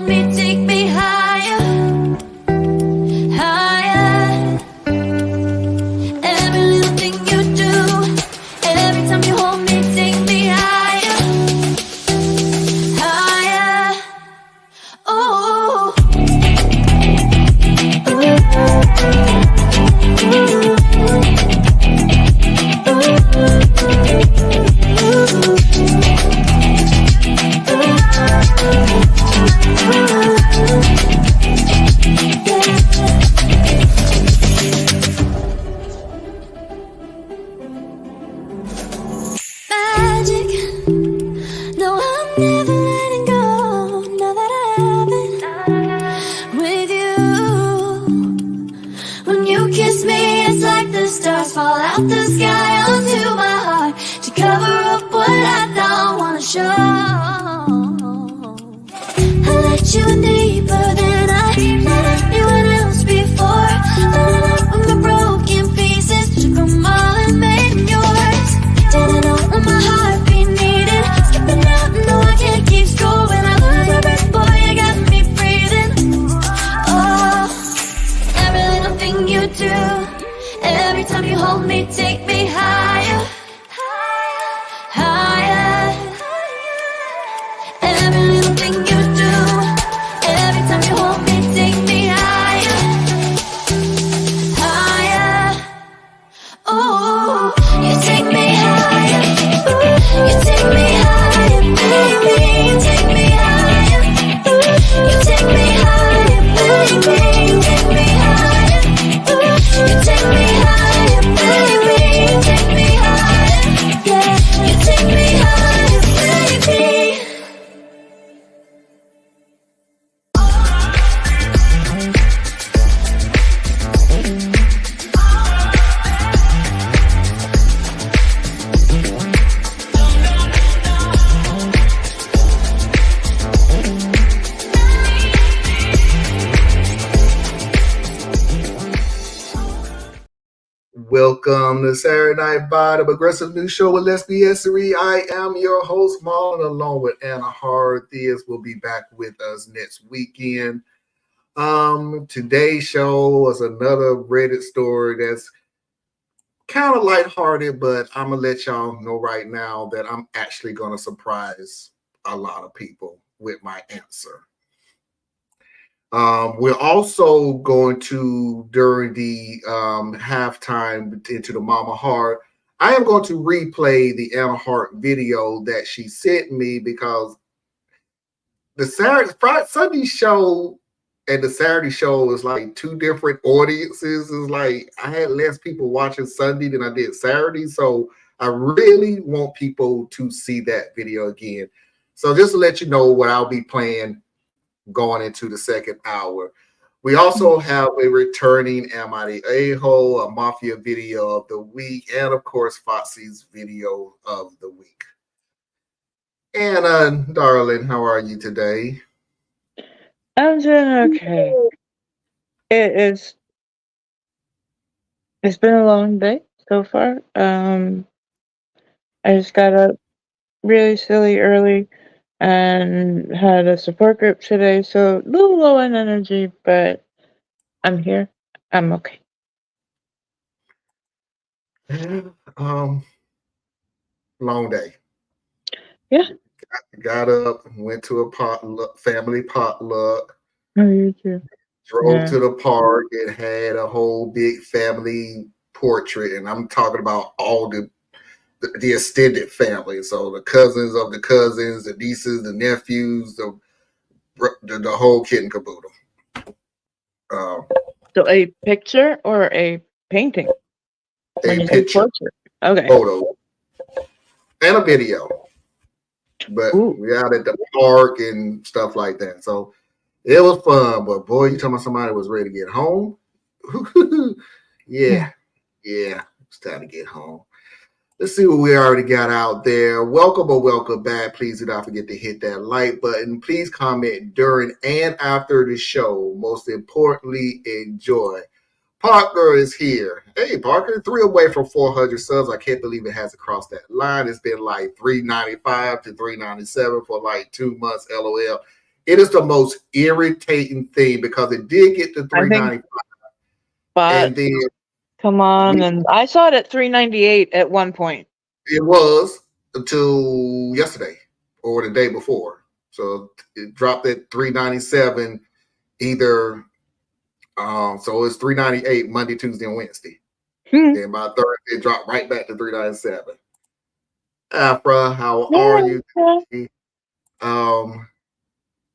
hold me, take me higher, higher. Every little thing you do, every time you hold me, take me higher, higher. Oh. Magic, no, I'm never letting go. Now that I have it with you. When you kiss me, it's like the stars fall out the sky onto my heart to cover up what I don't wanna show. I let you in deeper than I let anyone else before. Loaded up with my broken pieces, took them all and made them yours. Didn't know what my heartbeat needed. Skipping out, no, I can't keep score. When I lose my breath, boy, you got me breathing. Oh, every little thing you do, every time you hold me, take me higher, higher. Every little thing you do, every time you hold me, take me higher, higher. Oh, you take me higher, ooh, you take me higher, baby, you take me higher, ooh, you take me higher, baby, you take me higher, ooh, you take me higher, baby, you take me higher, yeah, you take me higher, baby. Welcome to Saturday Night Vibe, the progressive news show with Les BSery. I am your host, Marlon, along with Anna Hard. Theas will be back with us next weekend. Today's show was another Reddit story that's kind of lighthearted, but I'm gonna let y'all know right now that I'm actually gonna surprise a lot of people with my answer. We're also going to, during the halftime into the Mama Heart, I am going to replay the Anna Hart video that she sent me because the Sunday show and the Saturday show is like two different audiences. It's like I had less people watching Sunday than I did Saturday. So I really want people to see that video again. So just to let you know what I'll be playing going into the second hour. We also have a returning Am I the A-hole, a Mafia video of the week, and of course, Foxy's video of the week. Anna, darling, how are you today? I'm doing okay. It's been a long day so far. I just got up really silly early and had a support group today, so a little low on energy, but I'm here. I'm okay. Long day. Yeah. Got up, went to a family potluck. Oh, you too. Drove to the park. It had a whole big family portrait, and I'm talking about all the extended family. So the cousins of the cousins, the nieces, the nephews, the whole kit and caboodle. So a picture or a painting? A picture, okay, photo, and a video. But we out at the park and stuff like that. So it was fun. But boy, you talking about somebody was ready to get home? Yeah. It's time to get home. Let's see what we already got out there. Welcome or welcome back. Please do not forget to hit that like button. Please comment during and after the show. Most importantly, enjoy. Parker is here. Hey, Parker, 3 away from 400 subs. I can't believe it hasn't crossed that line. It's been like 395 to 397 for like 2 months. LOL. It is the most irritating thing because it did get to I think, 395, but and then come on, we and I saw it at 398 at one point. it was until yesterday or the day before. So it dropped at 397 either. So it's 398 Monday, Tuesday, and Wednesday. Hmm. Then by Thursday, it dropped right back to 397. Afra, how are Yeah, you yeah. today?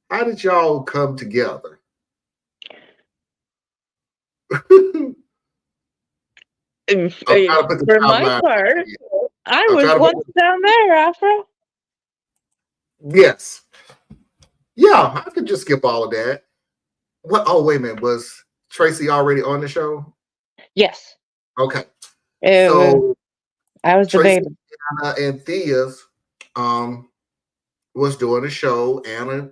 How did y'all come together? I'm If- trying if- to put the For my timeline. part, I I'm was trying to put once down there, Afro. yes. Yeah, I could just skip all of that. What? Oh, wait a minute. Was Tracy already on the show? Yes, Okay. it was. So I was the Tracy, baby. Anna, and Thea's was doing a show. Anna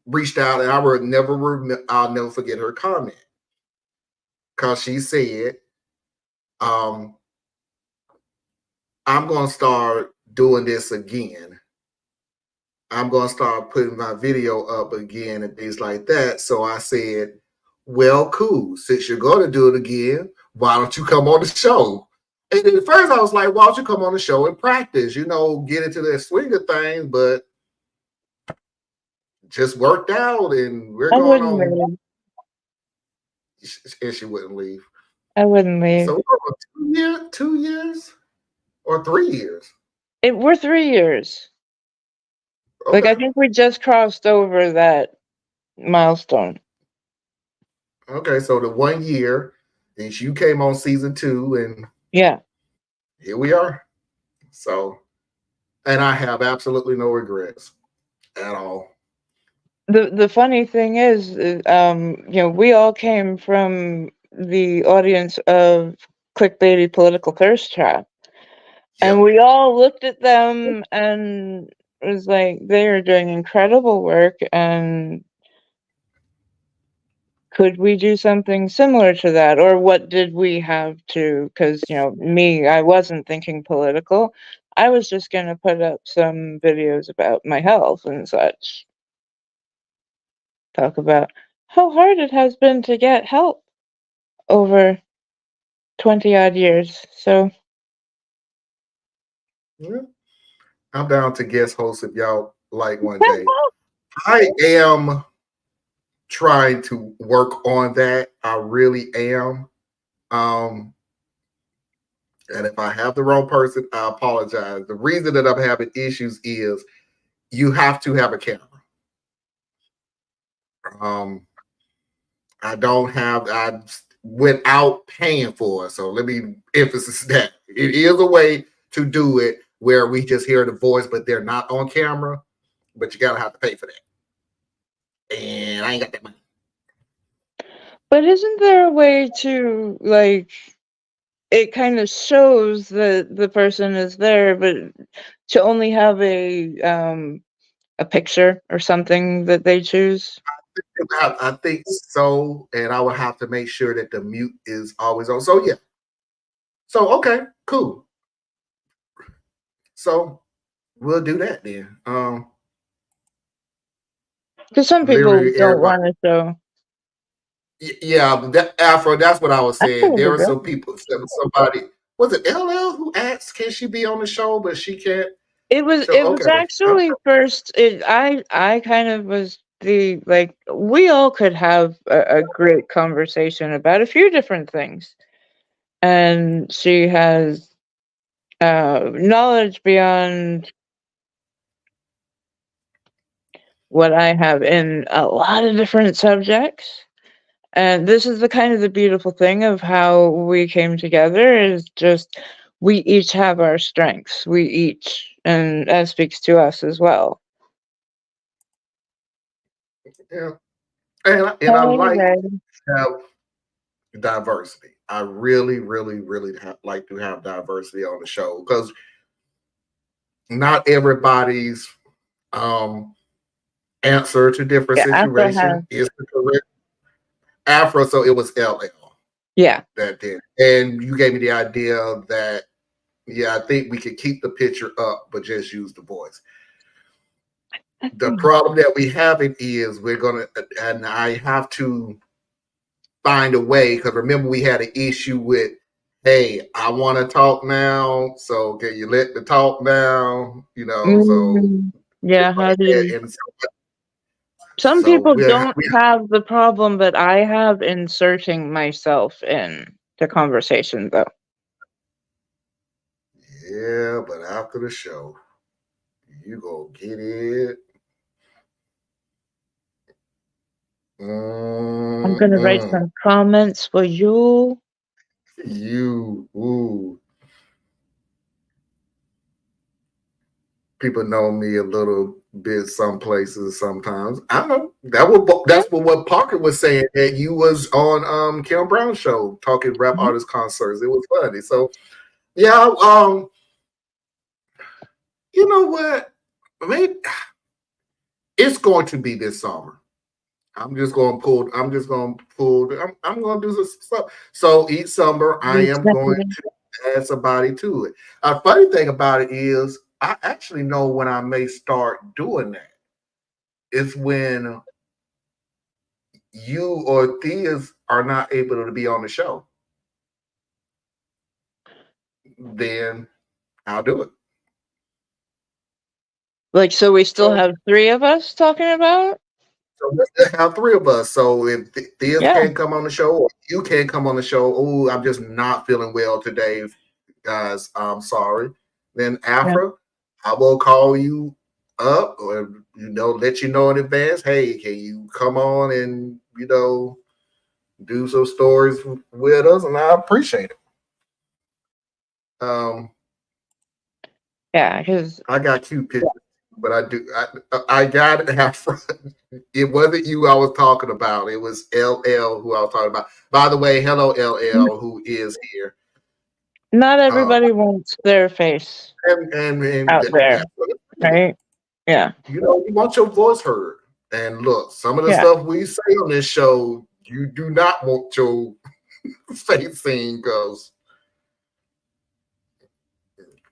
reached out, and I'll never forget her comment because she said, um, "I'm gonna start doing this again. I'm gonna start putting my video up again and things like that." So I said, "Well, cool. Since you're gonna do it again, why don't you come on the show?" And then at first I was like, "Why don't you come on the show and practice? Get into that swinger thing." But just worked out, and we're I going wouldn't on. leave. And she wouldn't leave. I wouldn't leave. So 2 years or 3 years. We're 3 years. Like, I Okay. think we just crossed over that milestone. Okay. So the 1 year, and you came on season 2, and Yeah. here we are. So, and I have absolutely no regrets at all. The funny thing is, we all came from the audience of clickbaity political thirst trap, and Yep. we all looked at them and was like, they are doing incredible work, and could we do something similar to that, or what did we have to? Because me, I wasn't thinking political. I was just gonna put up some videos about my health and such. Talk about how hard it has been to get help over 20 odd years. So, Yeah. I'm down to guest host if y'all like one day. I am trying to work on that. I really am. Um, and if I have the wrong person, I apologize. The reason that I'm having issues is you have to have a camera. Um, I without paying for it. So let me emphasize that it is a way to do it where we just hear the voice, but they're not on camera. But you gotta have to pay for that, and I ain't got that money. but isn't there a way to, like, it kind of shows that the person is there, but to only have a picture or something that they choose? I think so, and I would have to make sure that the mute is always on. So yeah. So okay, cool. So we'll do that then. Because some people Literally don't everybody. want to show. Yeah, that Afro. That's what I was I saying. feel There the are some girl. people. Somebody was it LL who asked, "Can she be on the show?" But she can't. It was So it was okay, actually first. I kind of was the, like, we all could have a great conversation about a few different things, and she has knowledge beyond what I have in a lot of different subjects. And this is the kind of the beautiful thing of how we came together, is just we each have our strengths. We each, and that speaks to us as well. yeah, and I Hey, like Ray. to have diversity. I really, really, really like to have diversity on the show because not everybody's um answer to different Yeah, Afro has. situation is the correct Afro. So it was LL Yeah. that did, and you gave me the idea that yeah, I think we could keep the picture up, but just use the voice. The problem that we have it is we're gonna, and I have to find a way because remember we had an issue with, hey, I want to talk now, so can you let the talk now? So Yeah, how do you? and Some so people we're don't have the problem, but I have inserting myself in the conversation, though. yeah, but after the show, you go get it. I'm gonna write Mm-mm. some comments for you. You, ooh. People know me a little bit some places sometimes. I know Yeah. that's what Parker was saying that you was on Kim Brown show talking rap Mhm. artist concerts. It was funny. So yeah, you know what? Maybe it's going to be this summer. I'm just going to pull. I'm going to do some stuff. So each summer, I am going Exactly. to add somebody to it. A funny thing about it is, I actually know when I may start doing that. It's when you or Theas are not able to be on the show. Then I'll do it. Like, so we still So, have three of us talking about? so let's have three of us. So if Theas Yeah. can't come on the show or you can't come on the show, oh, I'm just not feeling well today, guys. I'm sorry. Then Yeah. after, I will call you up or let you know in advance. Hey, can you come on and do some stories with us? And I appreciate it. Um, Yeah, because I got cute pictures, but I got it out front. It wasn't you I was talking about. It was LL who I was talking about. By the way, hello LL who is here. not Um, everybody wants their face and out there, that's what it's for. right? Yeah. You want your voice heard. And look, some of the Yeah. stuff we say on this show, you do not want your face seen because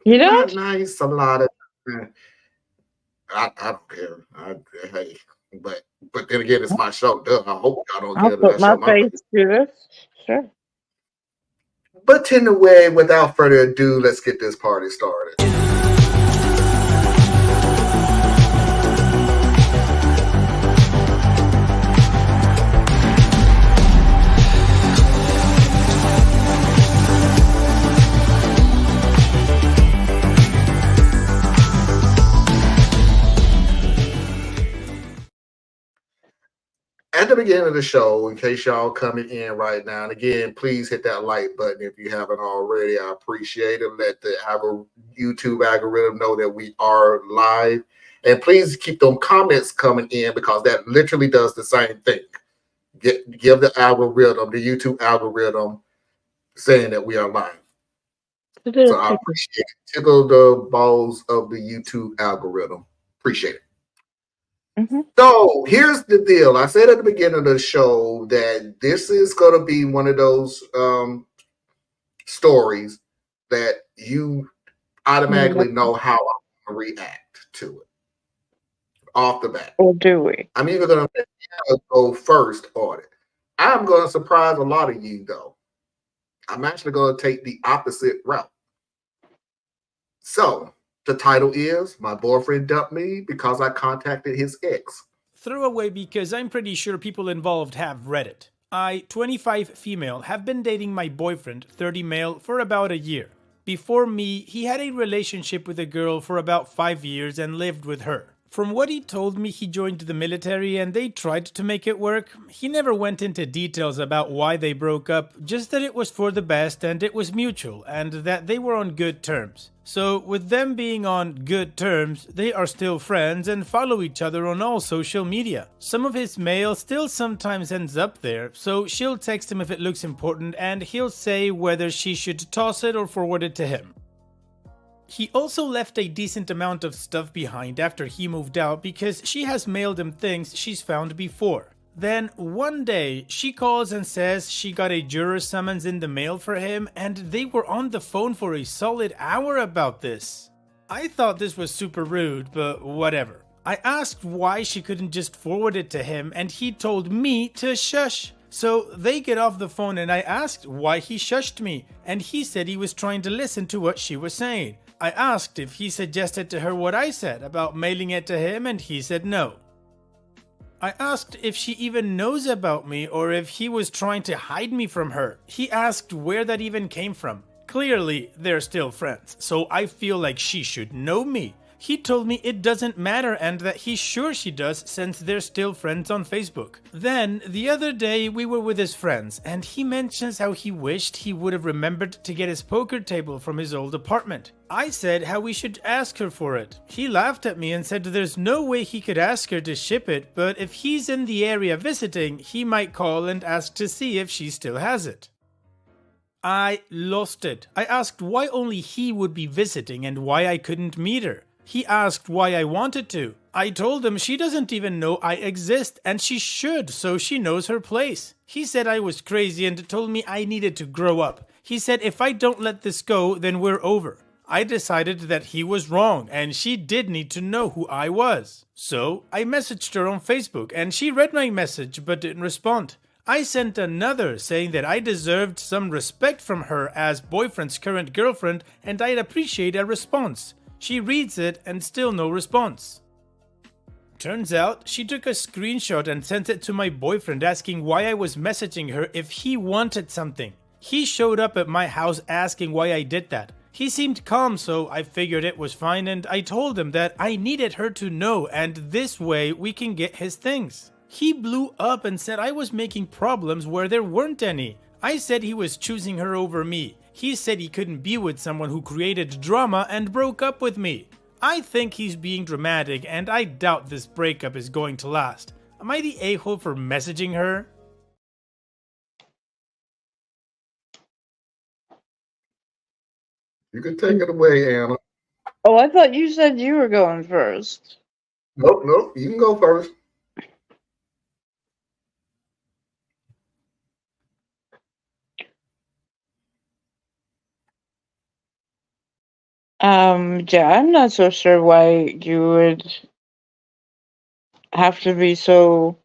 You not don't? nice a lot of. I don't care. Hey, but then again, it's my show. Duh, I hope y'all don't I'll care that I put show my my face. face through this. Sure. But anyway, without further ado, let's get this party started. At the beginning of the show, in case y'all coming in right now, and again, please hit that like button if you haven't already. I appreciate it. Let the YouTube algorithm know that we are live. And please keep them comments coming in because that literally does the same thing. Give the algorithm, the YouTube algorithm, saying that we are live. It is So I tricky. appreciate it. Tickle the balls of the YouTube algorithm. Appreciate it. Mm-hmm. So here's the deal. I said at the beginning of the show that this is going to be one of those stories that you automatically know how I'm going to react to it off the bat. Or do we? I'm either going to go first on it. I'm going to surprise a lot of you, though. I'm actually going to take the opposite route. So the title is My Boyfriend Dumped Me Because I Contacted His Ex. Throwaway because I'm pretty sure people involved have read it. I, 25 female, have been dating my boyfriend, 30 male, for about a year. Before me, he had a relationship with a girl for about 5 years and lived with her. From what he told me, he joined the military and they tried to make it work. He never went into details about why they broke up, just that it was for the best and it was mutual and that they were on good terms. So, with them being on good terms, they are still friends and follow each other on all social media. Some of his mail still sometimes ends up there, so she'll text him if it looks important and he'll say whether she should toss it or forward it to him. He also left a decent amount of stuff behind after he moved out because she has mailed him things she's found before. Then, one day, she calls and says she got a juror summons in the mail for him and they were on the phone for a solid hour about this. I thought this was super rude, but whatever. I asked why she couldn't just forward it to him, and he told me to shush. So they get off the phone and I asked why he shushed me, and he said he was trying to listen to what she was saying. I asked if he suggested to her what I said about mailing it to him, and he said no. I asked if she even knows about me or if he was trying to hide me from her. He asked where that even came from. Clearly, they're still friends, so I feel like she should know me. He told me it doesn't matter and that he's sure she does since they're still friends on Facebook. Then, the other day, we were with his friends and he mentions how he wished he would have remembered to get his poker table from his old apartment. I said how we should ask her for it. He laughed at me and said there's no way he could ask her to ship it, but if he's in the area visiting, he might call and ask to see if she still has it. I lost it. I asked why only he would be visiting and why I couldn't meet her. He asked why I wanted to. I told him she doesn't even know I exist and she should, so she knows her place. He said I was crazy and told me I needed to grow up. He said if I don't let this go, then we're over. I decided that he was wrong and she did need to know who I was. So I messaged her on Facebook and she read my message but didn't respond. I sent another saying that I deserved some respect from her as boyfriend's current girlfriend and I'd appreciate a response. She reads it and still no response. Turns out she took a screenshot and sent it to my boyfriend asking why I was messaging her if he wanted something. He showed up at my house asking why I did that. He seemed calm, so I figured it was fine and I told him that I needed her to know and this way we can get his things. He blew up and said I was making problems where there weren't any. I said he was choosing her over me. He said he couldn't be with someone who created drama and broke up with me. I think he's being dramatic and I doubt this breakup is going to last. Am I the a-hole for messaging her? You can take it away, Anna. Oh, I thought you said you were going first. Nope, you can go first. Yeah, I'm not so sure why you would have to be so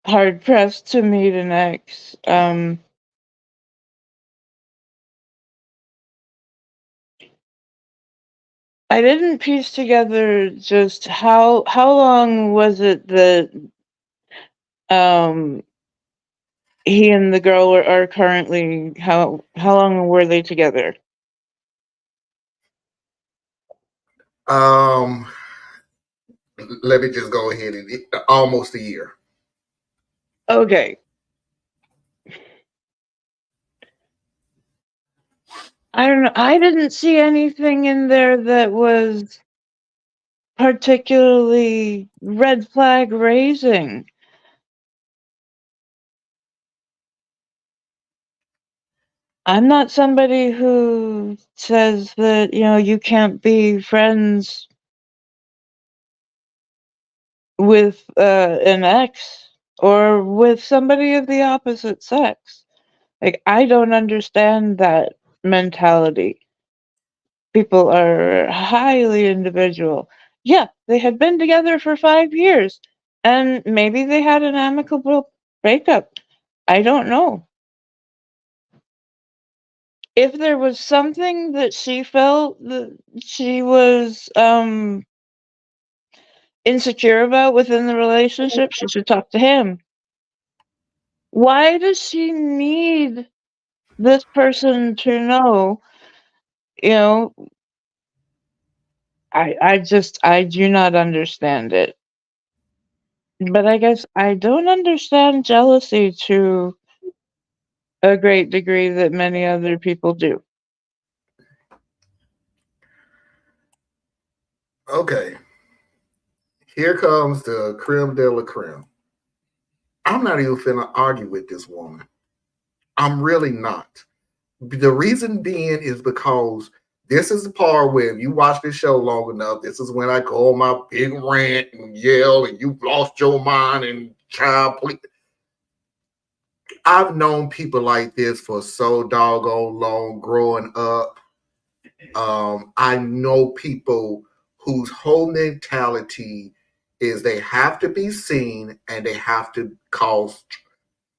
hard pressed to meet an ex. I didn't piece together just how long was it that he and the girl are currently, how long were they together? Let me just go ahead and almost a year. Okay. I don't know. I didn't see anything in there that was particularly red flag raising. I'm not somebody who says that, you can't be friends with an ex or with somebody of the opposite sex. Like, I don't understand that mentality. People are highly individual. Yeah, they had been together for 5 years and maybe they had an amicable breakup. I don't know. If there was something that she felt that she was insecure about within the relationship, she should talk to him. Why does she need this person to know? You know, I do not understand it. But I guess I don't understand jealousy to a great degree that many other people do. Okay, here comes the creme de la creme. I'm not even finna argue with this woman. I'm really not. The reason being is because this is the part where if you watch this show long enough, this is when I go on my big rant and yell and you've lost your mind and child please. I've known people like this for so doggone long growing up. I know people whose whole mentality is they have to be seen and they have to cause,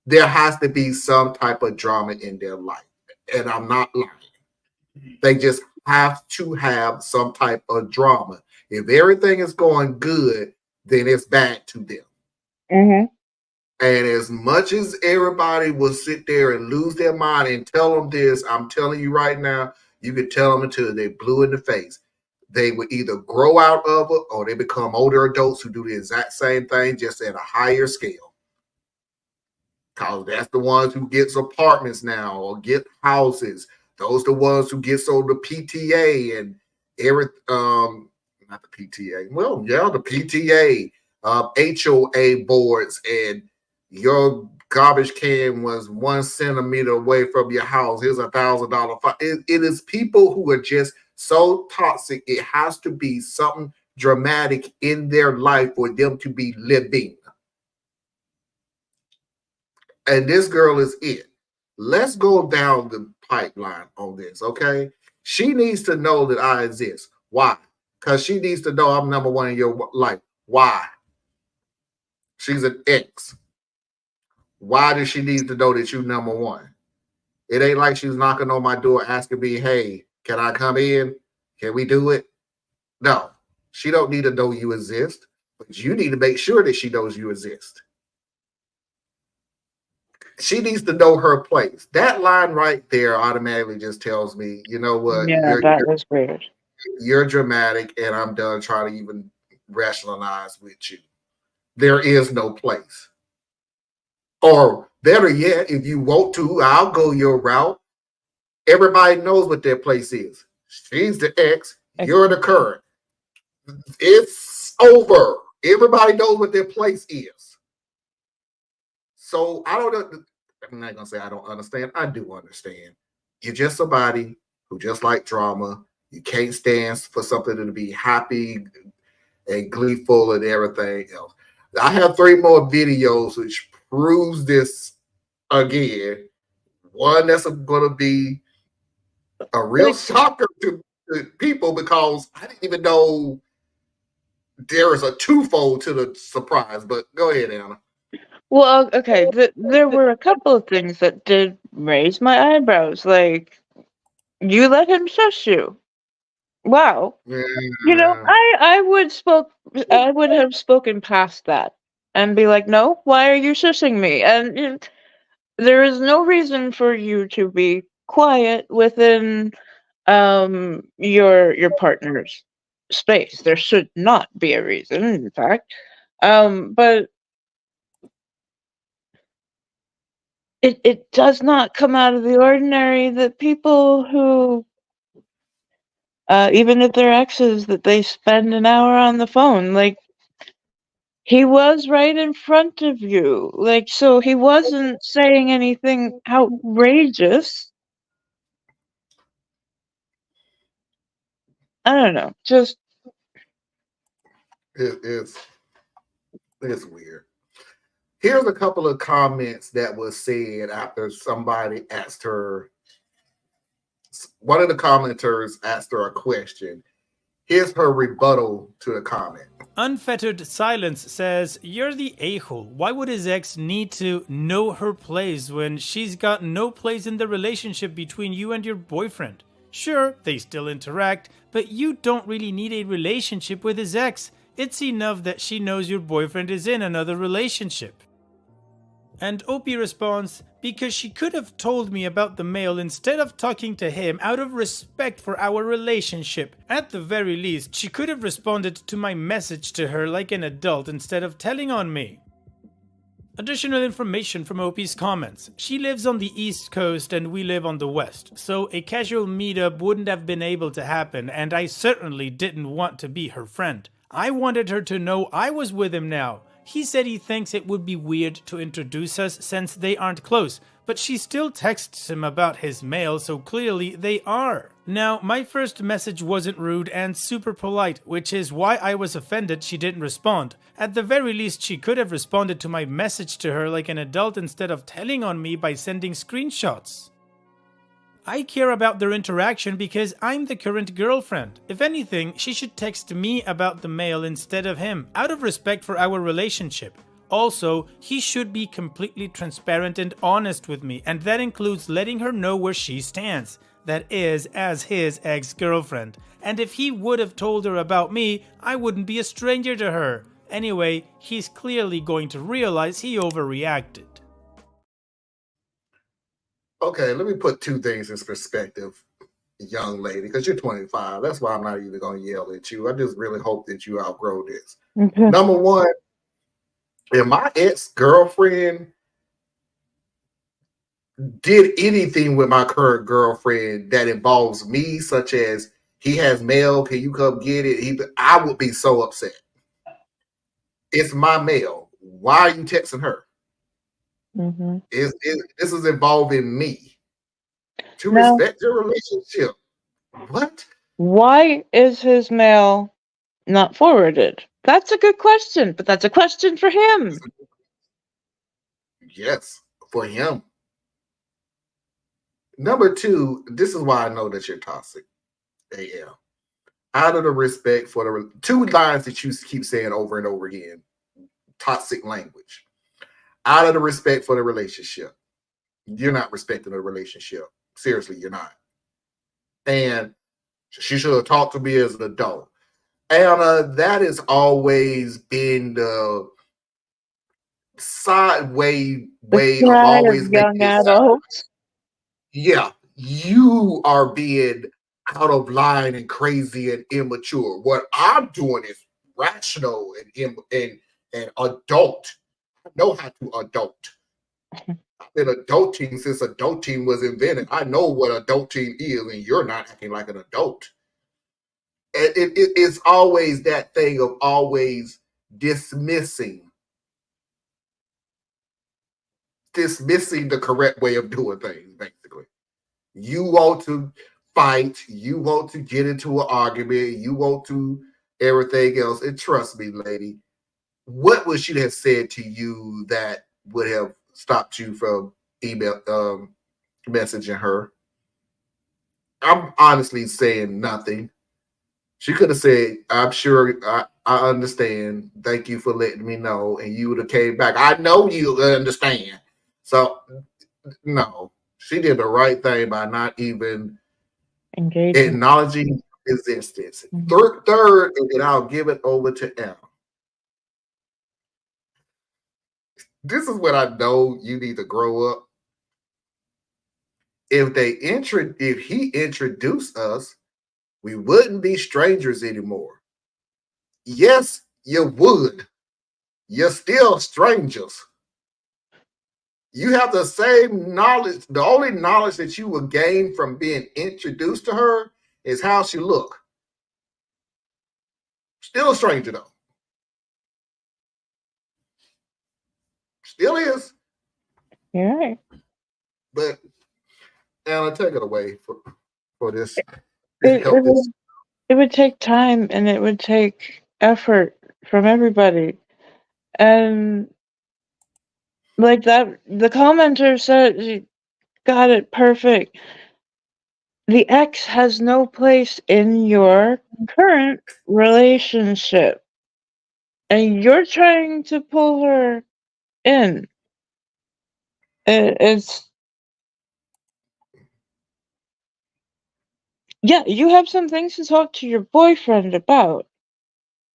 there has to be some type of drama in their life. And I'm not lying. They just have to have some type of drama. If everything is going good, then it's bad to them. Mm-hmm. And as much as everybody will sit there and lose their mind and tell them this, I'm telling you right now, you could tell them until they're blue in the face. They would either grow out of it or they become older adults who do the exact same thing, just at a higher scale. Because that's the ones who gets apartments now or get houses. Those the ones who get sold the PTA and every not the PTA. Well, yeah, the PTA, HOA boards, and your garbage can was 1 centimeter away from your house. Here's $1,000 fine. It is people who are just so toxic. It has to be something dramatic in their life for them to be living. And this girl is it. Let's go down the pipeline on this, okay? She needs to know that I exist. Why? Because she needs to know I'm number one in your life. Why? She's an ex. Why does she need to know that you're number one? It ain't like she's knocking on my door asking me, hey, can I come in? Can we do it? No. She don't need to know you exist, but you need to make sure that she knows you exist. She needs to know her place. That line right there automatically just tells me, you know what, Yeah, that was weird. you're dramatic, and I'm done trying to even rationalize with you. There is no place. Or better yet, if you want to, I'll go your route. Everybody knows what their place is. She's the ex, you're the current. It's over. Everybody knows what their place is. So I don't know. I'm not gonna say I don't understand. I do understand. You're just somebody who just like drama. You can't stand for something to be happy and gleeful and everything else. I have 3 more videos which proves this again. One that's going to be a real shocker to people because I didn't even know there is a twofold to the surprise. But go ahead, Anna. Well, okay, there were a couple of things that did raise my eyebrows. Like, you let him shush you. Wow. Yeah. You know, I would have spoken past that and be like, no, why are you shushing me? And there is no reason for you to be quiet within your partner's space. There should not be a reason, in fact. But it does not come out of the ordinary that people who even if they're exes, that they spend an hour on the phone. Like, he was right in front of you. Like, so he wasn't saying anything outrageous. I don't know. Just It's weird. Here's a couple of comments that was said after somebody asked her. One of the commenters asked her a question. Here's her rebuttal to the comment. Unfettered Silence says, you're the a-hole. Why would his ex need to know her place when she's got no place in the relationship between you and your boyfriend? Sure, they still interact, but you don't really need a relationship with his ex. It's enough that she knows your boyfriend is in another relationship. And Opie responds, because she could have told me about the mail instead of talking to him out of respect for our relationship. At the very least, she could have responded to my message to her like an adult instead of telling on me. Additional information from Opie's comments. She lives on the East Coast and we live on the West, so a casual meetup wouldn't have been able to happen, and I certainly didn't want to be her friend. I wanted her to know I was with him now. He said he thinks it would be weird to introduce us since they aren't close, but she still texts him about his mail, so clearly they are. Now, my first message wasn't rude and super polite, which is why I was offended she didn't respond. At the very least, she could have responded to my message to her like an adult instead of telling on me by sending screenshots. I care about their interaction because I'm the current girlfriend. If anything, she should text me about the mail instead of him, out of respect for our relationship. Also, he should be completely transparent and honest with me, and that includes letting her know where she stands. That is, as his ex-girlfriend. And if he would have told her about me, I wouldn't be a stranger to her. Anyway, he's clearly going to realize he overreacted. Okay, let me put two things in perspective, young lady, because you're 25. That's why I'm not even going to yell at you. I just really hope that you outgrow this. Okay. Number one, if my ex-girlfriend did anything with my current girlfriend that involves me, such as he has mail, can you come get it? I would be so upset. It's my mail. Why are you texting her? Mm-hmm. This is involving me. To Now, respect your relationship. What? why is his mail not forwarded? That's a good question, but that's a question for him. Yes, for him. Number two, this is why I know that you're toxic. AL. Out of the respect for the two lines that you keep saying over and over again, toxic language. Out of the respect for the relationship. You're not respecting the relationship. Seriously, you're not. And she should have talked to me as an adult. And that has always been the sideway The way of cry always of making young it sound. adults. Yeah, you are being out of line and crazy and immature. What I'm doing is rational and adult. I know how to adult. I've been adulting since adulting was invented. I know what adulting is, and you're not acting like an adult. It's always that thing of always dismissing the correct way of doing things, basically. You want to fight, you want to get into an argument, you want to everything else. And trust me, lady, what would she have said to you that would have stopped you from email messaging her? I'm honestly saying nothing. She could have said, I'm sure I understand. Thank you for letting me know. And you would have came back. I know you understand. So no, she did the right thing by not even Engaging. acknowledging existence. Mhm. Third, and then I'll give it over to Em. This is what I know you need to grow up. If he introduced us, we wouldn't be strangers anymore. Yes, you would. You're still strangers. You have the same knowledge. The only knowledge that you will gain from being introduced to her is how she look. Still a stranger though. Still is. You're right. But Anna, take it away for this. It, it, Help this. would, it would take time and it would take effort from everybody. And like that, the commenter said she got it perfect. The ex has no place in your current relationship. And you're trying to pull her in. It's, yeah, you have some things to talk to your boyfriend about.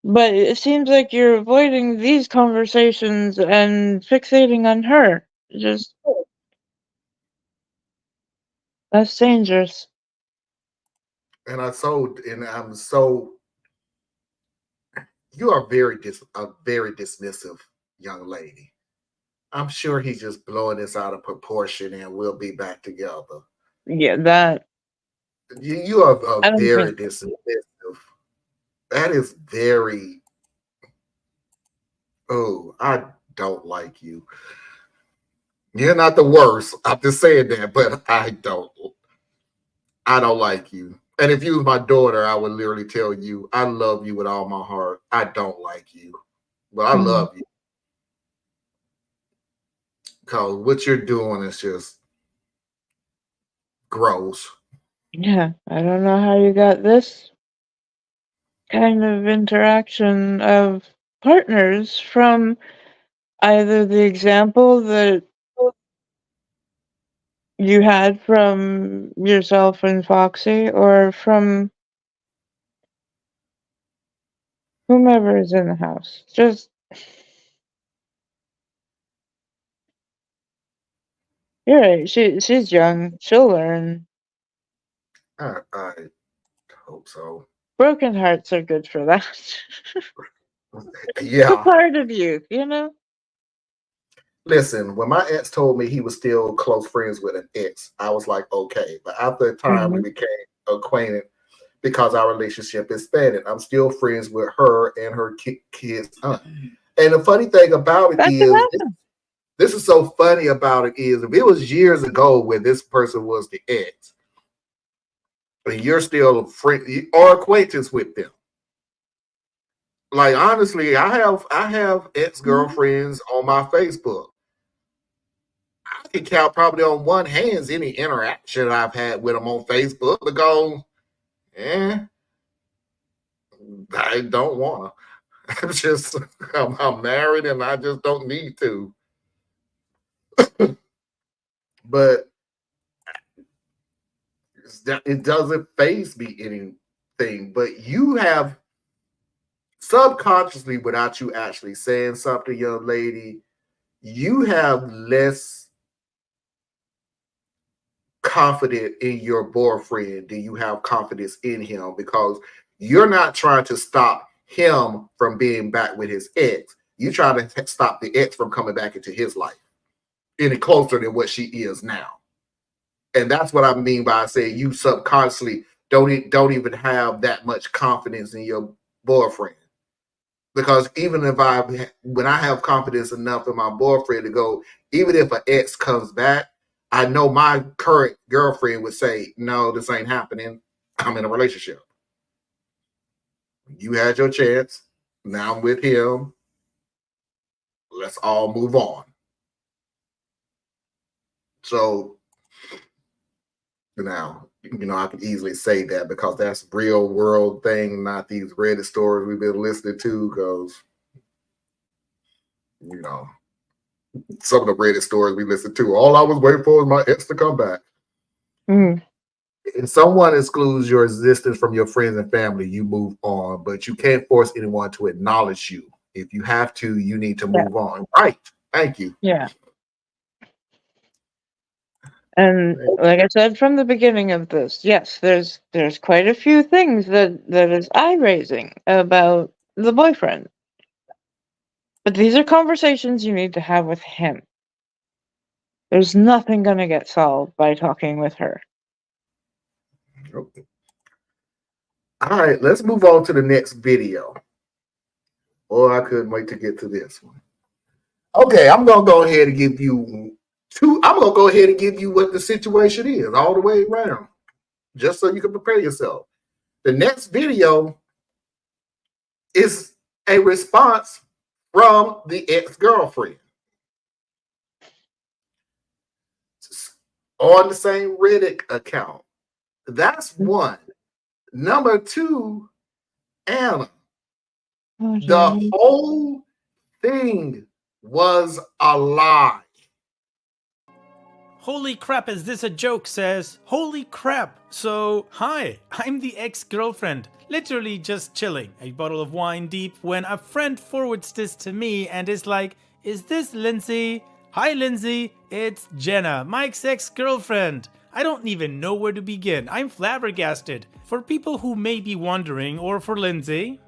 But it seems like you're avoiding these conversations and fixating on her. Just, that's dangerous. And I'm so you are a very dismissive young lady. I'm sure he's just blowing this out of proportion and we'll be back together. Yeah, that, You are a I don't very think, dismissive. That is very I don't like you. You're not the worst. I'm just saying that, but I don't like you. And if you was my daughter, I would literally tell you, I love you with all my heart. I don't like you. But I love you. Because what you're doing is just Gross. Yeah, I don't know how you got this kind of interaction of partners from either the example that you had from yourself and Foxy or from whomever is in the house. Just, you're right. She's young. She'll learn. I hope so. Broken hearts are good for that. It's a Yeah. part of youth, you know? Listen, when my ex told me he was still close friends with an ex, I was like, okay. But after a time, we Hmm. became acquainted because our relationship expanded. I'm still friends with her and her kids. And the funny thing about it That can is, happen. this is so funny about it is, if it was years ago when this person was the ex, and you're still a friend or acquaintance with them. Like honestly, I have ex girlfriends on my Facebook. I can count probably on one hand any interaction I've had with them on Facebook because, eh, I don't want to. I'm just, I'm married and I just don't need to. But it doesn't phase me anything. But you have subconsciously, without you actually saying something, young lady, you have less confident in your boyfriend than you have confidence in him because you're not trying to stop him from being back with his ex. You're trying to stop the ex from coming back into his life any closer than what she is now. And that's what I mean by saying you subconsciously don't even have that much confidence in your boyfriend. Because even if when I have confidence enough in my boyfriend to go, even if an ex comes back, I know my current girlfriend would say, no, this ain't happening. I'm in a relationship. You had your chance. Now I'm with him. Let's all move on. So now, I could easily say that because that's real world thing, not these Reddit stories we've been listening to. Because, you know, some of the Reddit stories we listen to, all I was waiting for was my ex to come back. Mm. If someone excludes your existence from your friends and family, you move on, but you can't force anyone to acknowledge you. If you have to, you need to Yeah. move on. Right. Thank you. Yeah. And like I said from the beginning of this, yes, there's quite a few things that is eye raising about the boyfriend. But these are conversations you need to have with him. There's nothing gonna get solved by talking with her. Okay. All right, let's move on to the next video. Oh, I couldn't wait to get to this one. Okay, I'm gonna go ahead and give you I'm gonna go ahead and give you what the situation is all the way around, just so you can prepare yourself. The next video is a response from the ex-girlfriend on the same Reddit account. That's one. Number two, Anna. The whole thing was a lie. Holy crap, is this a joke? Says, holy crap. So, hi, I'm the ex-girlfriend. Literally just chilling, a bottle of wine deep, when a friend forwards this to me and is like, is this Lindsay? Hi Lindsay, it's Jenna, Mike's ex-girlfriend. I don't even know where to begin. I'm flabbergasted. For people who may be wondering, or for Lindsay,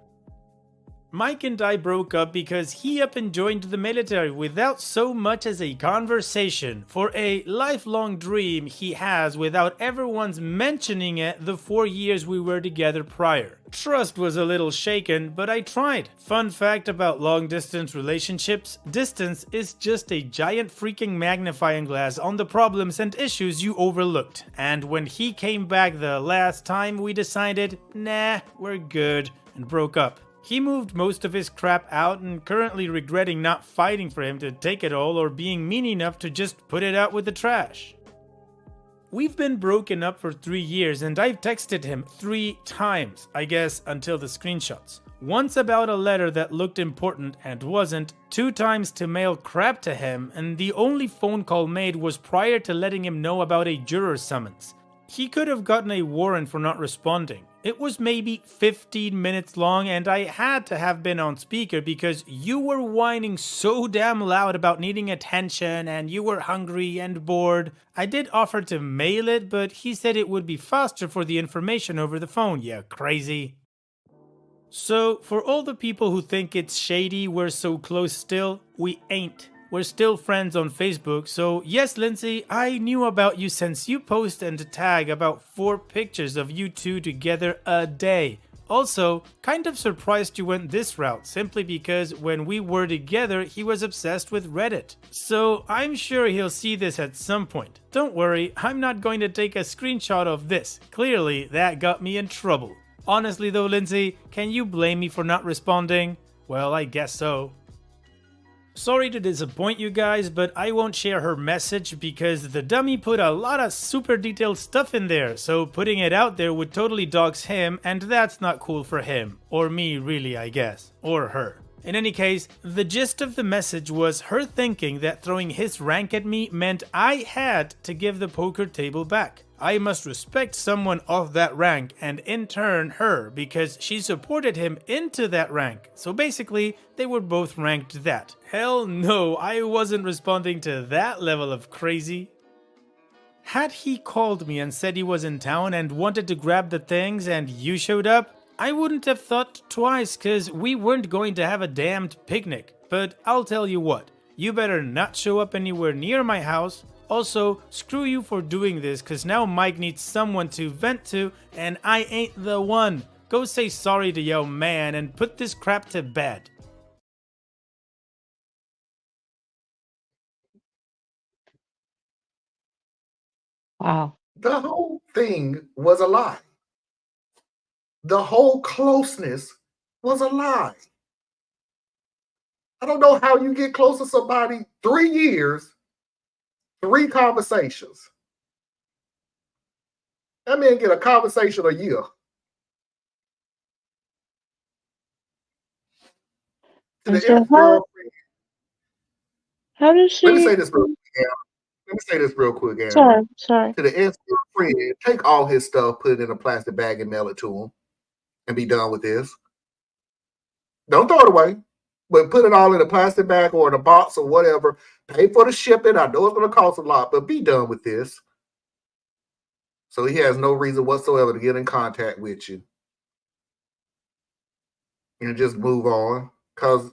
Mike and I broke up because he up and joined the military without so much as a conversation for a lifelong dream he has without ever once mentioning it the 4 years we were together prior. Trust was a little shaken, but I tried. Fun fact about long distance relationships, distance is just a giant freaking magnifying glass on the problems and issues you overlooked. And when he came back the last time, we decided, nah, we're good, and broke up. He moved most of his crap out and currently regretting not fighting for him to take it all or being mean enough to just put it out with the trash. We've been broken up for 3 years and I've texted him 3 times, I guess until the screenshots. Once about a letter that looked important and wasn't, 2 times to mail crap to him, and the only phone call made was prior to letting him know about a juror summons. He could have gotten a warrant for not responding. It was maybe 15 minutes long and I had to have been on speaker because you were whining so damn loud about needing attention and you were hungry and bored. I did offer to mail it, but he said it would be faster for the information over the phone, you crazy. So, for all the people who think it's shady we're so close still, we ain't. We're still friends on Facebook, so yes, Lindsay, I knew about you since you post and tag about 4 pictures of you two together a day. Also, kind of surprised you went this route, simply because when we were together, he was obsessed with Reddit. So I'm sure he'll see this at some point. Don't worry, I'm not going to take a screenshot of this. Clearly, that got me in trouble. Honestly though, Lindsay, can you blame me for not responding? Well, I guess so. Sorry to disappoint you guys, but I won't share her message because the dummy put a lot of super detailed stuff in there, so putting it out there would totally dox him, and that's not cool for him. Or me, really, I guess. Or her. In any case, the gist of the message was her thinking that throwing his rank at me meant I had to give the poker table back. I must respect someone of that rank and in turn her because she supported him into that rank. So basically, they were both ranked that. Hell no, I wasn't responding to that level of crazy. Had he called me and said he was in town and wanted to grab the things and you showed up, I wouldn't have thought twice cause we weren't going to have a damned picnic. But I'll tell you what, you better not show up anywhere near my house. Also, screw you for doing this cause now Mike needs someone to vent to and I ain't the one. Go say sorry to yo man and put this crap to bed. Wow. The whole thing was a lie. The whole closeness was a lie. I don't know how you get close to somebody 3 years, 3 conversations. That man get a conversation a year. To the And so ex-girlfriend. how does she... Let me say this real quick, Anna. Let me say this real quick, Anna. Sorry. To the ex-girlfriend, take all his stuff, put it in a plastic bag and mail it to him and be done with this. Don't throw it away, but put it all in a plastic bag or in a box or whatever. Pay for the shipping. I know it's going to cost a lot, but be done with this. So he has no reason whatsoever to get in contact with you. And just move on. Because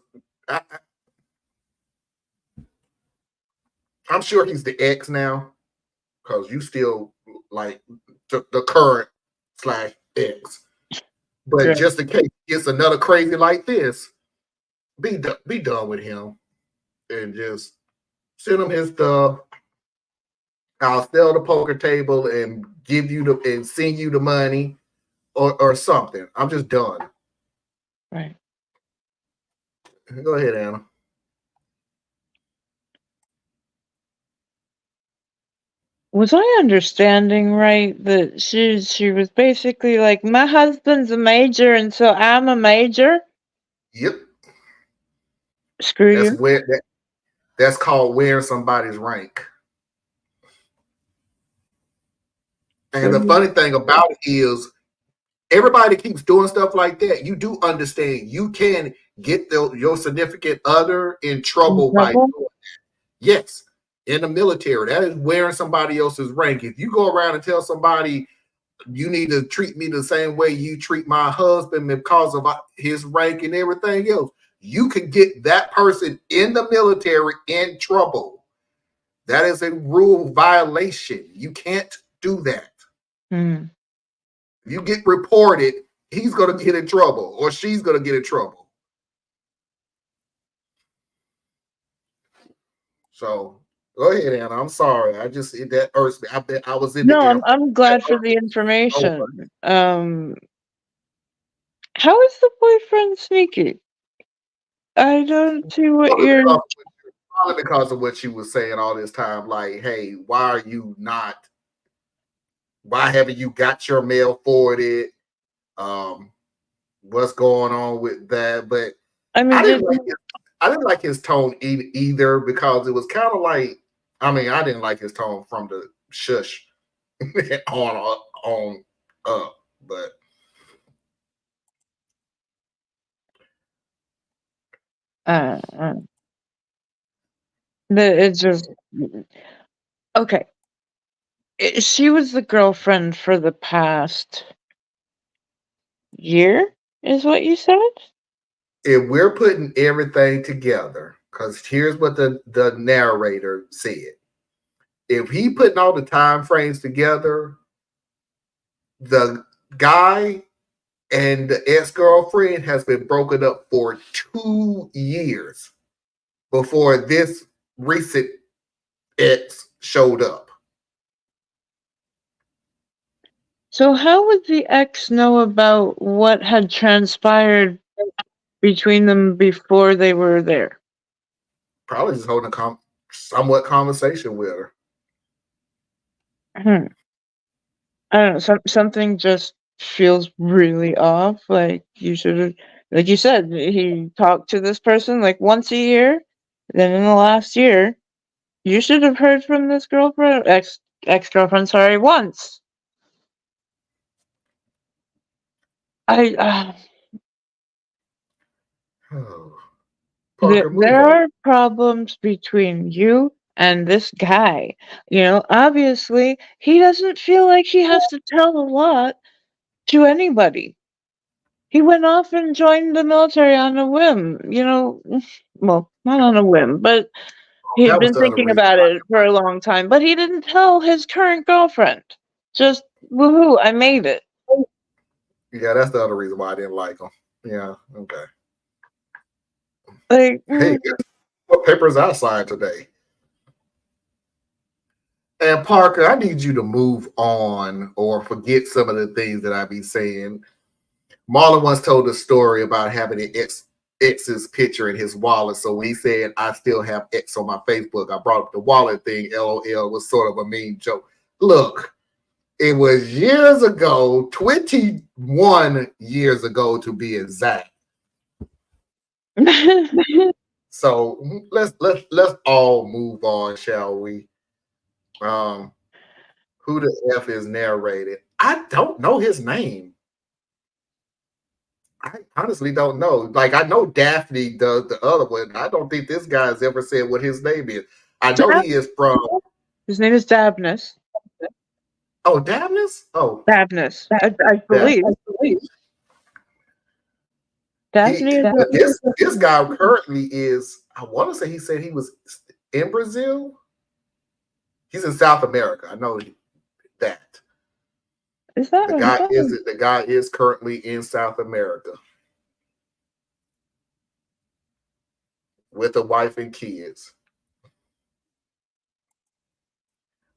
I'm sure he's the ex now. Because you still like the current /ex. But Yeah. just in case it's another crazy like this, be done with him. And just send him his stuff. I'll sell the poker table and give you and send you the money or something. I'm just done. Right. Go ahead, Anna. Was I understanding right that she was basically like, my husband's a major and so I'm a major? Yep. Screw you. That's called wearing somebody's rank. And the funny thing about it is, everybody keeps doing stuff like that. You do understand you can get your significant other in trouble by doing that. Yes, in the military, that is wearing somebody else's rank. If you go around and tell somebody you need to treat me the same way you treat my husband because of his rank and everything else, you can get that person in the military in trouble. That is a rule violation. You can't do that. Mm. If you get reported, he's going to get in trouble or she's going to get in trouble. So go ahead, Anna. I'm sorry. That irks me. I was in the air. I'm glad for the information. How is the boyfriend sneaky? I don't see what you're... Probably because of what she was saying all this time. Like, hey, why are you not Why haven't you got your mail forwarded? Um, what's going on with that? But I I mean, didn't like his, I didn't like his tone either because it was kind of like, I mean, I didn't like his tone from the shush on up, but uh, uh, it's just okay. She was the girlfriend for the past year, is what you said? if we're putting everything together, because here's what the narrator said. If he putting all the time frames together, the guy and the ex-girlfriend has been broken up for 2 years before this recent ex showed up. So how would the ex know about what had transpired between them before they were there? Probably just holding a somewhat conversation with her. Hmm. I don't know. Something just feels really off. Like you should have, like you said, he talked to this person like once a year. Then in the last year, you should have heard from this girlfriend, ex girlfriend. Sorry, once. I Oh. Parker, move there on. are problems between you and this guy. You know, obviously, he doesn't feel like he has to tell a lot to anybody. He went off and joined the military on a whim, you know. Well, not on a whim, but he had That was been the other thinking reason about why. it for a long time. But he didn't tell his current girlfriend. Just, woohoo, I made it. Yeah, that's the other reason why I didn't like him. Yeah, okay. Like, Hey, what papers I signed today? And Parker, I need you to move on or forget some of the things that I be saying. Marlon once told a story about having an X's picture in his wallet. So when he said, I still have X on my Facebook, I brought up the wallet thing. LOL was sort of a mean joke. Look, it was years ago, 21 years ago to be exact. So let's all move on, shall we? Who the F is narrated? I don't know his name. I honestly don't know. Like I know Daphne does the other one. I don't think this guy's ever said what his name is. I know he is from his name is Dabnus. Daphnis? Oh, Dabnus, I Daph. believe. He Daphne is but this guy currently is, I want to say he said he was in Brazil. He's in South America. I know that. is that The guy is currently in South America with a wife and kids.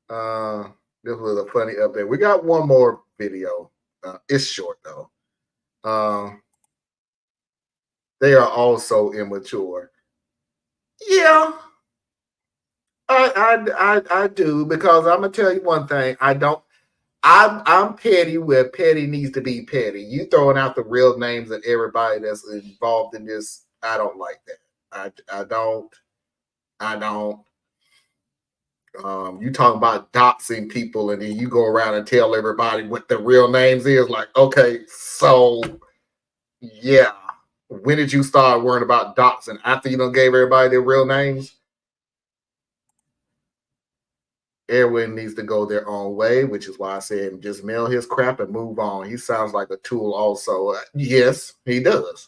Uh, this was a funny update. We got one more video. It's short though. They are also immature. Yeah, I do because I'm gonna tell you one thing. I'm petty where petty needs to be petty. You throwing out the real names of everybody that's involved in this. I don't like that. I don't. I don't. You talking about doxing people and then you go around and tell everybody what the real names is. Like, okay, so yeah. When did you start worrying about doxing? After you done gave everybody their real names? Everyone needs to go their own way, which is why I said just mail his crap and move on. He sounds like a tool also. Yes, he does.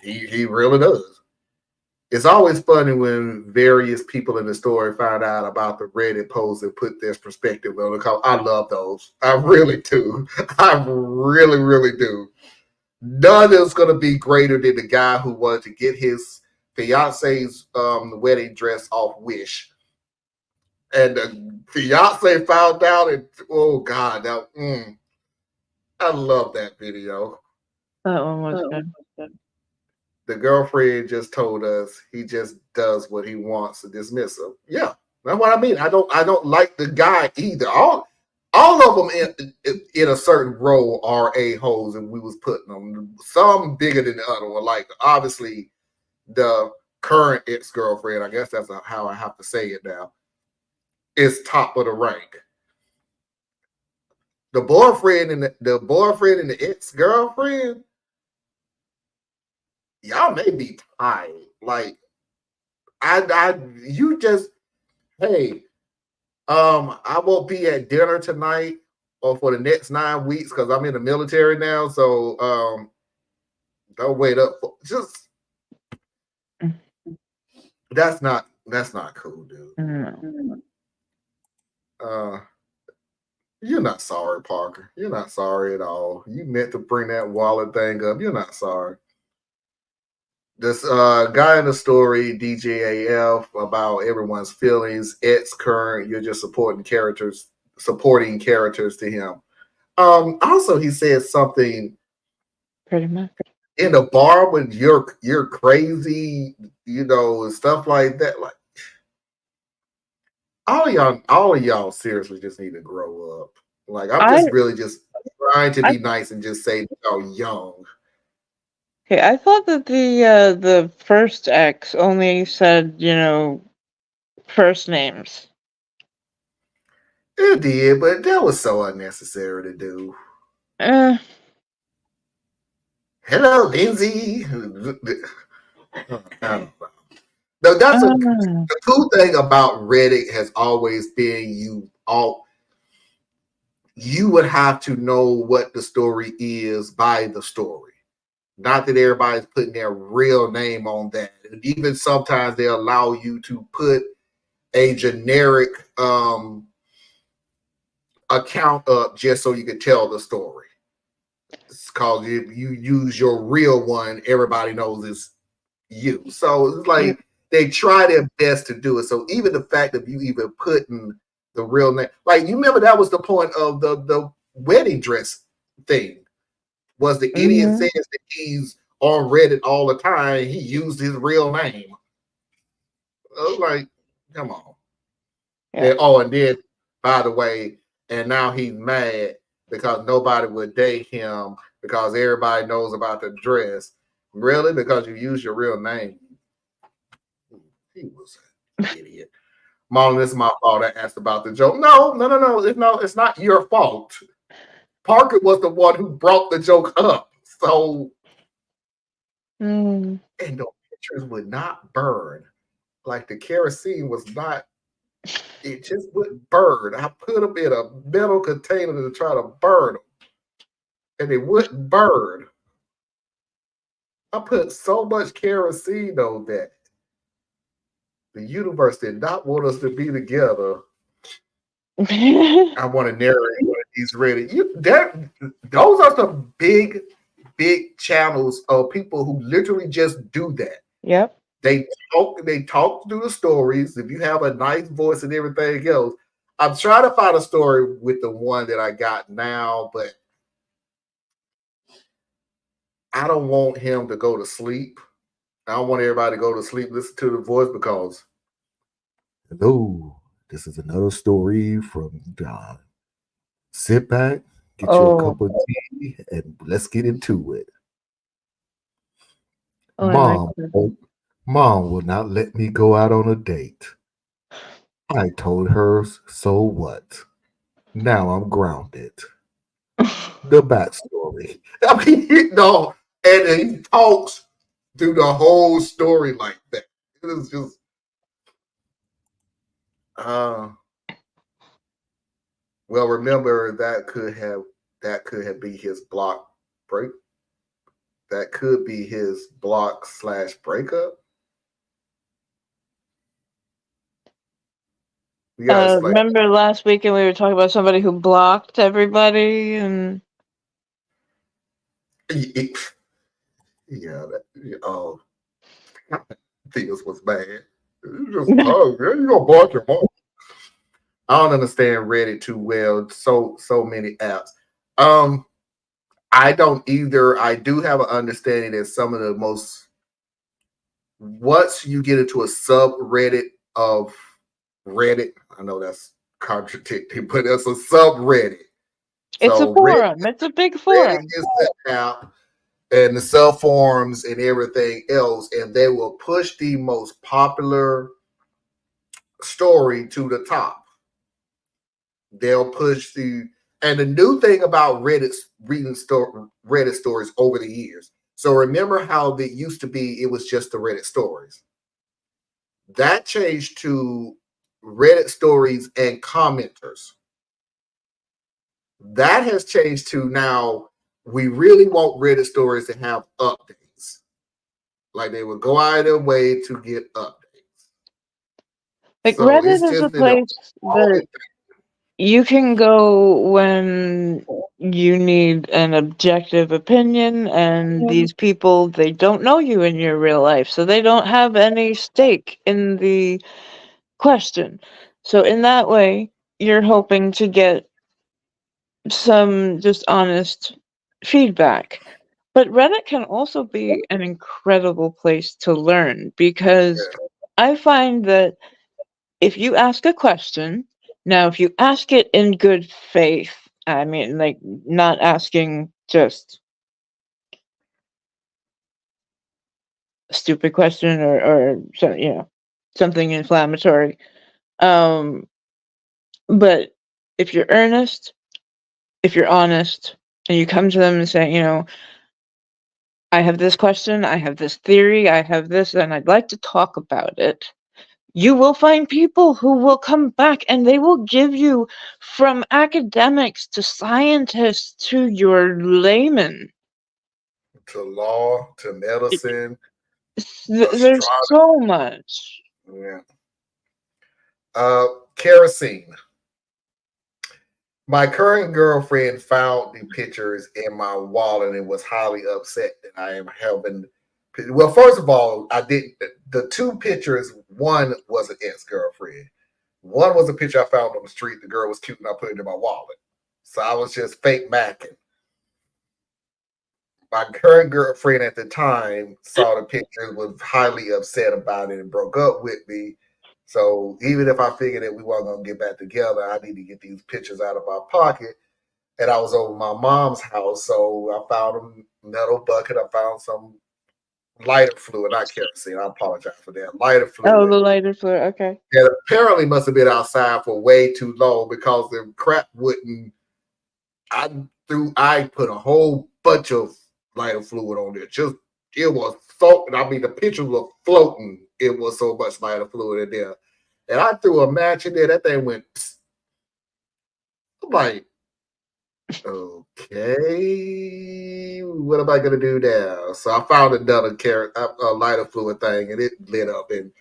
He really does. It's always funny when various people in the story find out about the Reddit post and put their perspective on it. I love those. I really do. I really, really do. None is going to be greater than the guy who wanted to get his fiance's wedding dress off Wish. And the fiance found out, and oh God, I love that video. that one was good. The girlfriend just told us he just does what he wants to dismiss him. Yeah, that's what I mean. I don't like the guy either. All all of them in a certain role are a-holes, and we was putting them some bigger than the other one. Like obviously the current ex-girlfriend, I guess that's how I have to say it now, is top of the rank. The boyfriend and the ex-girlfriend, y'all may be tied. Like you just, hey, I won't be at dinner tonight or for the next 9 weeks because I'm in the military now. So don't wait up for just that's not cool, dude. No. You're not sorry, Parker. You're not sorry at all. You meant to bring that wallet thing up. You're not sorry. This guy in the story, DJAF, about everyone's feelings, ex current, you're just supporting characters to him. Also he said something Pretty much. in the bar when you're crazy, you know, and stuff like that. Like all of y'all seriously just need to grow up. Like I'm just really just trying to be nice and just say that y'all young. Okay, I thought that the first ex only said, first names. It did, but that was so unnecessary to do. Hello, Lindsay. No, that's the cool thing about Reddit has always been you would have to know what the story is by the story. Not that everybody's putting their real name on that. And even sometimes they allow you to put a generic account up just so you can tell the story. It's called, if you use your real one, everybody knows it's you. So it's like they try their best to do it. So even the fact of you even putting the real name, like you remember that was the point of the wedding dress thing. Was the idiot says that he's on Reddit all the time. He used his real name. I was like, come on. Yeah. And then, by the way, and now he's mad because nobody would date him because everybody knows about the dress. Really? Because you use your real name? He was an idiot. Mom, this is my fault. I asked about the joke. No. It's not your fault. Parker was the one who brought the joke up. So, and the pictures would not burn. Like the kerosene was not, it just wouldn't burn. I put them in a metal container to try to burn them, and it wouldn't burn. I put so much kerosene on that. The universe did not want us to be together. I want to narrate one of these really. Those are some big channels of people who literally just do that. Yep. They talk through the stories. If you have a nice voice and everything else, I'm trying to find a story with the one that I got now, but I don't want him to go to sleep. I don't want everybody to go to sleep, listen to the voice because, hello, this is another story from Don. Sit back, get you a cup of tea, and let's get into it. Mom will not let me go out on a date. I told her, so what? Now I'm grounded. The backstory. I mean, and he talks through the whole story like that. It is just well, remember that could be his block break. That could be his block/breakup. Remember last weekend we were talking about somebody who blocked everybody and Theus was bad. You gonna block your mom. I don't understand Reddit too well. So many apps. I don't either. I do have an understanding that some of the most, once you get into a subreddit of Reddit, I know that's contradicting, but it's a subreddit. It's a So forum. It's a big Reddit forum. is the app and the sub forums and everything else, and they will push the most popular story to the top. They'll push and the new thing about reading Reddit stories over the years. So remember how it used to be, it was just the Reddit stories. That changed to Reddit stories and commenters. That has changed to now we really want Reddit stories to have updates. Like they would go out of their way to get updates. Like So it's Reddit is a just place that you can go when you need an objective opinion, and these people, they don't know you in your real life, so they don't have any stake in the question. So in that way, you're hoping to get some just honest feedback. But Reddit can also be an incredible place to learn, because I find that if you ask a question, now if you ask it in good faith, I mean, like, not asking just a stupid question or so, something inflammatory. But if you're earnest, if you're honest, and you come to them and say, I have this question, I have this theory, I have this, and I'd like to talk about it. You will find people who will come back and they will give you, from academics to scientists to your layman. to law, to medicine. There's so much. Yeah. Kerosene. My current girlfriend found the pictures in my wallet and was highly upset that I am having. Well, first of all, I didn't. The two pictures, one was an ex-girlfriend. One was a picture I found on the street. The girl was cute and I put it in my wallet. So I was just fake macking. My current girlfriend at the time saw the picture, was highly upset about it, and broke up with me. So even if I figured that we weren't going to get back together, I need to get these pictures out of my pocket. And I was over my mom's house, so I found a metal bucket. I found some lighter fluid, not kerosene. I apologize for that. Lighter fluid. Oh, the lighter fluid. Okay. And apparently must have been outside for way too long because the crap wouldn't. I put a whole bunch of lighter fluid on there. Just it was floating. I mean, the pictures were floating. It was so much lighter fluid in there. And I threw a match in there. That thing went. Psst. I'm like, okay, what am I gonna do now? So I found another lighter fluid thing, and it lit up, and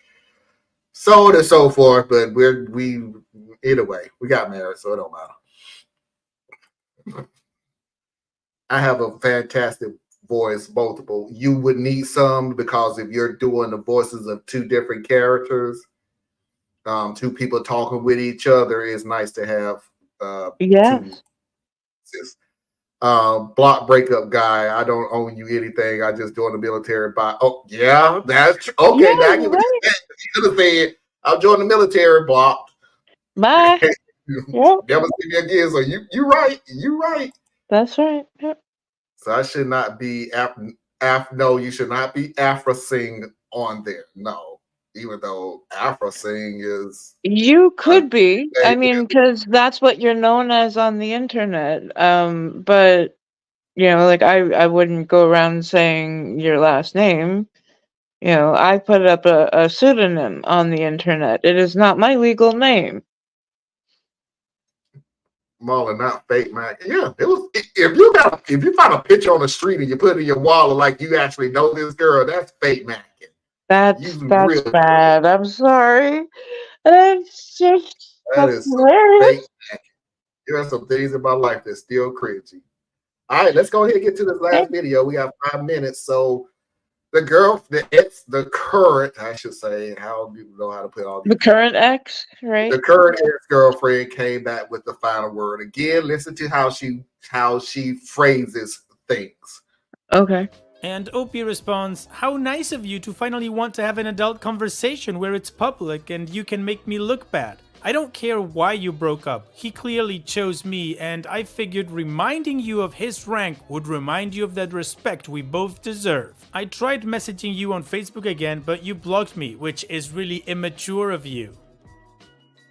so on and so forth. But we either way, we got married, so it don't matter. I have a fantastic voice, multiple. You would need some because if you're doing the voices of two different characters, two people talking with each other, it's nice to have two. Block breakup guy. I don't owe you anything. I just joined the military by. Oh yeah, that's true. Okay. Yeah, now you could have said I'll join the military. Blocked. Bye. Yep. Never see me again. So you right. You right. That's right. Yep. So I should not be no, you should not be Afro-sing on there. No, even though Afro-sing is. You could be. I mean, because that's what you're known as on the internet. But like I wouldn't go around saying your last name. I put up a pseudonym on the internet. It is not my legal name. Marlon, not fake, man. Yeah, it was. If you find a picture on the street and you put it in your wallet like you actually know this girl, that's fake, man. That's bad. I'm sorry. That's hilarious. Fake. There are some things in my life that's still cringy. All right, let's go ahead and get to this last video. We got 5 minutes. So the current, I should say, how do you know how to put all these? The current ex, right? The current ex-girlfriend came back with the final word. Again, listen to how she phrases things. Okay. And Opie responds, "How nice of you to finally want to have an adult conversation where it's public and you can make me look bad. I don't care why you broke up. He clearly chose me, and I figured reminding you of his rank would remind you of that respect we both deserve. I tried messaging you on Facebook again, but you blocked me, which is really immature of you.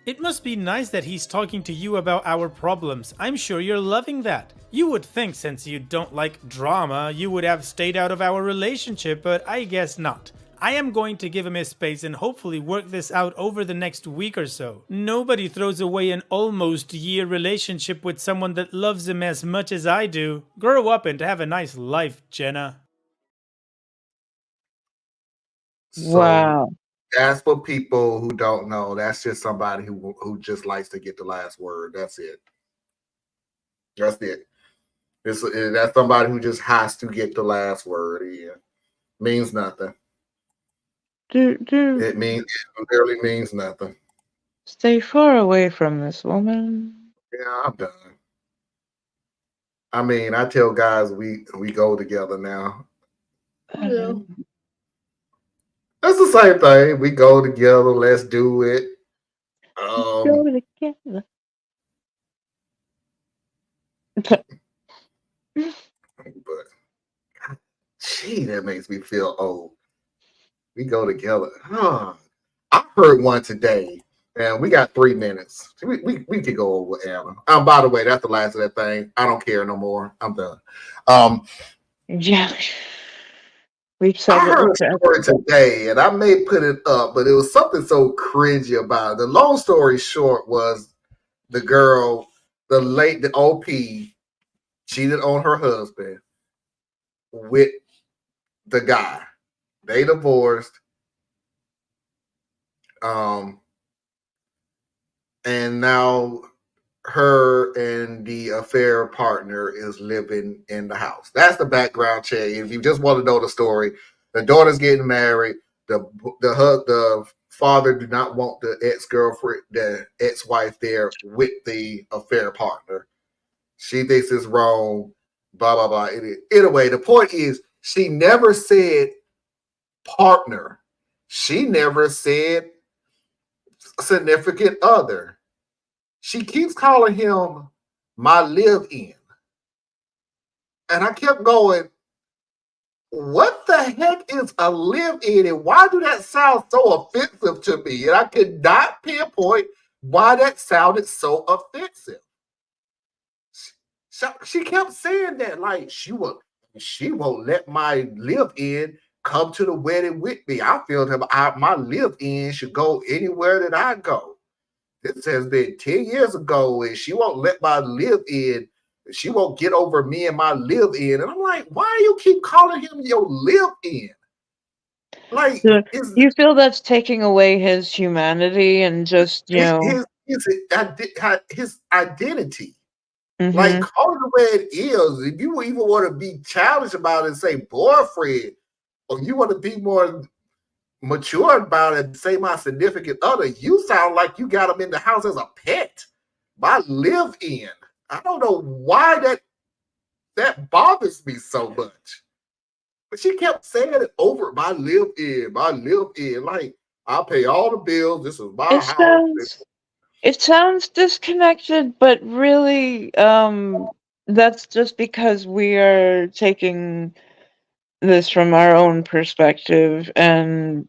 It must be nice that he's talking to you about our problems. I'm sure you're loving that. You would think since you don't like drama, you would have stayed out of our relationship, but I guess not. I am going to give him his space and hopefully work this out over the next week or so. Nobody throws away an almost year relationship with someone that loves him as much as I do. Grow up and have a nice life, Jenna. So Wow. that's for people who don't know. That's just somebody who just likes to get the last word. That's it. That's it. That's somebody who just has to get the last word. Yeah. Means nothing. It literally means nothing. Stay far away from this woman. Yeah, I'm done. I mean, I tell guys we go together now. Yeah. That's the same thing. We go together. Let's do it. Go together. But gee, that makes me feel old. We go together. Huh. I heard one today, and we got 3 minutes. We could go over Anna. By the way, that's the last of that thing. I don't care no more. I'm done. Yeah. We've said I what we heard a said. story today, and I may put it up, but it was something so cringy about it. The long story short was the girl, the OP, cheated on her husband with the guy. They divorced. And now her and the affair partner is living in the house. That's the background check. If you just want to know the story, the daughter's getting married. The father do not want the ex-girlfriend, the ex-wife there with the affair partner. She thinks it's wrong. Blah blah blah. Anyway, the point is, she never said partner. She never said significant other. She keeps calling him my live-in. And I kept going, what the heck is a live-in? And why do that sound so offensive to me? And I could not pinpoint why that sounded so offensive. She kept saying that, like she won't let my live-in come to the wedding with me. I feel that my live-in should go anywhere that I go. This has been 10 years ago, and she won't let my live-in. She won't get over me and my live-in. And I'm like, why do you keep calling him your live-in? Like, So you feel that's taking away his humanity and just, his identity. Mm-hmm. Like, call it the way it is. If you even want to be challenged about it and say boyfriend, or you want to be more mature about it and say my significant other, you sound like you got him in the house as a pet. My live-in. I don't know why that bothers me so much. But she kept saying it over, my live-in, my live-in. Like, I'll pay all the bills. This is my house. It sounds disconnected, but really, that's just because we are taking this from our own perspective, and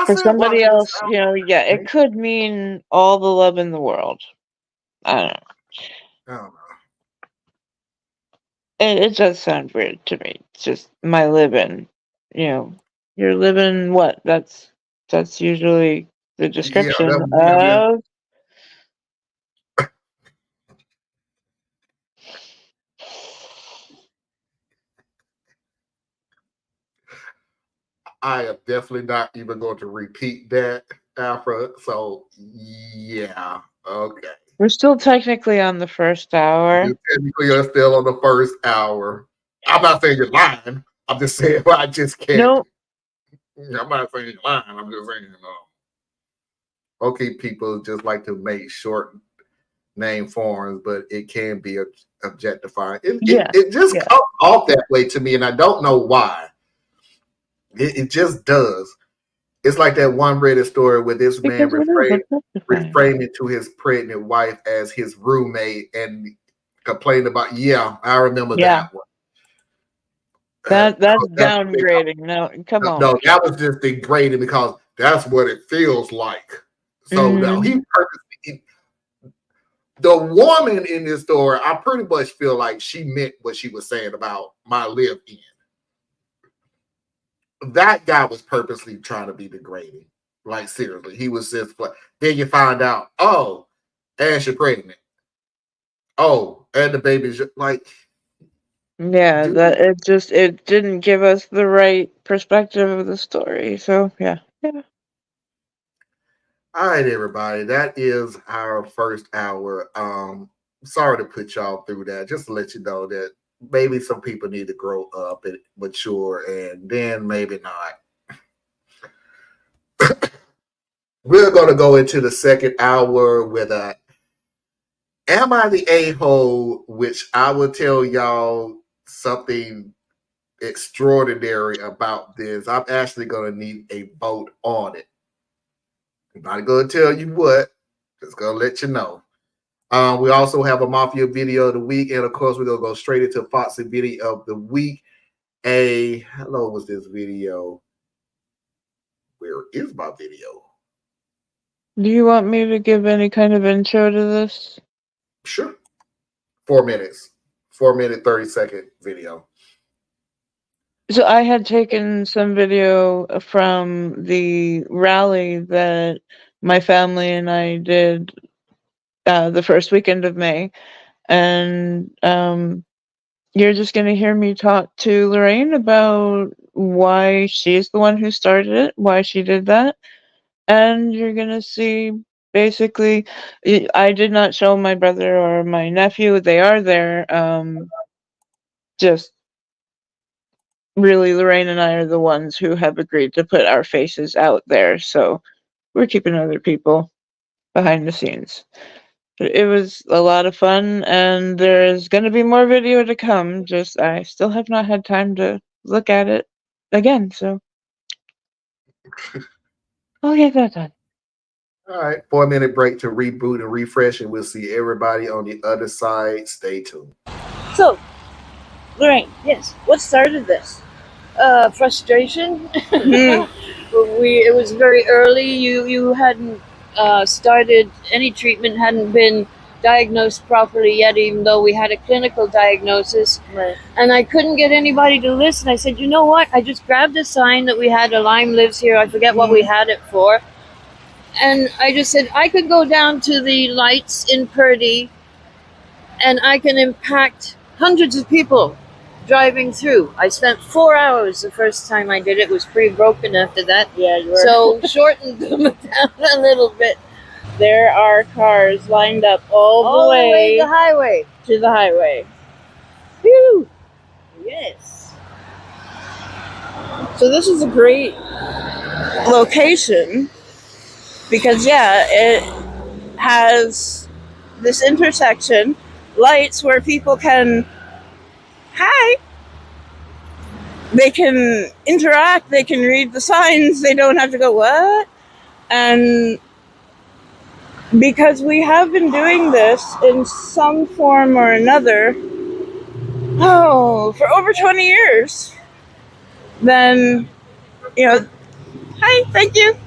for somebody else, it could mean all the love in the world. I don't know. It does sound weird to me. It's just my living, you're living what? That's usually the description of. I am definitely not even going to repeat that, Alfred. So, yeah, okay. We're still technically on the first hour. You technically are still on the first hour. I'm not saying you're lying. I'm just saying I just can't. Nope. I'm not saying you're lying. I'm just saying, okay, people just like to make short name forms, but it can be objectifying. It just comes off that way to me, and I don't know why. It just does. It's like that one Reddit story where this man Because it is objectifying. reframing to his pregnant wife as his roommate and complained about, yeah, I remember Yeah. that one. That's That's downgrading. No, come on. no, that was just degrading because that's what it feels like. So no, he purposely. The woman in this story, I pretty much feel like she meant what she was saying about my live-in. That guy was purposely trying to be degrading. Like seriously, he was just like. Then you find out, oh, and she's pregnant. Oh, and the baby's like. Yeah, Dude. that it didn't give us the right perspective of the story. So yeah. All right, everybody. That is our first hour. Sorry to put y'all through that. Just to let you know that maybe some people need to grow up and mature, and then maybe not. We're going to go into the second hour with a Am I the A-hole? Which I will tell y'all something extraordinary about this. I'm actually going to need a vote on it. I'm not going to tell you what. Just going to let you know. We also have a Mafia video of the week. And, of course, we're going to go straight into Foxy video of the week. How long was this video? Where is my video? Do you want me to give any kind of intro to this? Sure. 4 minutes. 4-minute, 30-second video. So I had taken some video from the rally that my family and I did the first weekend of May. And you're just going to hear me talk to Lorraine about why she's the one who started it, why she did that. And you're going to see basically, I did not show my brother or my nephew. They are there. Just really, Lorraine and I are the ones who have agreed to put our faces out there. So we're keeping other people behind the scenes. It was a lot of fun, and there's going to be more video to come. Just I still have not had time to look at it again, so I'll get that done. All right, 4-minute break to reboot and refresh, and we'll see everybody on the other side. Stay tuned. So, Lorraine, yes, what started this? Frustration. It was very early. You hadn't started any treatment, hadn't been diagnosed properly yet, even though we had a clinical diagnosis. Right. And I couldn't get anybody to listen. I said, you know what? I just grabbed a sign that we had, a Lyme lives here. I forget what we had it for. And I just said, I could go down to the lights in Purdy and I can impact hundreds of people driving through. I spent 4 hours the first time I did it. It was pretty broken after that. Yeah, you were. So shortened them down a little bit. There are cars lined up all the way to the highway. to the highway. Whew. Yes. So this is a great location because, yeah, it has this intersection, lights where people can, they can interact, they can read the signs, they don't have to go, what? And because we have been doing this in some form or another, for over 20 years, then, thank you.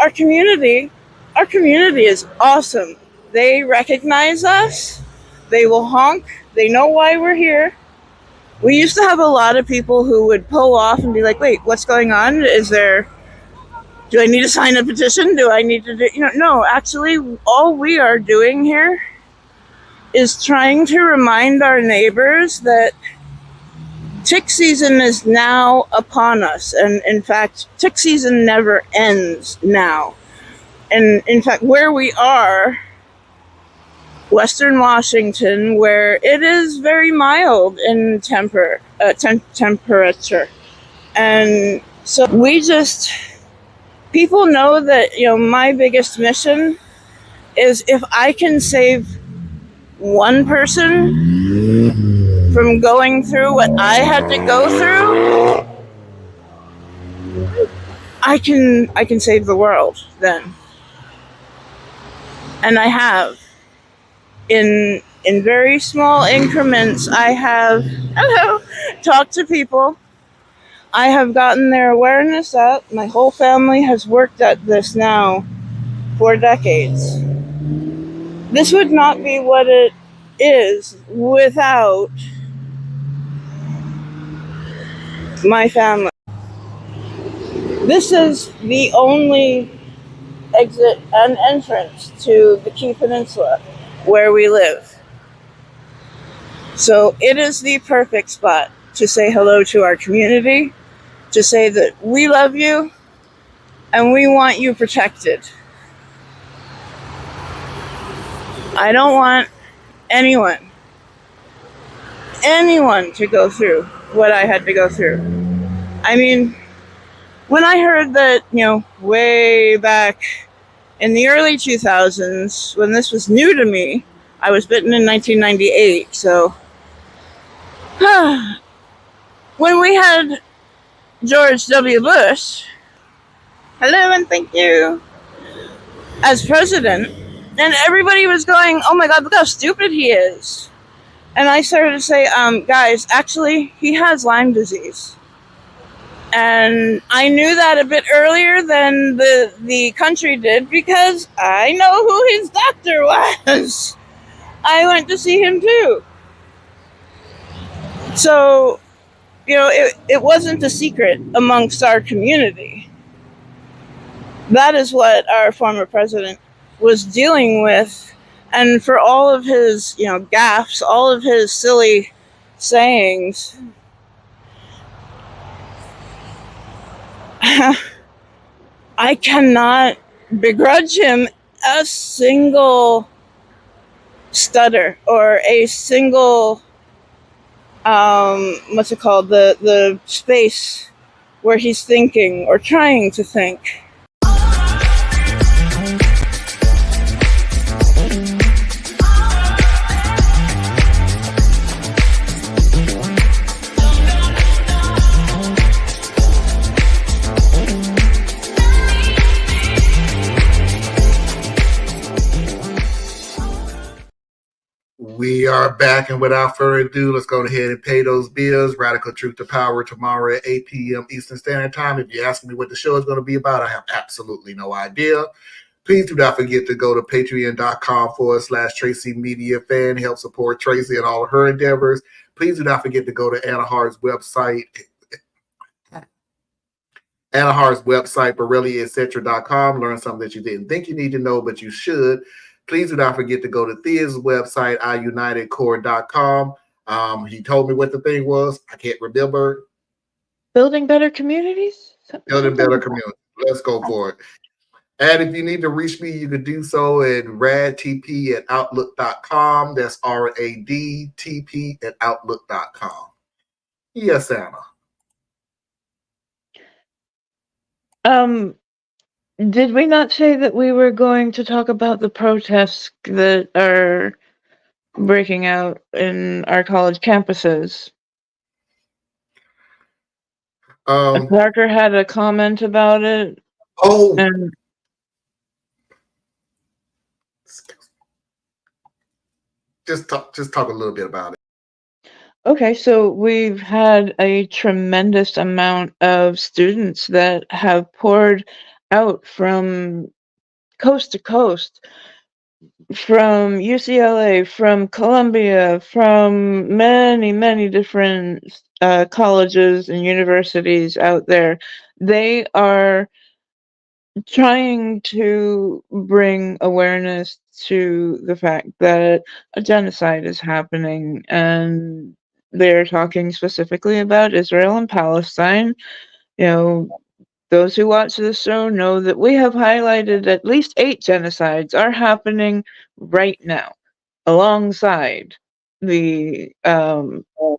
Our community is awesome. They recognize us. They will honk. They know why we're here. We used to have a lot of people who would pull off and be like, wait, what's going on? Do I need to sign a petition? Do I need to do, no, actually, all we are doing here is trying to remind our neighbors that tick season is now upon us. And in fact, tick season never ends now. And in fact, where we are, Western Washington, where it is very mild in temperature. And so people know that, my biggest mission is if I can save one person from going through what I had to go through, I can save the world then. And I have. In very small increments, I have talked to people. I have gotten their awareness up. My whole family has worked at this now for decades. This would not be what it is without my family. This is the only exit and entrance to the Key Peninsula where we live. So it is the perfect spot to say hello to our community, to say that we love you and we want you protected. I don't want anyone to go through what I had to go through. I mean, when I heard that, way back in the early 2000s, when this was new to me, I was bitten in 1998, so when we had George W. Bush, hello and thank you, as president, and everybody was going, oh my God, look how stupid he is. And I started to say, guys, actually, he has Lyme disease. And I knew that a bit earlier than the country did because I know who his doctor was. I went to see him too. So, it wasn't a secret amongst our community. That is what our former president was dealing with. And for all of his, gaffes, all of his silly sayings, I cannot begrudge him a single stutter or a single, what's it called, the space where he's thinking or trying to think. We are back, and without further ado, let's go ahead and pay those bills. Radical Truth to Power tomorrow at 8 p.m. Eastern Standard Time. If you ask me what the show is going to be about, I have absolutely no idea. Please do not forget to go to patreon.com/Tracy Media Fan. Help support Tracy and all of her endeavors. Please do not forget to go to AITAH's website, BorelliEtc.com. Learn something that you didn't think you need to know, but you should. Please do not forget to go to Thea's website, iunitedcore.com. He told me what the thing was. I can't remember. Building better communities? Building better communities. Let's go for it. And if you need to reach me, you can do so at radtp@outlook.com. That's RADTP@outlook.com. Yes, Anna. Did we not say that we were going to talk about the protests that are breaking out in our college campuses? Parker had a comment about it. Oh. And just talk a little bit about it. Okay, so we've had a tremendous amount of students that have poured out from coast to coast, from UCLA, from Columbia, from many, many different colleges and universities out there. They are trying to bring awareness to the fact that a genocide is happening, and they're talking specifically about Israel and Palestine. Those who watch this show know that we have highlighted at least 8 genocides are happening right now, alongside the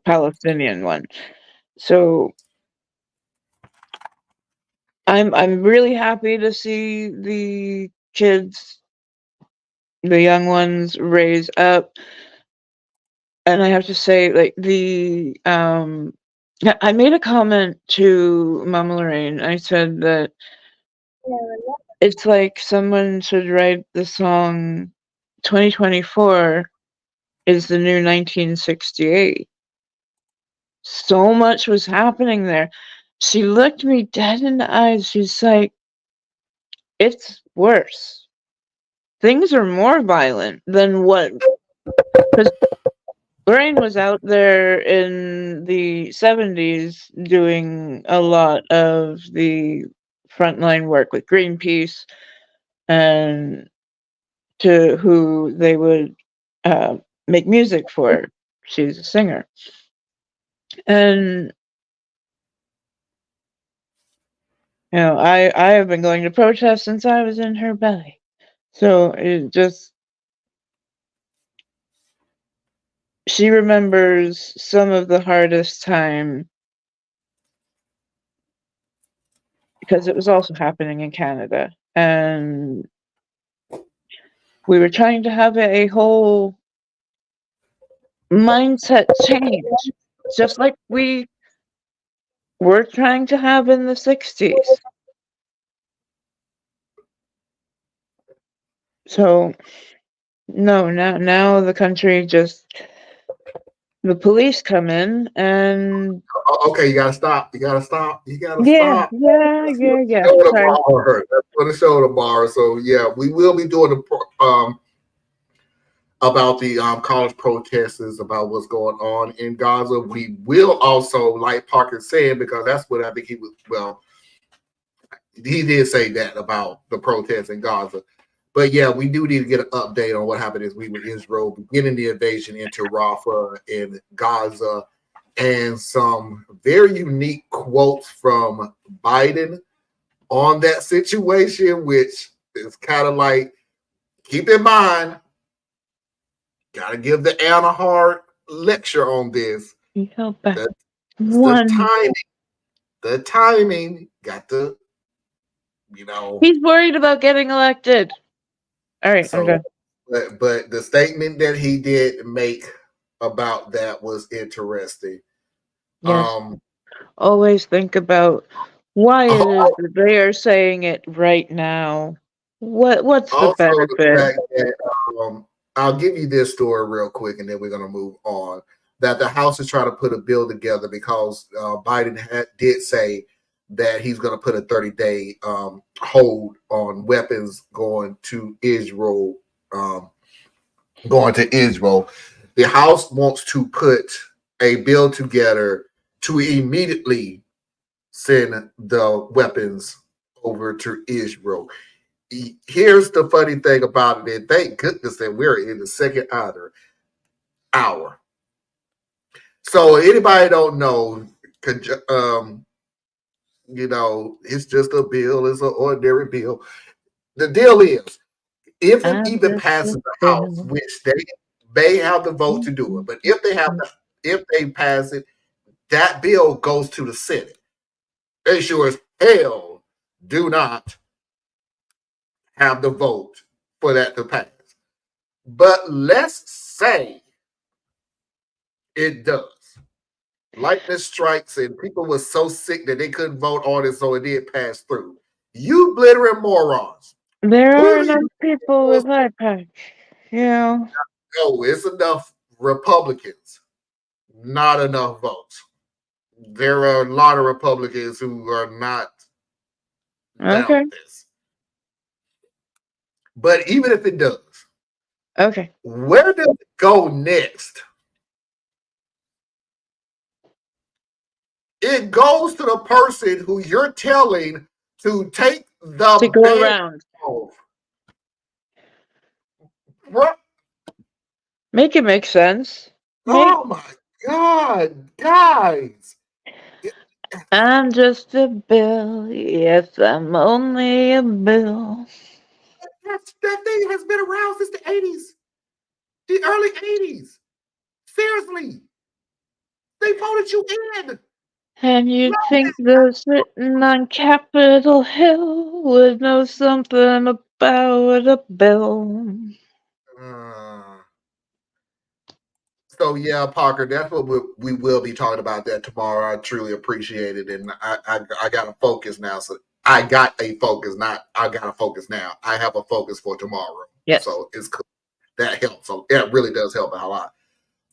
Palestinian one. So I'm really happy to see the kids, the young ones, raise up. And I have to say, I made a comment to Mama Lorraine. I said that It's like someone should write the song 2024 is the new 1968. So much was happening there. She looked me dead in the eyes. She's like, it's worse. Things are more violent than what. Because Lorraine was out there in the 70s doing a lot of the frontline work with Greenpeace and to who they would make music for. She's a singer. And I have been going to protests since I was in her belly. So it just she remembers some of the hardest time because it was also happening in Canada. And we were trying to have a whole mindset change, just like we were trying to have in the 60s. So no, now the country just the police come in and Okay, you gotta stop. You gotta stop. You gotta yeah. stop. That's what the show Sorry. tomorrow. That's for the show tomorrow. So yeah, we will be doing about the college protests, about what's going on in Gaza. We will also, like Parker said, because that's what I think he was. Well, he did say that about the protests in Gaza. But yeah, we do need to get an update on what happened as we were in Israel beginning the invasion into Rafah and Gaza, and some very unique quotes from Biden on that situation, which is kind of like, keep in mind, got to give the Anna Hart lecture on this. He held back The one. timing got to, He's worried about getting elected. All right, I'm so, done. but the statement that he did make about that was interesting. Yes. Always think about why it is Also, that they are saying it right now. What's the the benefit? fact that I'll give you this story real quick, and then we're gonna move on. That the House is trying to put a bill together because Biden did say that he's going to put a 30-day hold on weapons going to Israel. The House wants to put a bill together to immediately send the weapons over to Israel. Here's the funny thing about it, and thank goodness that we're in the second hour. So anybody don't know, it's just a bill. It's an ordinary bill. The deal is, if it even passes the House, which they may have the vote to do it, but if they pass it, that bill goes to the Senate. They sure as hell do not have the vote for that to pass. But let's say it does. Lightning strikes and people were so sick that they couldn't vote on it, so it did pass through. You glittering morons. There are enough people with iPads. Yeah. No, it's enough Republicans, not enough votes. There are a lot of Republicans who are not down this. But even if it does, where does it go next? It goes to the person who you're telling to take the go around. Make it make sense. Oh my God, guys. I'm just a bill. Yes, I'm only a bill. That thing has been around since the 80s. The early 80s. Seriously. They voted you in. And you'd think those sitting on Capitol Hill would know something about a bill. So yeah, Parker, that's what we will be talking about that tomorrow. I truly appreciate it, and I got to focus now. So I got a focus, not I got a focus now. I have a focus for tomorrow. Yes. So it's cool. That helps. So it really does help a lot.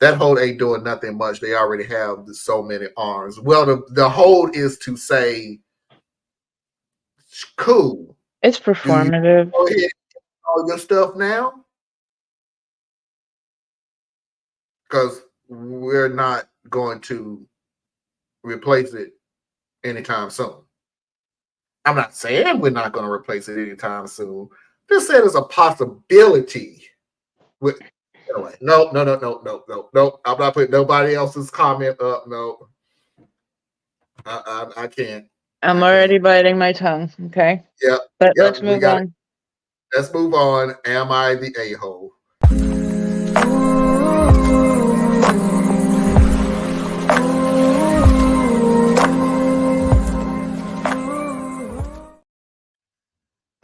That hold ain't doing nothing much. They already have so many arms. Well, the hold is to say, cool. It's performative. Go ahead and all your stuff now, because we're not going to replace it anytime soon. I'm not saying we're not going to replace it anytime soon. Just said it's a possibility. Anyway, no. I'm not putting nobody else's comment up. No, I can't. I'm already biting my tongue. Okay. Yep. But let's move on. Let's move on. Am I the a-hole?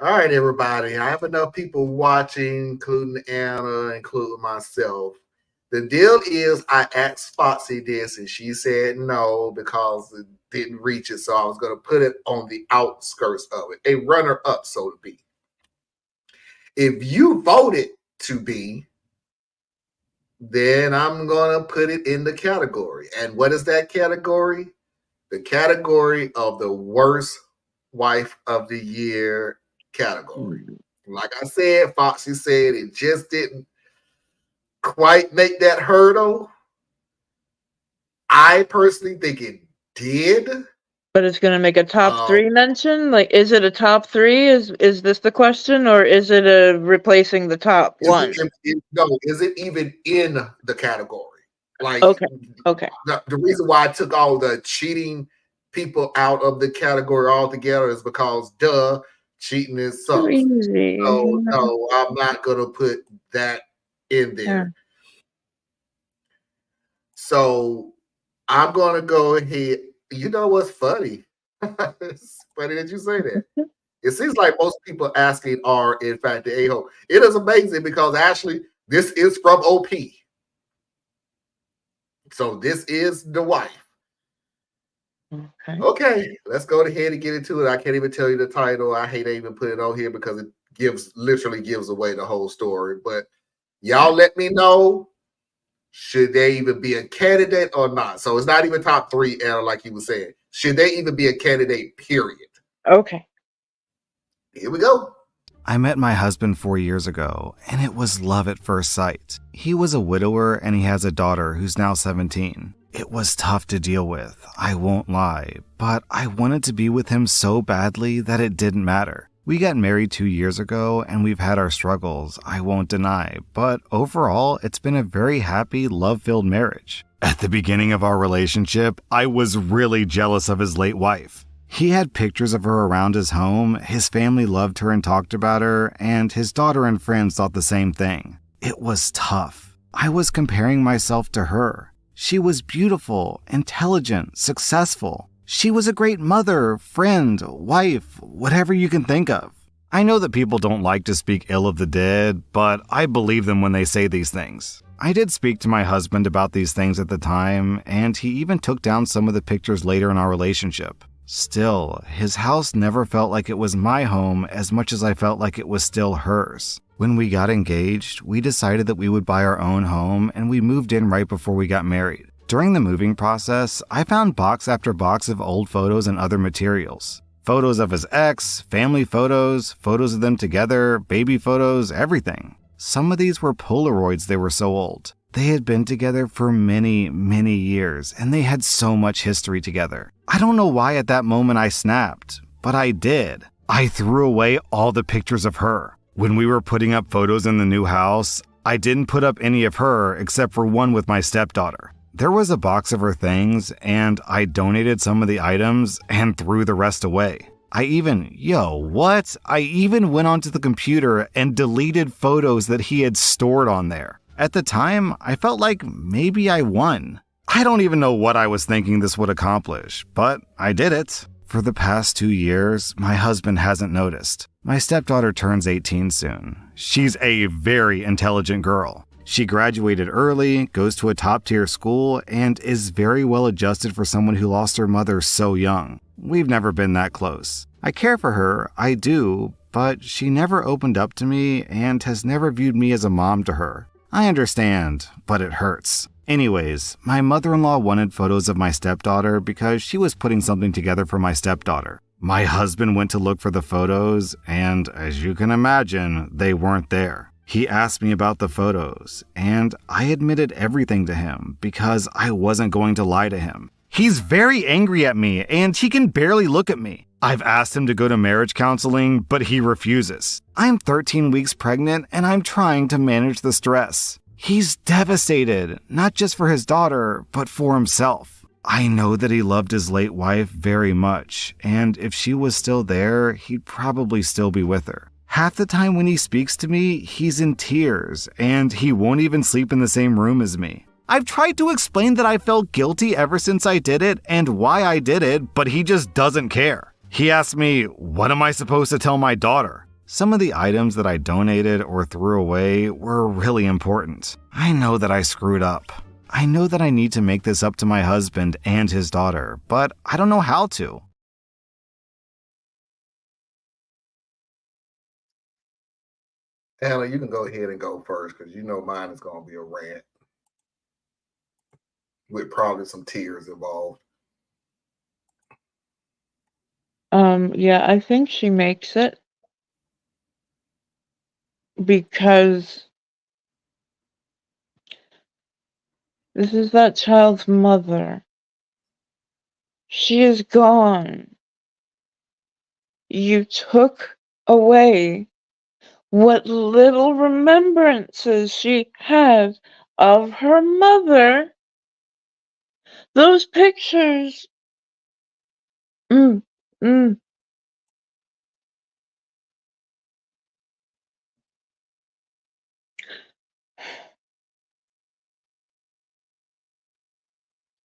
All right, everybody. I have enough people watching, including Anna, including myself. The deal is I asked Foxy this, and she said no because it didn't reach it. So I was going to put it on the outskirts of it, a runner-up, so to be. If you voted to be, then I'm going to put it in the category. And what is that category? The category of the worst wife of the year category. Like I said, Foxy said it just didn't quite make that hurdle. I personally think it did. But it's going to make a top 3 mention? Like, is it a top 3? Is this the question? Or is it a replacing the top 1? No, is it even in the category? Like, okay. The reason why I took all the cheating people out of the category altogether is because, cheating is sucks. Crazy. So, no, I'm not going to put that in there. Yeah. So, I'm going to go ahead. You know what's funny? It's funny that you say that. It seems like most people asking are, in fact, the a-hole. It is amazing because actually, this is from OP. So this is the wife. Okay, let's go ahead and get into it. I can't even tell you the title. I hate to even put it on here because it literally gives away the whole story. But y'all let me know, should they even be a candidate or not? So it's not even top 3, Anna, like you were saying. Should they even be a candidate, period? Okay. Here we go. I met my husband 4 years ago, and it was love at first sight. He was a widower, and he has a daughter who's now 17. It was tough to deal with, I won't lie, but I wanted to be with him so badly that it didn't matter. We got married 2 years ago, and we've had our struggles, I won't deny, but overall, it's been a very happy, love-filled marriage. At the beginning of our relationship, I was really jealous of his late wife. He had pictures of her around his home, his family loved her and talked about her, and his daughter and friends thought the same thing. It was tough. I was comparing myself to her. She was beautiful, intelligent, successful. She was a great mother, friend, wife, whatever you can think of. I know that people don't like to speak ill of the dead, but I believe them when they say these things. I did speak to my husband about these things at the time, and he even took down some of the pictures later in our relationship. Still, his house never felt like it was my home as much as I felt like it was still hers. When we got engaged, we decided that we would buy our own home, and we moved in right before we got married. During the moving process, I found box after box of old photos and other materials. Photos of his ex, family photos, photos of them together, baby photos, everything. Some of these were Polaroids, they were so old. They had been together for many, many years, and they had so much history together. I don't know why at that moment I snapped, but I did. I threw away all the pictures of her. When we were putting up photos in the new house, I didn't put up any of her except for one with my stepdaughter. There was a box of her things, and I donated some of the items and threw the rest away. I even went onto the computer and deleted photos that he had stored on there. At the time, I felt like maybe I won. I don't even know what I was thinking this would accomplish, but I did it. For the past 2 years, my husband hasn't noticed. My stepdaughter turns 18 soon. She's a very intelligent girl. She graduated early, goes to a top-tier school, and is very well adjusted for someone who lost her mother so young. We've never been that close. I care for her, I do, but she never opened up to me and has never viewed me as a mom to her. I understand, but it hurts. Anyways, my mother-in-law wanted photos of my stepdaughter because she was putting something together for my stepdaughter. My husband went to look for the photos, and as you can imagine, they weren't there. He asked me about the photos, and I admitted everything to him because I wasn't going to lie to him. He's very angry at me, and he can barely look at me. I've asked him to go to marriage counseling, but he refuses. I'm 13 weeks pregnant, and I'm trying to manage the stress. He's devastated, not just for his daughter, but for himself. I know that he loved his late wife very much, and if she was still there, he'd probably still be with her. Half the time when he speaks to me, he's in tears, and he won't even sleep in the same room as me. I've tried to explain that I felt guilty ever since I did it and why I did it, but he just doesn't care. He asked me, what am I supposed to tell my daughter? Some of the items that I donated or threw away were really important. I know that I screwed up. I know that I need to make this up to my husband and his daughter, but I don't know how to. Anna, you can go ahead and go first because you know mine is going to be a rant with probably some tears involved. Yeah, I think she makes it because this is that child's mother. She is gone. You took away what little remembrances she had of her mother. Those pictures. Mm, mm.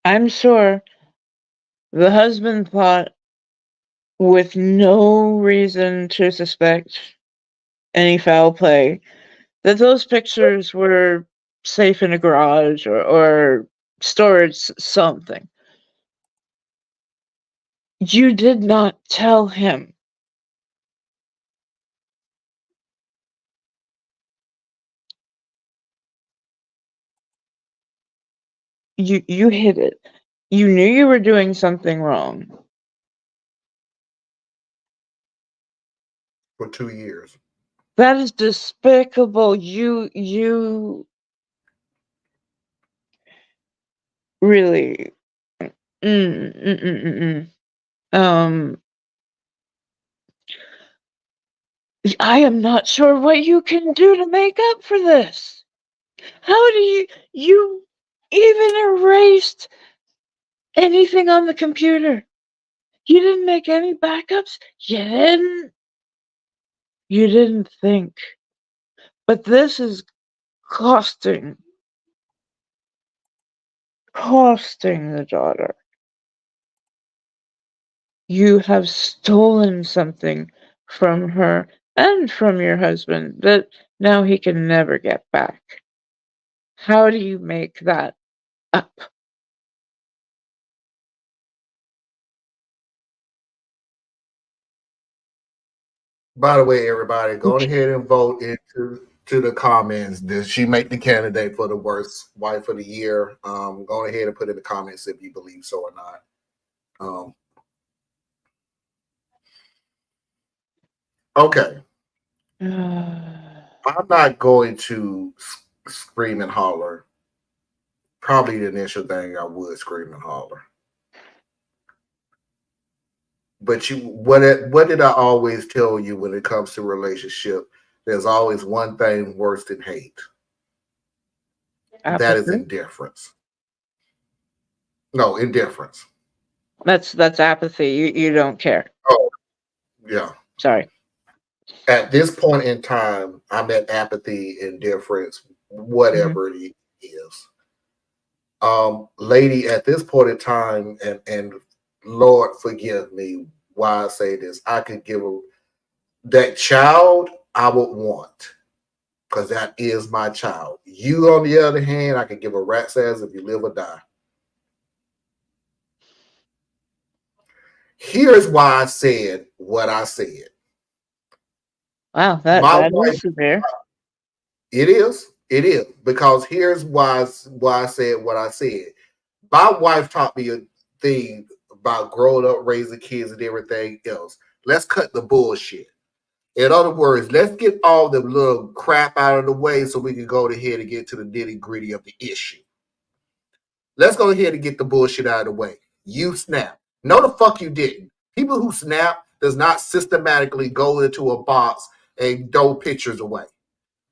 I'm sure the husband thought, with no reason to suspect any foul play, that those pictures were safe in a garage or storage something. You did not tell him. You hid it. You knew you were doing something wrong. For 2 years. That is despicable. You really. Um, I am not sure what you can do to make up for this. How do you even erased anything on the computer? You didn't make any backups? You didn't think. But this is costing the daughter. You have stolen something from her and from your husband that now he can never get back. How do you make that up? By the way, everybody, go ahead and vote into the comments. Did she make the candidate for the worst wife of the year? Go ahead and put in the comments if you believe so or not. Okay. I'm not going to scream and holler. Probably the initial thing I would scream and holler. But what did I always tell you when it comes to relationship? There's always one thing worse than hate. Apathy? That is indifference. No, indifference. That's apathy. You don't care. Oh, yeah. Sorry. At this point in time, I'm at apathy, indifference, whatever it is. Lady, at this point in time, and Lord forgive me why I say this, I could give that child I would want. because that is my child. You, on the other hand, I can give a rat's ass if you live or die. Here's why I said what I said. Wow, My that wife, is severe. it is, because here's why I said what I said. My wife taught me a thing about growing up, raising kids, and everything else. Let's cut the bullshit. In other words, let's get all the little crap out of the way so we can go ahead and get to the nitty gritty of the issue. Let's go ahead and get the bullshit out of the way. You snap. No, the fuck you didn't. People who snap does not systematically go into a box and throw pictures away.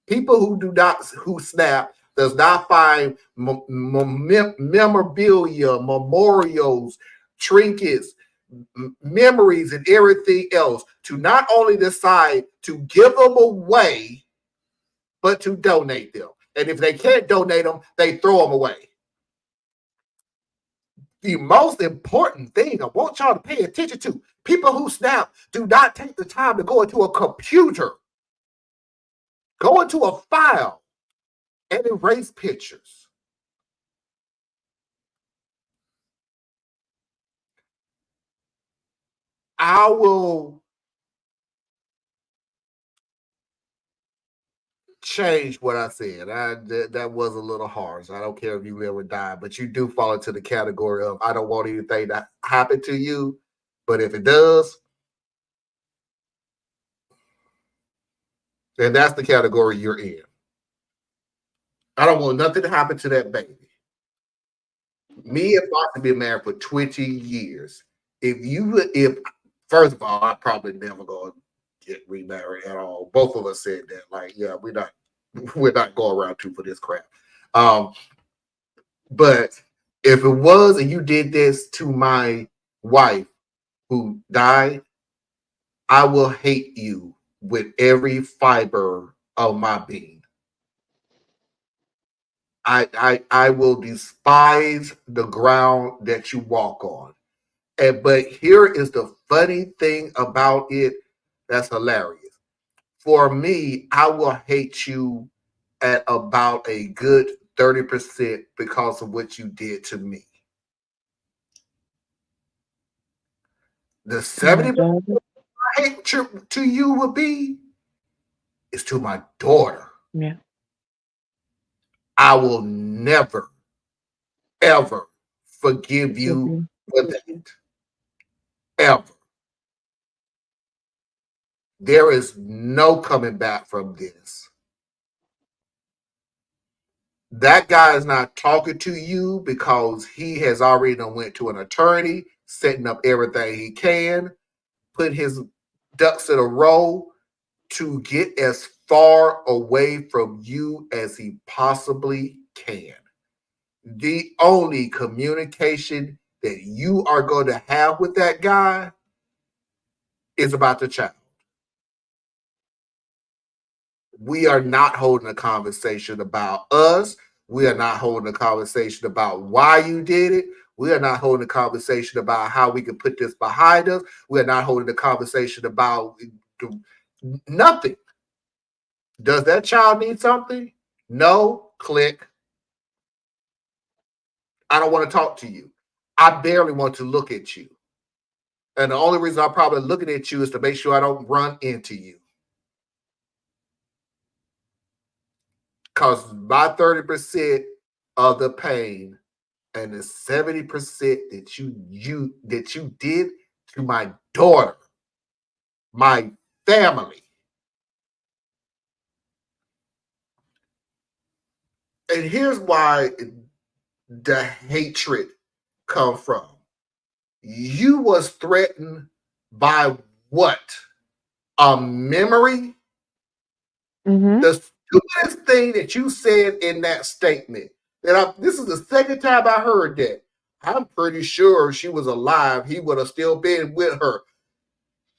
People who snap does not find memorabilia, memorials, trinkets, memories, and everything else to not only decide to give them away, but to donate them. And if they can't donate them, they throw them away. The most important thing I want y'all to pay attention to, people who snap do not take the time to go into a computer, go into a file, and erase pictures. I will change what I said. That was a little harsh. I don't care if you live or die, but you do fall into the category of I don't want anything to happen to you, but if it does, then that's the category you're in. I don't want nothing to happen to that baby. Me and Foxy been married for 20 years. If first of all, I probably never gonna get remarried at all. Both of us said that. Like, yeah, we're not going around two for this crap. But if it was and you did this to my wife who died, I will hate you with every fiber of my being. I will despise the ground that you walk on. But here is the funny thing about it that's hilarious. For me, I will hate you at about a good 30% because of what you did to me. The Oh my 70% God. I hate to you would be is to my daughter. Yeah. I will never, ever forgive you Mhm. for that. Ever. There is no coming back from this. That guy is not talking to you because he has already done went to an attorney, setting up everything he can, put his ducks in a row to get as far away from you as he possibly can. The only communication that you are going to have with that guy is about the child. We are not holding a conversation about us. We are not holding a conversation about why you did it. We are not holding a conversation about how we can put this behind us. We are not holding a conversation about nothing. Does that child need something? No. Click. I don't want to talk to you. I barely want to look at you. And the only reason I'm probably looking at you is to make sure I don't run into you. Because my 30% of the pain and the 70% that you did to my daughter, my family. And here's why the hatred come from. You was threatened by what? A memory? Mm-hmm. The stupidest thing that you said in that statement. This is the second time I heard that. I'm pretty sure she was alive. He would have still been with her.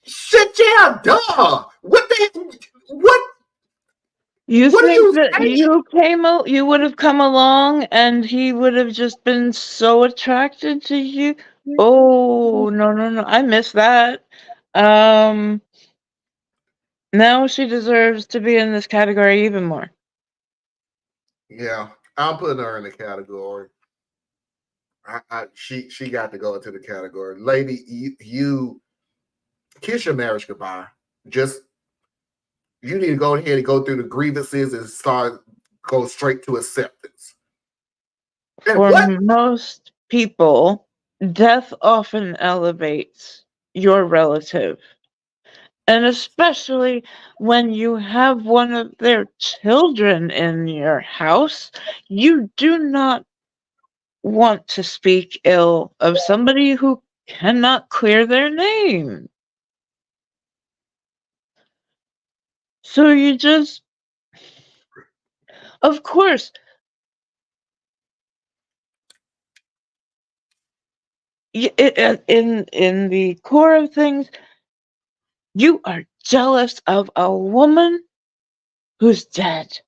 Shit, yeah, duh. What You what are think you that saying? you would have come along and he would have just been so attracted to you? Oh, no, no, no. I miss that. Um, Now she deserves to be in this category even more. Yeah, I'm putting her in the category. She got to go into the category. Lady, you kiss your marriage goodbye. Just you need to go ahead and go through the grievances and go straight to acceptance. And For what? most people, death often elevates your relative. And especially when you have one of their children in your house, you do not want to speak ill of somebody who cannot clear their name. So you just, of course, in the core of things, you are jealous of a woman who's dead.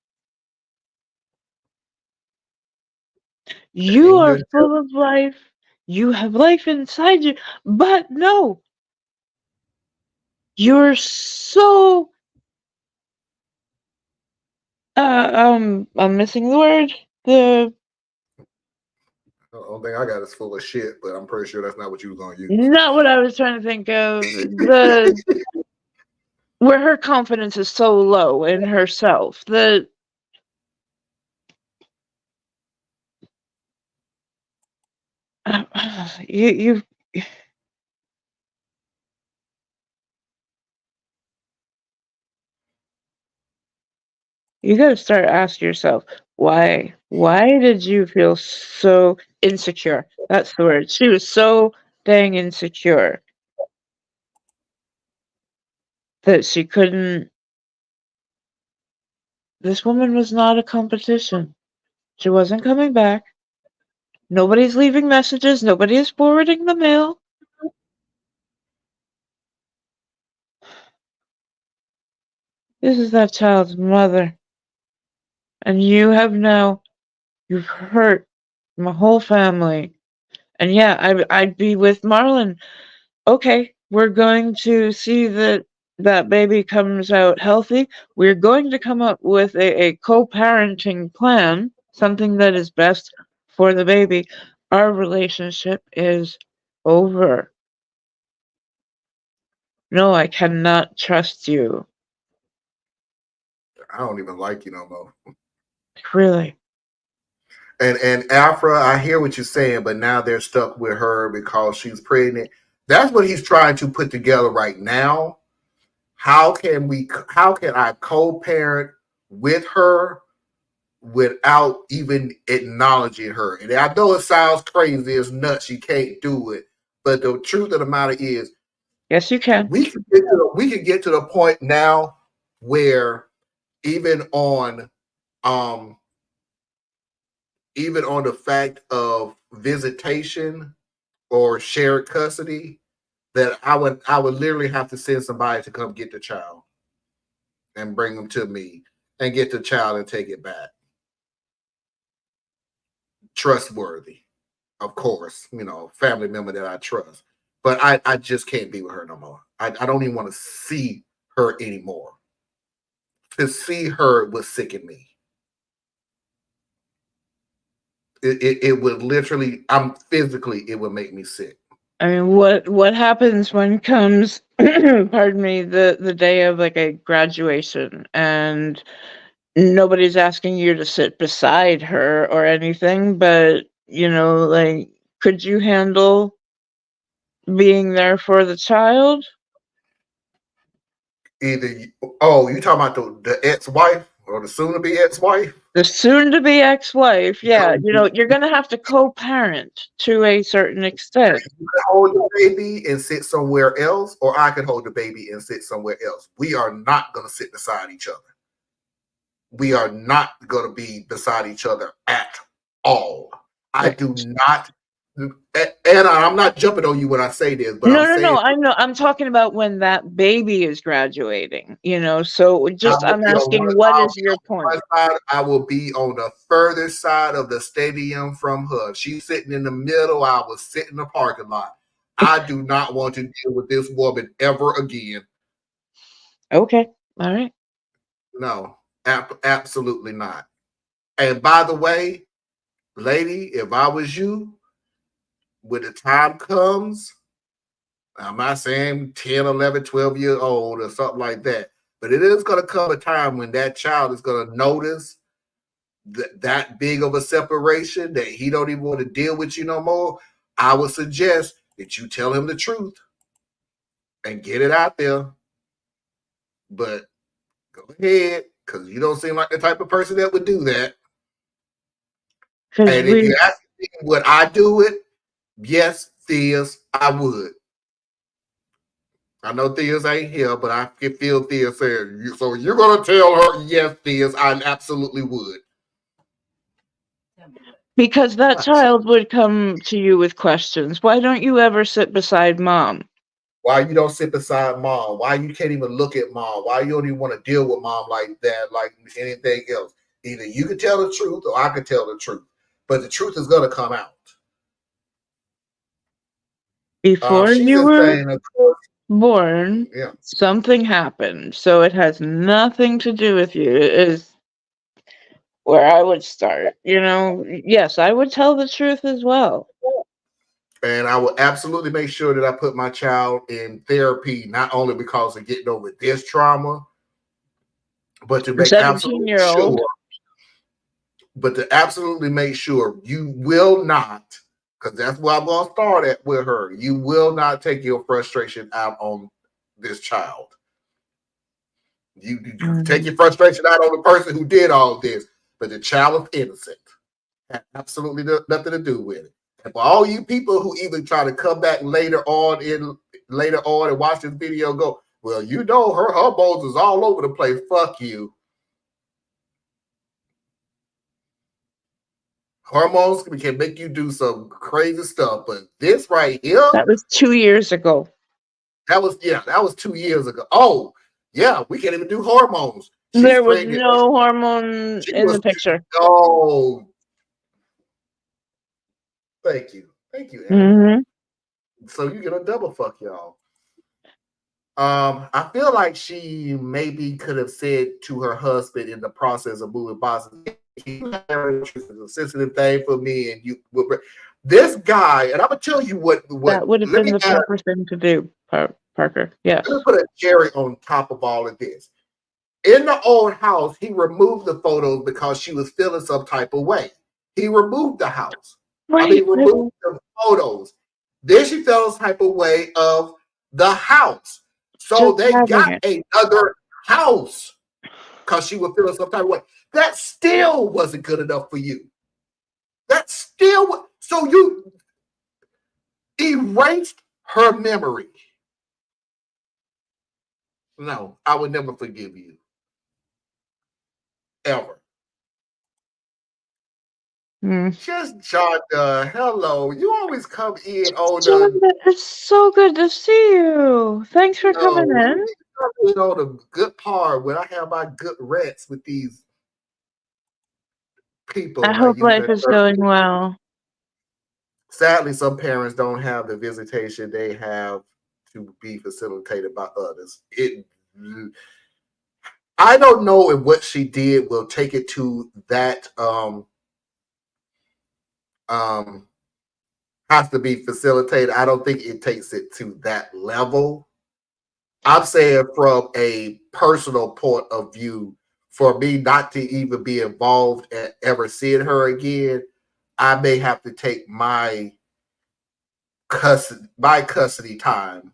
You And are you're full of life. You have life inside you, but no, you're so I'm missing the word. The the only thing I got is full of shit, but I'm pretty sure that's not what you were gonna use. not what I was trying to think of. The where her confidence is so low in herself. The you you got to start asking yourself why. Why did you feel so insecure? That's the word. She was so dang insecure that she couldn't. This woman was not a competition. She wasn't coming back. Nobody's leaving messages. Nobody is forwarding the mail. This is that child's mother. And you have now, you've hurt my whole family. And yeah, I'd be with Marlon. Okay, we're going to see that that baby comes out healthy. We're going to come up with a co-parenting plan, something that is best for the baby. Our relationship is over. No, I cannot trust you. I don't even like you no more. Really. And Afra, I hear what you're saying, but now they're stuck with her because she's pregnant. That's what he's trying to put together right now. How can I co-parent with her without even acknowledging her? And I know it sounds crazy, it's nuts, you can't do it. But the truth of the matter is, Yes, you can. we can get to the point now where even on um even on the fact of visitation or shared custody, that I would literally have to send somebody to come get the child and bring them to me and get the child and take it back. Trustworthy, of course, family member that I trust. But I just can't be with her no more. I don't even want to see her anymore. To see her would sicken me. It would literally, it would make me sick. I mean, what happens when comes, pardon me, the day of like a graduation and nobody's asking you to sit beside her or anything, but like, could you handle being there for the child? Either, you talking about the ex-wife or the soon-to-be ex-wife? The soon-to-be ex-wife, yeah, you're gonna have to co-parent to a certain extent. You can hold the baby and sit somewhere else, or I can hold the baby and sit somewhere else. We are not going to sit beside each other. We are not going to be beside each other at all. I Right. do not. And I'm not jumping on you when I say this, but I'm No, saying I know. I'm talking about when that baby is graduating, so I'm asking, what is your point? I will be on the further side of the stadium from her. She's sitting in the middle. I will sit in the parking lot. I do not want to deal with this woman ever again. Okay. All right. No, absolutely not. And by the way, lady, if I was you, when the time comes, I'm not saying 10, 11, 12 years old or something like that, but it is going to come a time when that child is going to notice that big of a separation that he don't even want to deal with you no more. I would suggest that you tell him the truth and get it out there. But go ahead, because you don't seem like the type of person that would do that. Because And if we you ask me would I do it, yes, Theus, I would. I know Theus ain't here, but I can feel Theus saying, so you're going to tell her, yes, Theus, I absolutely would. because that What? child would come to you with questions. Why don't you ever sit beside mom? Why you don't sit beside mom? Why you can't even look at mom? Why you don't even want to deal with mom like that, like anything else? Either you can tell the truth or I can tell the truth. But the truth is going to come out. Before She's you were saying, of course, born, yeah. something happened. So it has nothing to do with you. It is where I would start. Yes, I would tell the truth as well. And I will absolutely make sure that I put my child in therapy, not only because of getting over this trauma, but to A make absolutely 17-year-old. sure, you will not, because that's where I'm going to start at with her. You will not take your frustration out on this child. You take your frustration out on the person who did all this, but the child is innocent. Had absolutely nothing to do with it. And for all you people who even try to come back later on and watch this video, go, well, her hormones is all over the place. Fuck you. Hormones can make you do some crazy stuff, but this right here, That was 2 years ago. that was 2 years ago. Oh, yeah, we can't even do hormones. She's There was pregnant. no hormone in the picture. Oh, thank you, Anna. Mm-hmm. So you get a double fuck, y'all. I feel like she maybe could have said to her husband in the process of moving boxes, it's a sensitive thing for me, and you will. This guy, and I'm gonna tell you what. That would have Let been me the proper thing to do, Parker. Yes. Let me put a cherry on top of all of this. In the old house, he removed the photos because she was feeling some type of way. He removed the house. Removed the photos. Then she felt some type of way of the house. So Just they got it. another house because she was feeling some type of way. That still wasn't good enough for you. That still, so you erased her memory. No, I would never forgive you. Ever. Just Jonda, hello. You always come in on the. It's so good to see you. Thanks for coming in. You know the good part when I have my good rants with these people. I hope life is going well. Sadly, some parents don't have the visitation they have to be facilitated by others. I don't know if what she did will take it to that has to be facilitated. I don't think it takes it to that level. I'm saying from a personal point of view, for me not to even be involved and ever seeing her again, I may have to take my custody time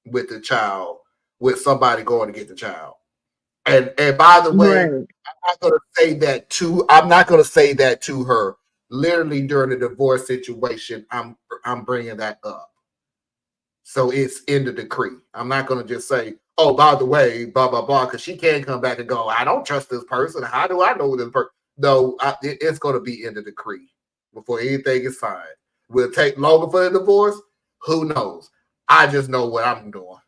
with the child, with somebody going to get the child. And by the way, I'm not going to say that to her. Literally during the divorce situation, I'm bringing that up. So it's in the decree. I'm not going to just say, oh, by the way, blah, blah, blah, because she can't come back and go, I don't trust this person. How do I know this person? No, it's going to be in the decree before anything is signed. Will it take longer for the divorce? Who knows? I just know what I'm doing.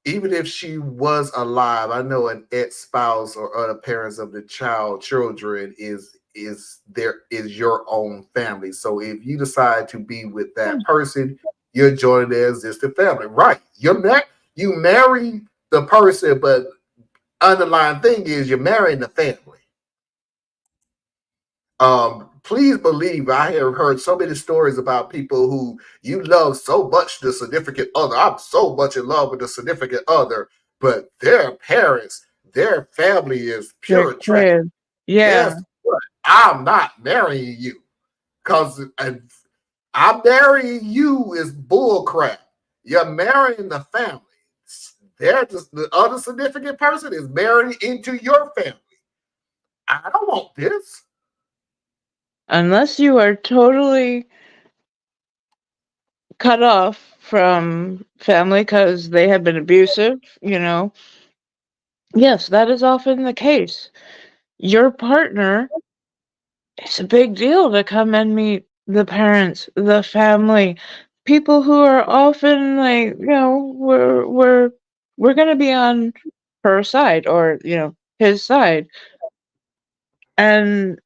Even if she was alive, I know an ex-spouse or other parents of the children is your own family. So if you decide to be with that person, you're joining the existing family. Right. You marry the person, but underlying thing is you're marrying the family. Please believe I have heard so many stories about people who you love so much the significant other. I'm so much in love with the significant other, but their parents, their family is Their pure trash. kids. Yeah. Guess what? I'm not marrying you because I'm marrying you is bull crap. You're marrying the family. They're just the other significant person is married into your family. I don't want this. Unless you are totally cut off from family because they have been abusive, yes, that is often the case. Your partner, it's a big deal to come and meet the parents, the family, people who are often like, we're gonna be on her side or, his side. And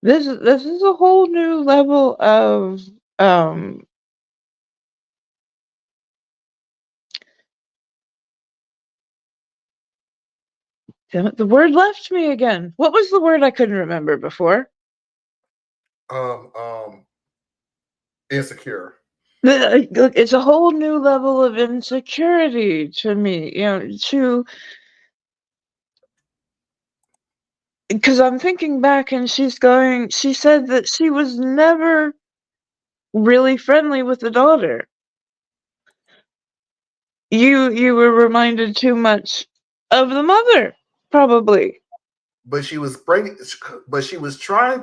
this is a whole new level of damn it, the word left me again. What was the word I couldn't remember before? Insecure. It's a whole new level of insecurity to me, because I'm thinking back and she said that she was never really friendly with the daughter. You were reminded too much of the mother, probably. But she was trying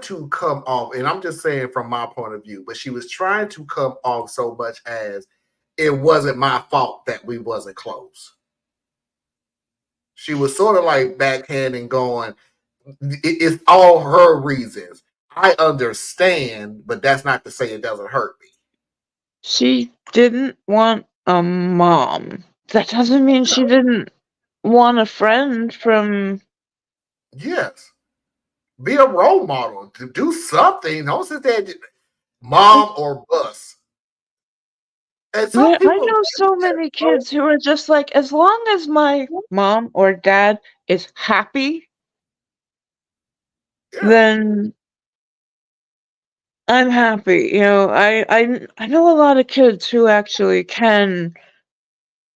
to come off, and I'm just saying from my point of view, but she was trying to come off so much as it wasn't my fault that we wasn't close. She was sort of like backhanding, going, it's all her reasons. I understand, but that's not to say it doesn't hurt me. She didn't want a mom. That doesn't mean she didn't want a friend from. Yes. Be a role model. To do something. Don't sit there, mom or bus. And some I people, know so many kids who are just like, as long as my mom or dad is happy, yeah. then I'm happy. I know a lot of kids who actually can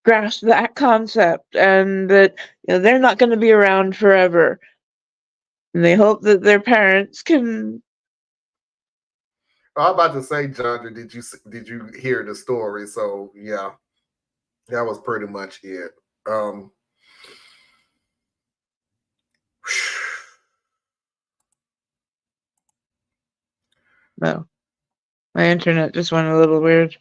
grasp that concept and that they're not going to be around forever. And they hope that their parents can. I'm about to say, John, did you hear the story? So yeah, that was pretty much it. No, my internet just went a little weird.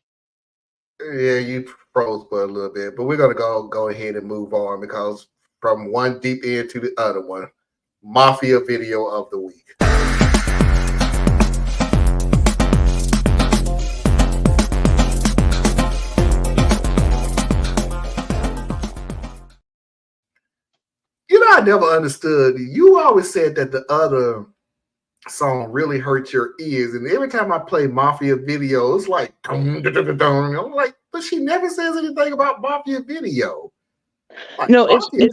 Yeah, you froze for a little bit, but we're gonna go ahead and move on because from one deep end to the other one, Mafia video of the week. I never understood. You always said that the other song really hurt your ears, and every time I play Mafia video, it's like dun, dun, dun, dun, dun. I'm like, but she never says anything about Mafia video. Like, No, Mafia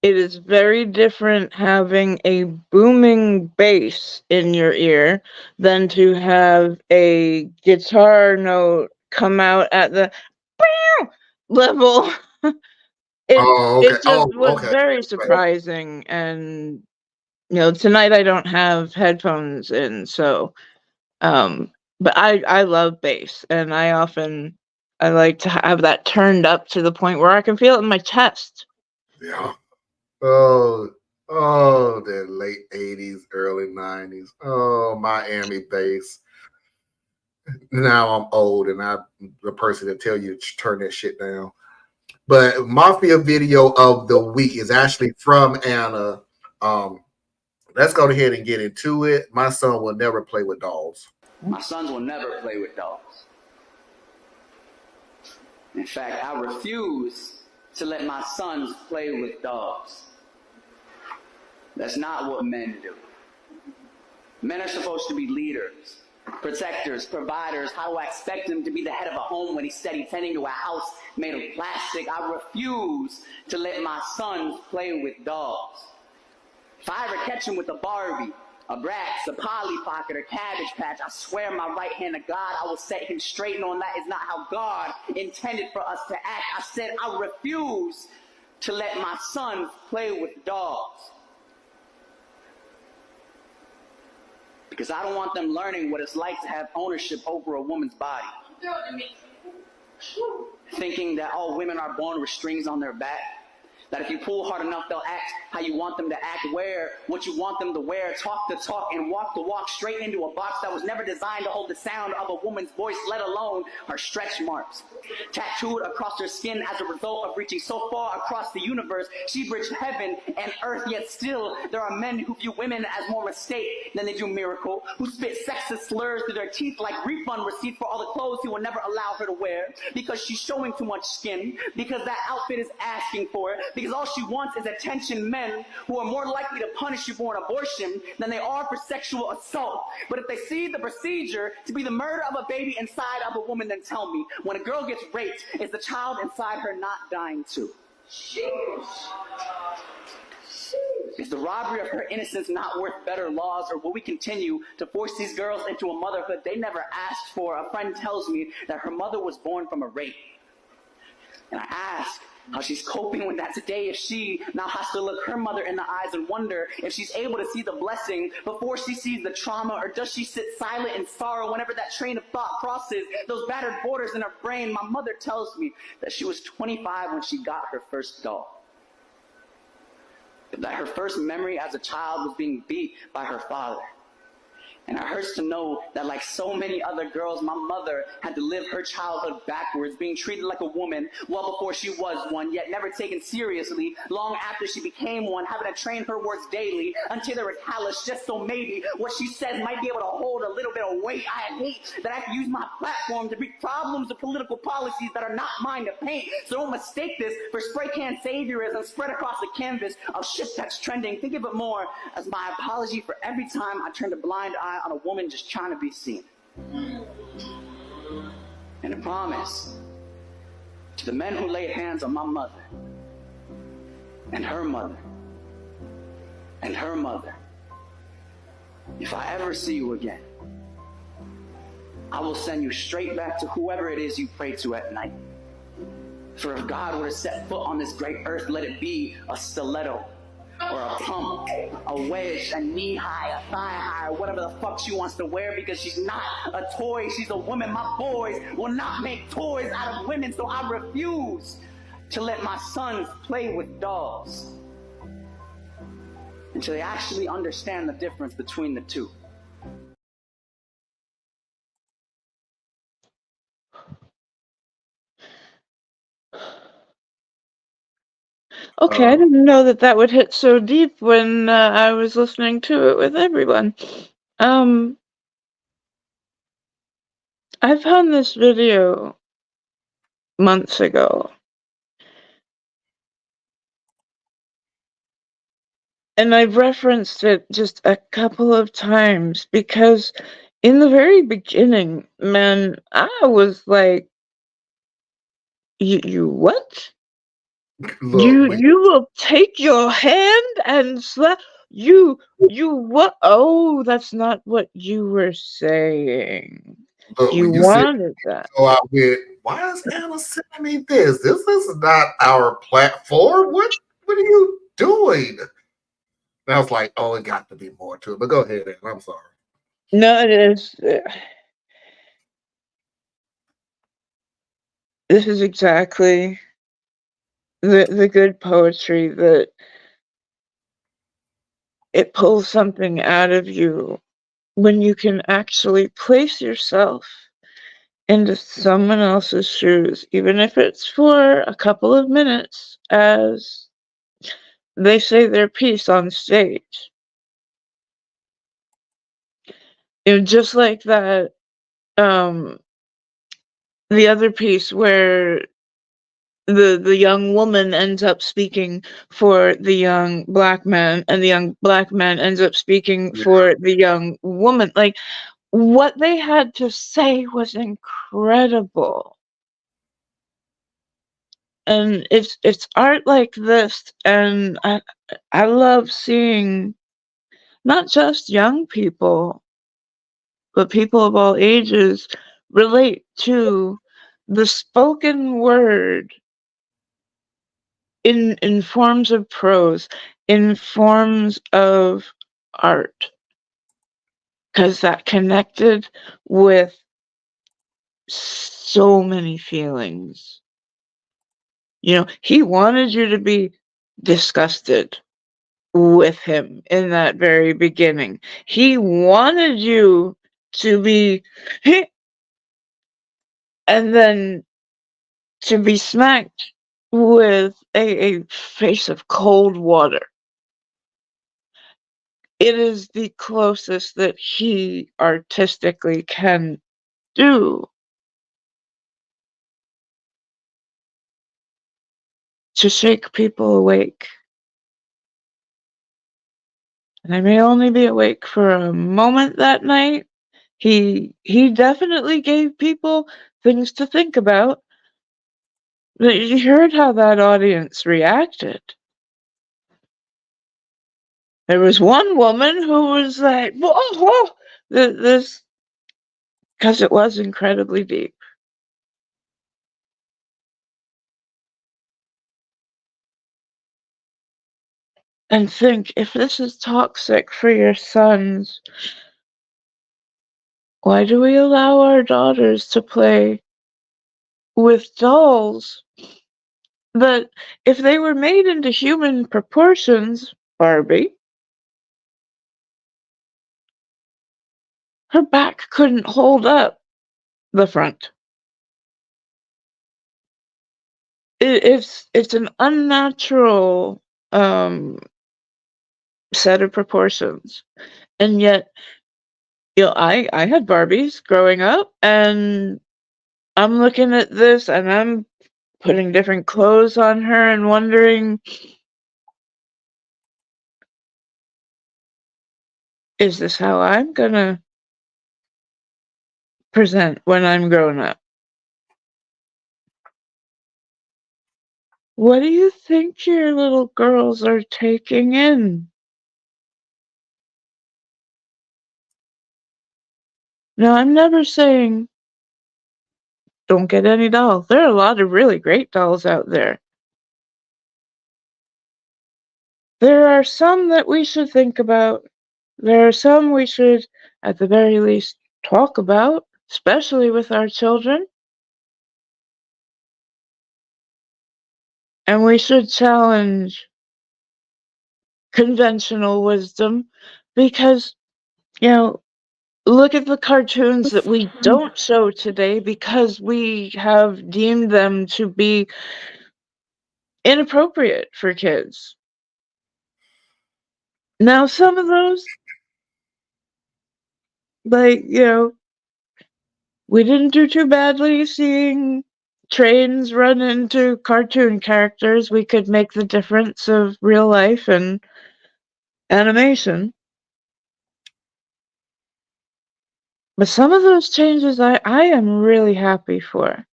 it is very different having a booming bass in your ear than to have a guitar note come out at the level. It just was okay. very surprising, and tonight I don't have headphones in, so but I love bass, and I like to have that turned up to the point where I can feel it in my chest. Yeah. Oh, the late 80s, early 90s. Oh, Miami bass. Now I'm old and I'm the person that tell you to turn that shit down. But Mafia video of the week is actually from AITAH. Let's go ahead and get into it. My son will never play with dolls. My sons will never play with dolls. In fact, I refuse to let my sons play with dogs. That's not what men do. Men are supposed to be leaders, protectors, providers. How do I expect him to be the head of a home when he's steady tending to a house made of plastic? I refuse to let my sons play with dolls. If I ever catch him with a Barbie, a Bratz, a Polly Pocket, or Cabbage Patch, I swear my right hand to God, I will set him straight, knowing that is not how God intended for us to act. I said I refuse to let my sons play with dolls. Because I don't want them learning what it's like to have ownership over a woman's body. Thinking that all women are born with strings on their back. That if you pull hard enough, they'll act how you want them to act, wear what you want them to wear, talk the talk, and walk the walk straight into a box that was never designed to hold the sound of a woman's voice, let alone her stretch marks. Tattooed across her skin as a result of reaching so far across the universe, she bridged heaven and earth, yet still there are men who view women as more mistake than they do miracle, who spit sexist slurs through their teeth like refund receipts for all the clothes he will never allow her to wear, because she's showing too much skin, because that outfit is asking for it, because all she wants is attention. Men who are more likely to punish you for an abortion than they are for sexual assault. But if they see the procedure to be the murder of a baby inside of a woman, then tell me, when a girl gets raped, is the child inside her not dying too? Is the robbery of her innocence not worth better laws, or will we continue to force these girls into a motherhood they never asked for? A friend tells me that her mother was born from a rape. And I ask how she's coping with that today, if she now has to look her mother in the eyes and wonder if she's able to see the blessing before she sees the trauma, or does she sit silent in sorrow whenever that train of thought crosses those battered borders in her brain? My mother tells me that she was 25 when she got her first doll. That her first memory as a child was being beat by her father. And it hurts to know that, like so many other girls, my mother had to live her childhood backwards, being treated like a woman well before she was one, yet never taken seriously long after she became one, having to train her words daily until they were calloused, just so maybe what she says might be able to hold a little bit of weight. I hate that I have to use my platform to bring problems of political policies that are not mine to paint. So don't mistake this for spray can saviorism spread across the canvas of shit that's trending. Think of it more as my apology for every time I turned a blind eye on a woman just trying to be seen. And a promise to the men who laid hands on my mother and her mother and her mother, if I ever see you again, I will send you straight back to whoever it is you pray to at night. For if God were to set foot on this great earth, let it be a stiletto, or a pump, a wedge, a knee-high, a thigh-high, or whatever the fuck she wants to wear, because she's not a toy, she's a woman. My boys will not make toys out of women, so I refuse to let my sons play with dolls until they actually understand the difference between the two. Okay, I didn't know that that would hit so deep when I was listening to it with everyone. I found this video months ago, and I've referenced it just a couple of times because in the very beginning, man, I was like, you what? Look, You will take your hand and slap you what? Oh, that's not what you were saying. You when you said wanted that. go out with, why is Anna sending me this? This is not our platform. What are you doing? And I was like, oh, it got to be more to it. But go ahead, Anna. I'm sorry. No, it is. This is exactly the good poetry, that it pulls something out of you when you can actually place yourself into someone else's shoes, even if it's for a couple of minutes, as they say their piece on stage. Just like that, the other piece where the young woman ends up speaking for the young black man, and the young black man ends up speaking Yeah. for the young woman. Like, what they had to say was incredible. And it's art like this, and I love seeing not just young people, but people of all ages relate to the spoken word in forms of prose, in forms of art, because that connected with so many feelings. You know, he wanted you to be disgusted with him in that very beginning. He wanted you to be, and then to be smacked with a face of cold water. It is the closest that he artistically can do to shake people awake. And I may only be awake for a moment that night. He definitely gave people things to think about. But you heard how that audience reacted. There was one woman who was like, whoa, whoa, this, because it was incredibly deep. And think, if this is toxic for your sons, why do we allow our daughters to play with dolls that, if they were made into human proportions, Barbie, her back couldn't hold up the front. It's an unnatural set of proportions, and yet, you know, I had Barbies growing up, and I'm looking at this, and I'm putting different clothes on her and wondering, is this how I'm gonna present when I'm grown up? What do you think your little girls are taking in? Now, I'm never saying don't get any dolls. There are a lot of really great dolls out there. There are some that we should think about. There are some we should, at the very least, talk about, especially with our children. And we should challenge conventional wisdom because, you know, look at the cartoons that we don't show today because we have deemed them to be inappropriate for kids. Now, some of those, like, you know, we didn't do too badly seeing trains run into cartoon characters. We could make the difference of real life and animation. But some of those changes I am really happy for.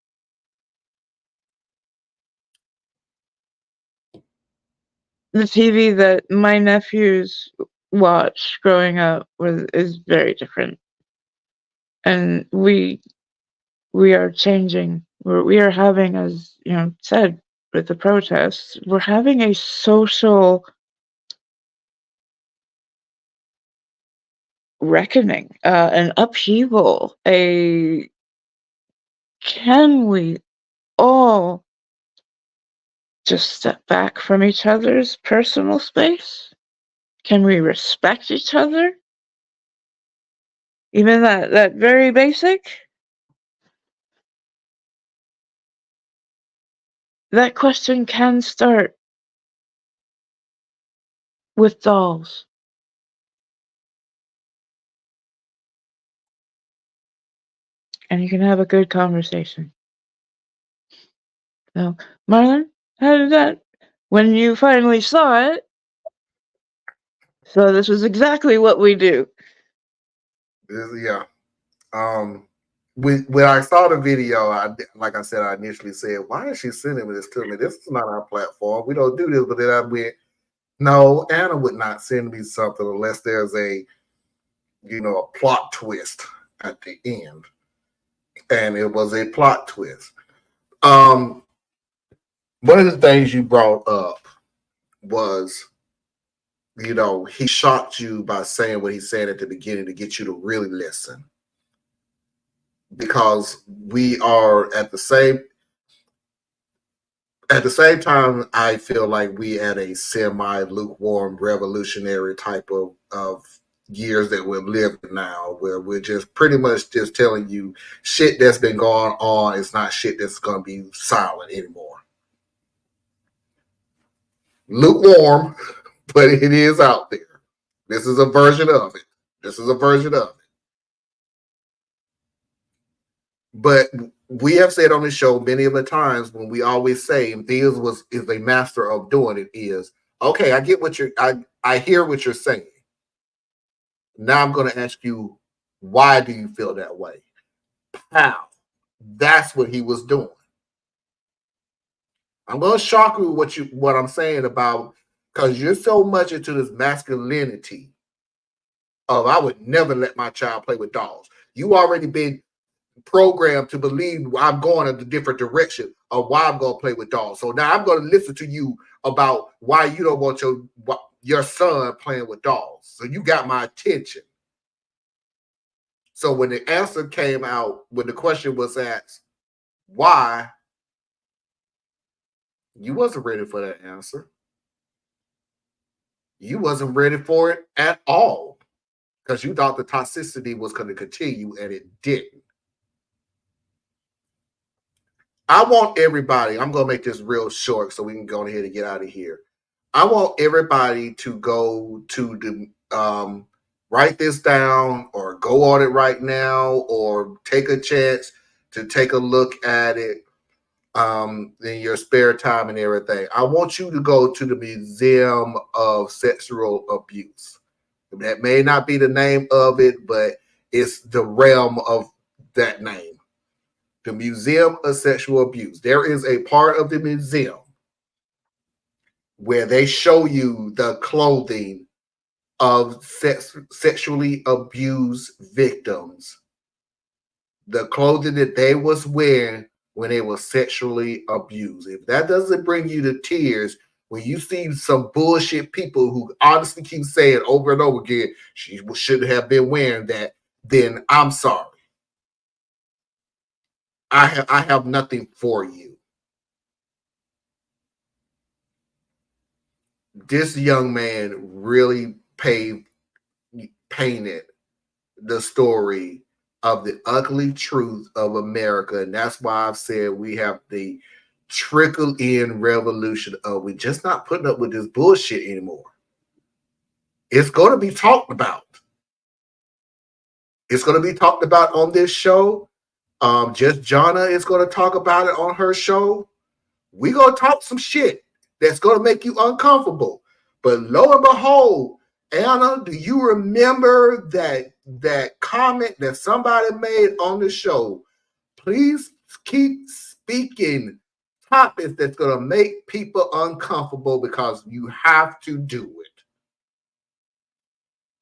The TV that my nephews watched growing up is very different. And we are changing. We are having, as you know, said with the protests, we're having a social reckoning, an upheaval. Can we all just step back from each other's personal space? Can we respect each other? Even that very basic? That question can start with dolls. And you can have a good conversation. So, Marlon, how did that, when you finally saw it? So this was exactly what we do. Yeah. When I saw the video, like I said, I initially said, "Why is she sending this to me? This is not our platform. We don't do this." But then I went, "No, Anna would not send me something unless there's a plot twist at the end." And it was a plot twist. One of the things you brought up was, he shocked you by saying what he said at the beginning to get you to really listen. Because we are at the same time, I feel like we at a semi-lukewarm revolutionary type of years that we're living now, where we're just pretty much just telling you shit that's been going on is not shit that's going to be silent anymore. Lukewarm, but it is out there. This is a version of it. But we have said on the show many of the times when we always say, and Theus is a master of doing it, is, okay, I get what I hear what you're saying. Now I'm going to ask you, why do you feel that way? How? That's what he was doing. I'm going to shock you what I'm saying about, because you're so much into this masculinity of, I would never let my child play with dolls. You already been programmed to believe I'm going in a different direction of why I'm going to play with dolls. So now I'm going to listen to you about why you don't want your son playing with dolls. So you got my attention. So when the answer came out, when the question was asked, why, you wasn't ready for that answer. You wasn't ready for it at all, because you thought the toxicity was going to continue, and it didn't. I want everybody, I'm going to make this real short so we can go ahead and get out of here. I want everybody to go to the, write this down or go on it right now, or take a chance to take a look at it in your spare time and everything. I want you to go to the Museum of Sexual Abuse. That may not be the name of it, but it's the realm of that name. The Museum of Sexual Abuse. There is a part of the museum where they show you the clothing of sexually abused victims, the clothing that they was wearing when they were sexually abused. If that doesn't bring you to tears, when you see some bullshit people who honestly keep saying over and over again, she shouldn't have been wearing that, then I'm sorry. I have nothing for you. This young man really painted the story of the ugly truth of America. And that's why I've said we have the trickle in revolution of, we just not putting up with this bullshit anymore. It's going to be talked about. It's going to be talked about on this show. Just Jonna is going to talk about it on her show. We're going to talk some shit that's going to make you uncomfortable. But lo and behold, Anna, do you remember that comment that somebody made on the show? Please keep speaking topics that's going to make people uncomfortable, because you have to do it.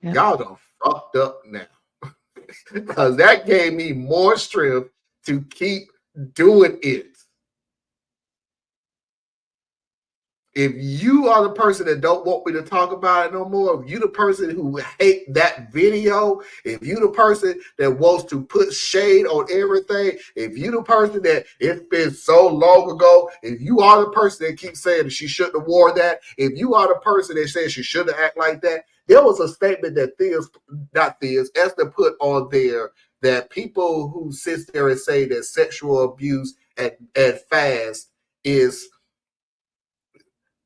Yep. Y'all done fucked up now. Because that gave me more strength to keep doing it. If you are the person that don't want me to talk about it no more, if you the person who hate that video, if you the person that wants to put shade on everything, if you the person that it's been so long ago, if you are the person that keeps saying that she shouldn't have worn that, if you are the person that says she shouldn't act like that, there was a statement that Esther put on there, that people who sit there and say that sexual abuse at fast is,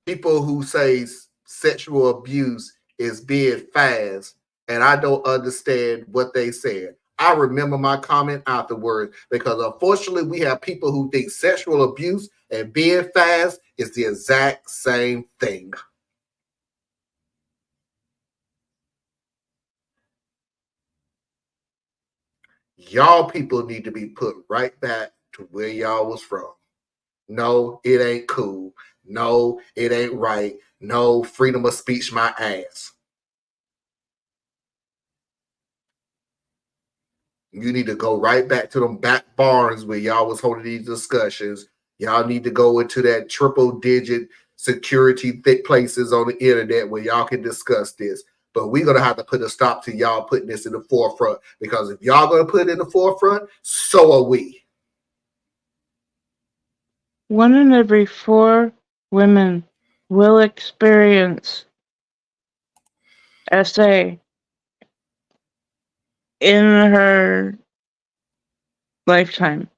people who say sexual abuse is being fast, and I don't understand what they said. I remember my comment afterwards because unfortunately we have people who think sexual abuse and being fast is the exact same thing. Y'all people need to be put right back to where y'all was from. No, it ain't cool. No, it ain't right. No, freedom of speech my ass. You need to go right back to them back barns where y'all was holding these discussions. Y'all need to go into that triple digit security thick places on the internet where y'all can discuss this. But we're going to have to put a stop to y'all putting this in the forefront, because if y'all going to put it in the forefront, so are we. 1 in every 4 women will experience SA in her lifetime.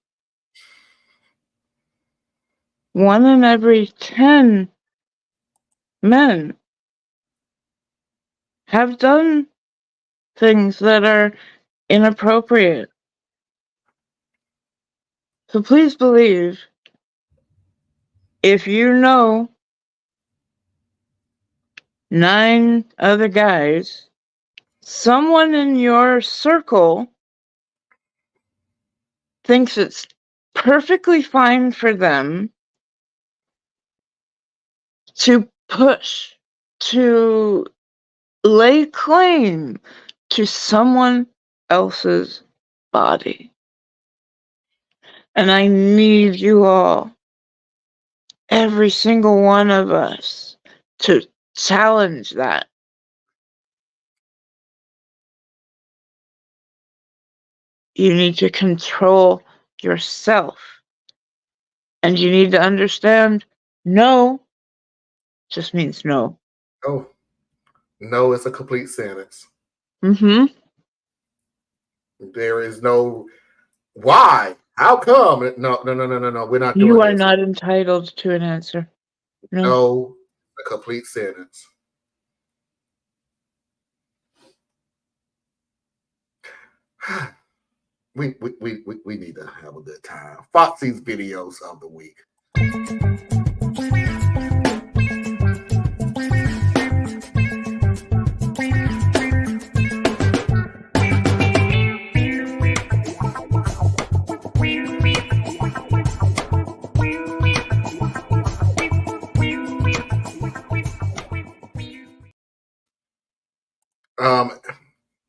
1 in every 10 men have done things that are inappropriate. So please believe, if you know 9 other guys, someone in your circle thinks it's perfectly fine for them to push, to lay claim to someone else's body. And I need you all, every single one of us, to challenge that. You need to control yourself. And you need to understand, no just means no. No, no, it's a complete sentence. Mm-hmm. There is no why. How come? No. We're not doing You are this. not entitled to an answer. No. No, a complete sentence. We need to have a good time. Foxy's videos of the week.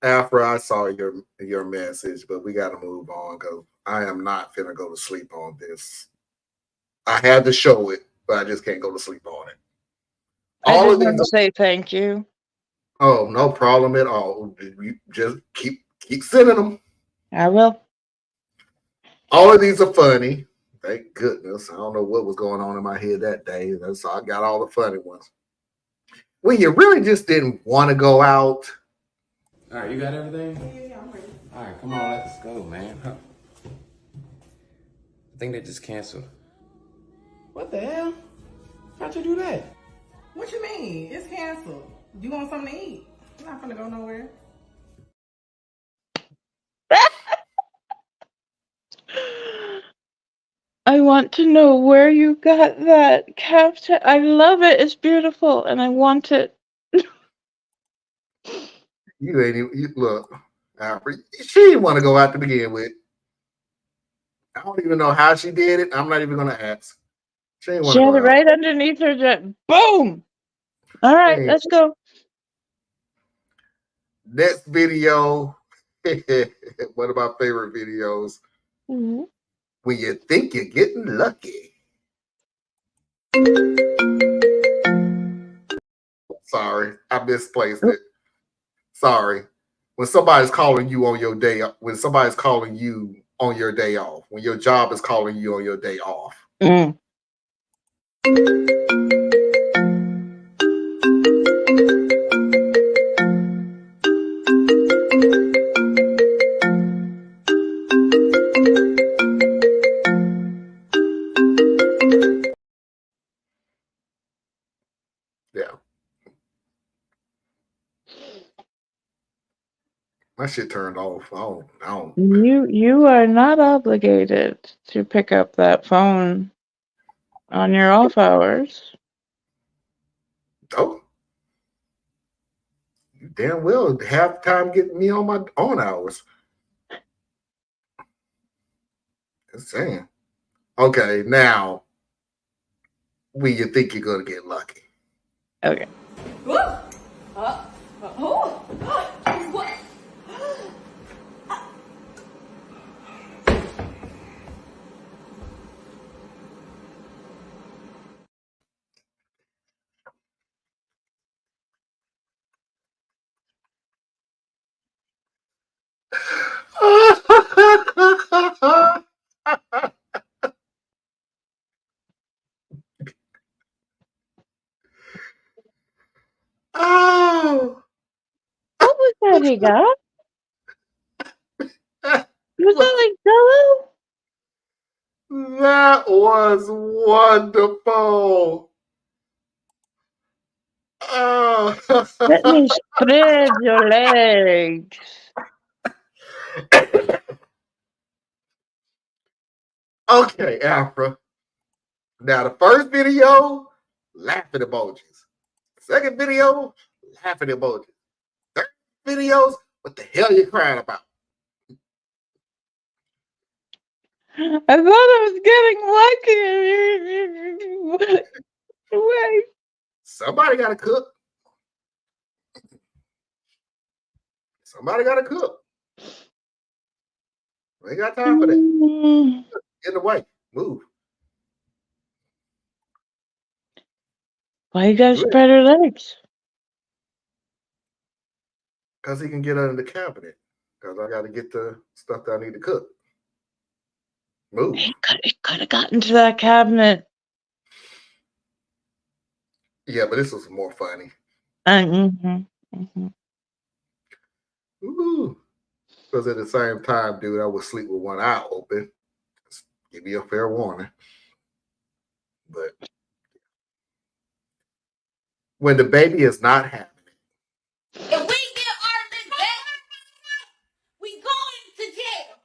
After I saw your message, but we got to move on because I am not finna go to sleep on this. I had to show it, but I just can't go to sleep on it. I All just of want to these. say thank you. Oh, no problem at all. You just keep sending them. I will. All of these are funny. Thank goodness. I don't know what was going on in my head that day. That's I got all the funny ones. When you really just didn't want to go out. All right, you got everything? Yeah, I'm ready. All right, come on, let's go, man. Huh. I think they just canceled. What the hell? How'd you do that? What you mean? It's canceled. You want something to eat? I'm not gonna go nowhere. I want to know where you got that captain. I love it. It's beautiful, and I want it. You ain't even look. Alfred, she didn't want to go out to begin with. I don't even know how she did it. I'm not even gonna ask. She didn't want She to had go it out. right underneath her jet. Boom! All right, let's go. Next video. One of my favorite videos. Mm-hmm. When you think you're getting lucky. Sorry, I misplaced it. Sorry. When somebody's calling you on your day, when somebody's calling you on your day off, when your job is calling you on your day off. Mm. Yeah. My shit turned off. I don't. You are not obligated to pick up that phone on your off hours. Oh, you damn well half the time getting me on my own hours. Just saying. Okay, now when you think you're gonna get lucky. Okay. Oh, What was that he got? Was that like Jello? that was wonderful. Oh. Let me spread your legs. Okay, Afra. Now the first video, laughing emojis. Second video, laughing emojis. Third videos, what the hell you crying about? I thought I was getting lucky. Wait. Somebody gotta cook. Somebody gotta cook. We ain't got time for that. Get in the way. Move. Why you gotta Do it. spread her legs? Because he can get under the cabinet. Because I gotta get the stuff that I need to cook. Move. It could have gotten to that cabinet. Yeah, but this was more funny. Ooh. Because at the same time, dude, I would sleep with one eye open. Just give me a fair warning. But when the baby is not happening. If we get Arthur back, we going to jail.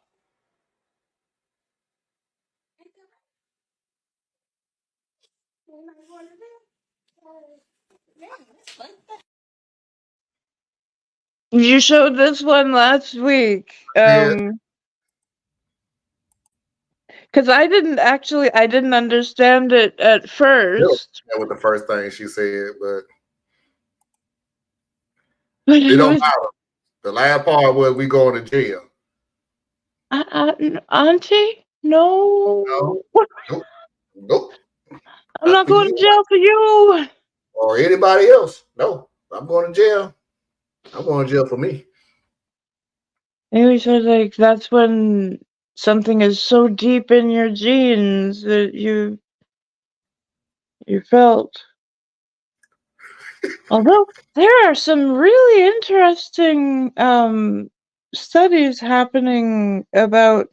You showed this one last week. Yeah. Because I didn't understand it at first. That was the first thing she said, but But it don't matter. The last part was we going to jail. Auntie? No. Nope. I'm not going to jail for you. Or anybody else. No. I'm going to jail. I'm going to jail for me. Maybe so like that's when something is so deep in your genes that you felt. Although there are some really interesting studies happening about,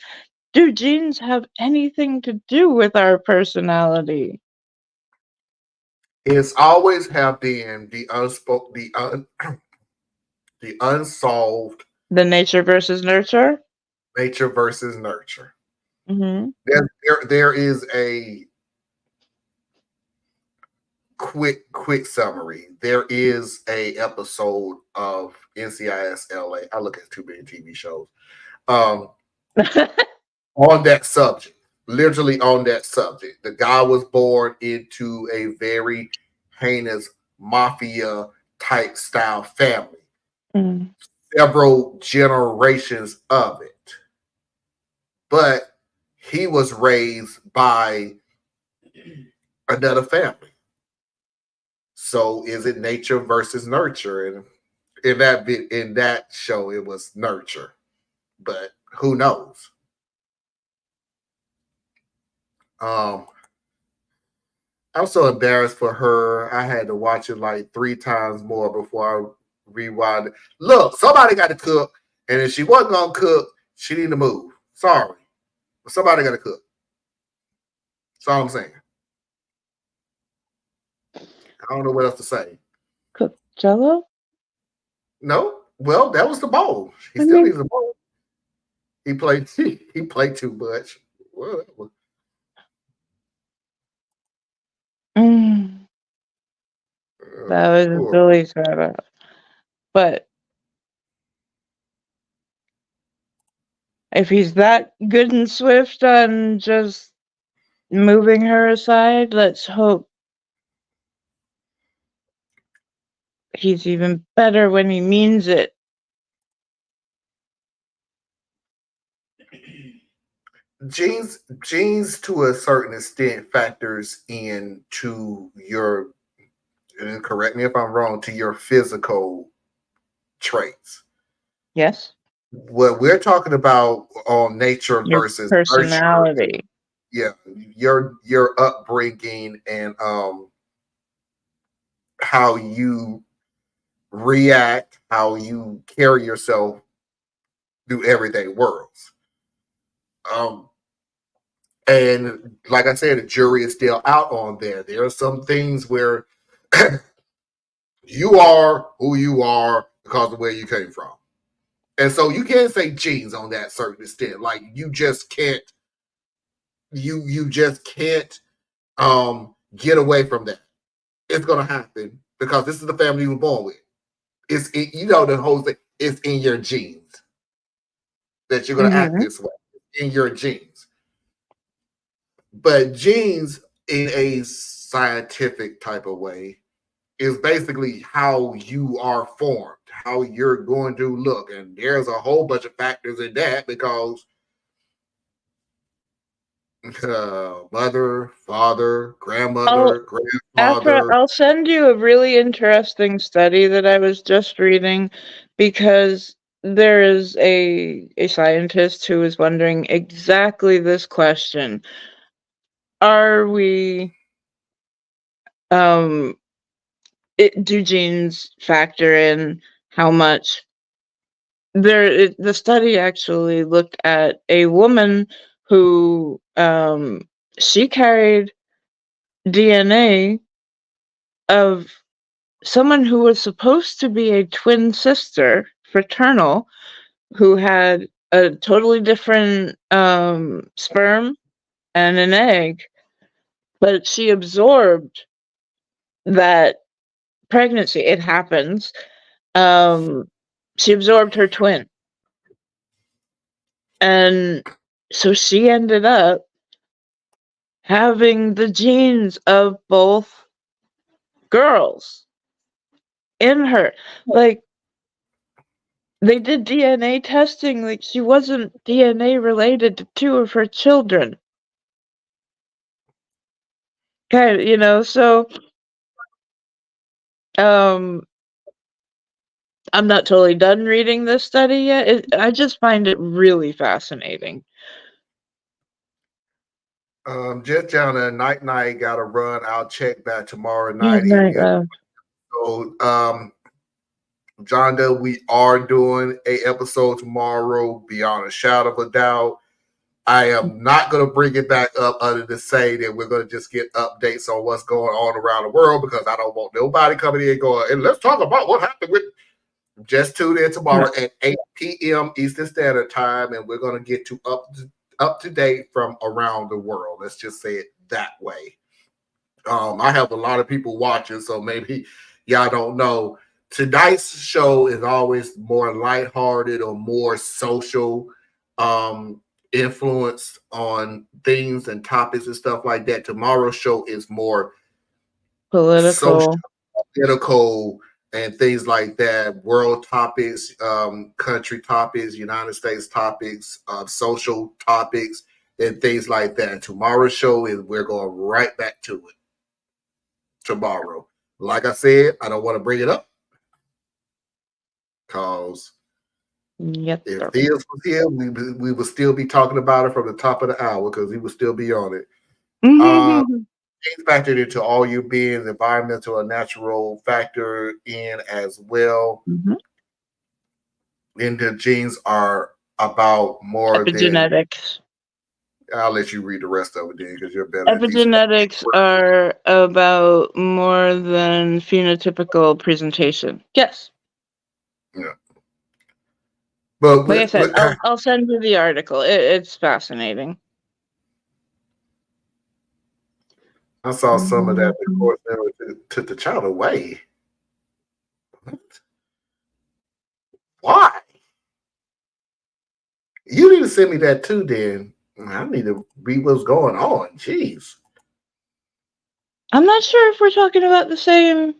do genes have anything to do with our personality? It's always have been the unsolved. The nature versus nurture. Nature versus nurture. Mm-hmm. There is a quick summary. There is a episode of NCIS LA. I look at too many TV shows. On that subject, literally on that subject. The guy was born into a very heinous mafia type style family. Several generations of it. But he was raised by another family. So is it nature versus nurture? And in that show, it was nurture. But who knows? I'm so embarrassed for her. I had to watch it like 3 times more before I rewind it. Look, somebody got to cook, and if she wasn't gonna cook, she need to move. Sorry, but somebody got to cook. That's all I'm saying. I don't know what else to say. Cook Jello? No, Well, that was the ball. He I still mean, needs a ball. He played. He played too much. Whatever. mm, that was a Poor. silly setup. But if he's that good and swift on just moving her aside, let's hope he's even better when he means it. Genes to a certain extent factors into your, and correct me if I'm wrong, to your physical traits. Yes? What we're talking about on nature Your versus nurture, personality. yeah, your upbringing and how you react, how you carry yourself through everyday worlds. Um, and like I said, the jury is still out on there. There are some things where you are who you are because of where you came from. And so you can't say genes on that certain extent. Like you just can't get away from that. It's gonna happen because this is the family you were born with. The whole thing is in your genes that you're gonna act Mm-hmm. this way. In your genes. But genes in a scientific type of way is basically how you are formed, how you're going to look. And there's a whole bunch of factors in that because mother, father, grandmother, grandfather. I'll send you a really interesting study that I was just reading because there is a scientist who is wondering exactly this question. Are we um do genes factor in how much the study actually looked at a woman who she carried DNA of someone who was supposed to be a twin sister, fraternal, who had a totally different sperm and an egg, but she absorbed that pregnancy. It happens. She absorbed her twin. And so she ended up having the genes of both girls in her. Like, they did DNA testing, like, she wasn't DNA related to two of her children. So, um, I'm not totally done reading this study yet. I just find it really fascinating. Just down a night got to run. I'll check back tomorrow Good night. night, love. So, John Doe, we are doing a episode tomorrow, beyond a shadow of a doubt. I am not going to bring it back up other than say that we're going to just get updates on what's going on around the world because I don't want nobody coming in and going, and let's talk about what happened with. Just tune in tomorrow at 8 p.m. Eastern Standard Time, and we're going to get you up to date from around the world. Let's just say it that way. I have a lot of people watching, so maybe y'all don't know. Tonight's show is always more lighthearted or more social influence on things and topics and stuff like that. Tomorrow's show is more social, political, and things like that. World topics, country topics, United States topics, social topics, and things like that. Tomorrow's show is we're going right back to it tomorrow. Like I said, I don't want to bring it up because if Theos was here, we would still be talking about it from the top of the hour because he would still be on it. Genes factored into all your beings, environmental and natural factor in as well. And the genes are about more Epigenetics. I'll let you read the rest of it then because you're better at these. Epigenetics are about more than phenotypical presentation. Yes. Yeah. But Like I said, I'll send you the article. It's fascinating. I saw some of that. Of course, never took the child away. What? Why? You need to send me that too, then. I need to read what's going on. Jeez. I'm not sure if we're talking about the same.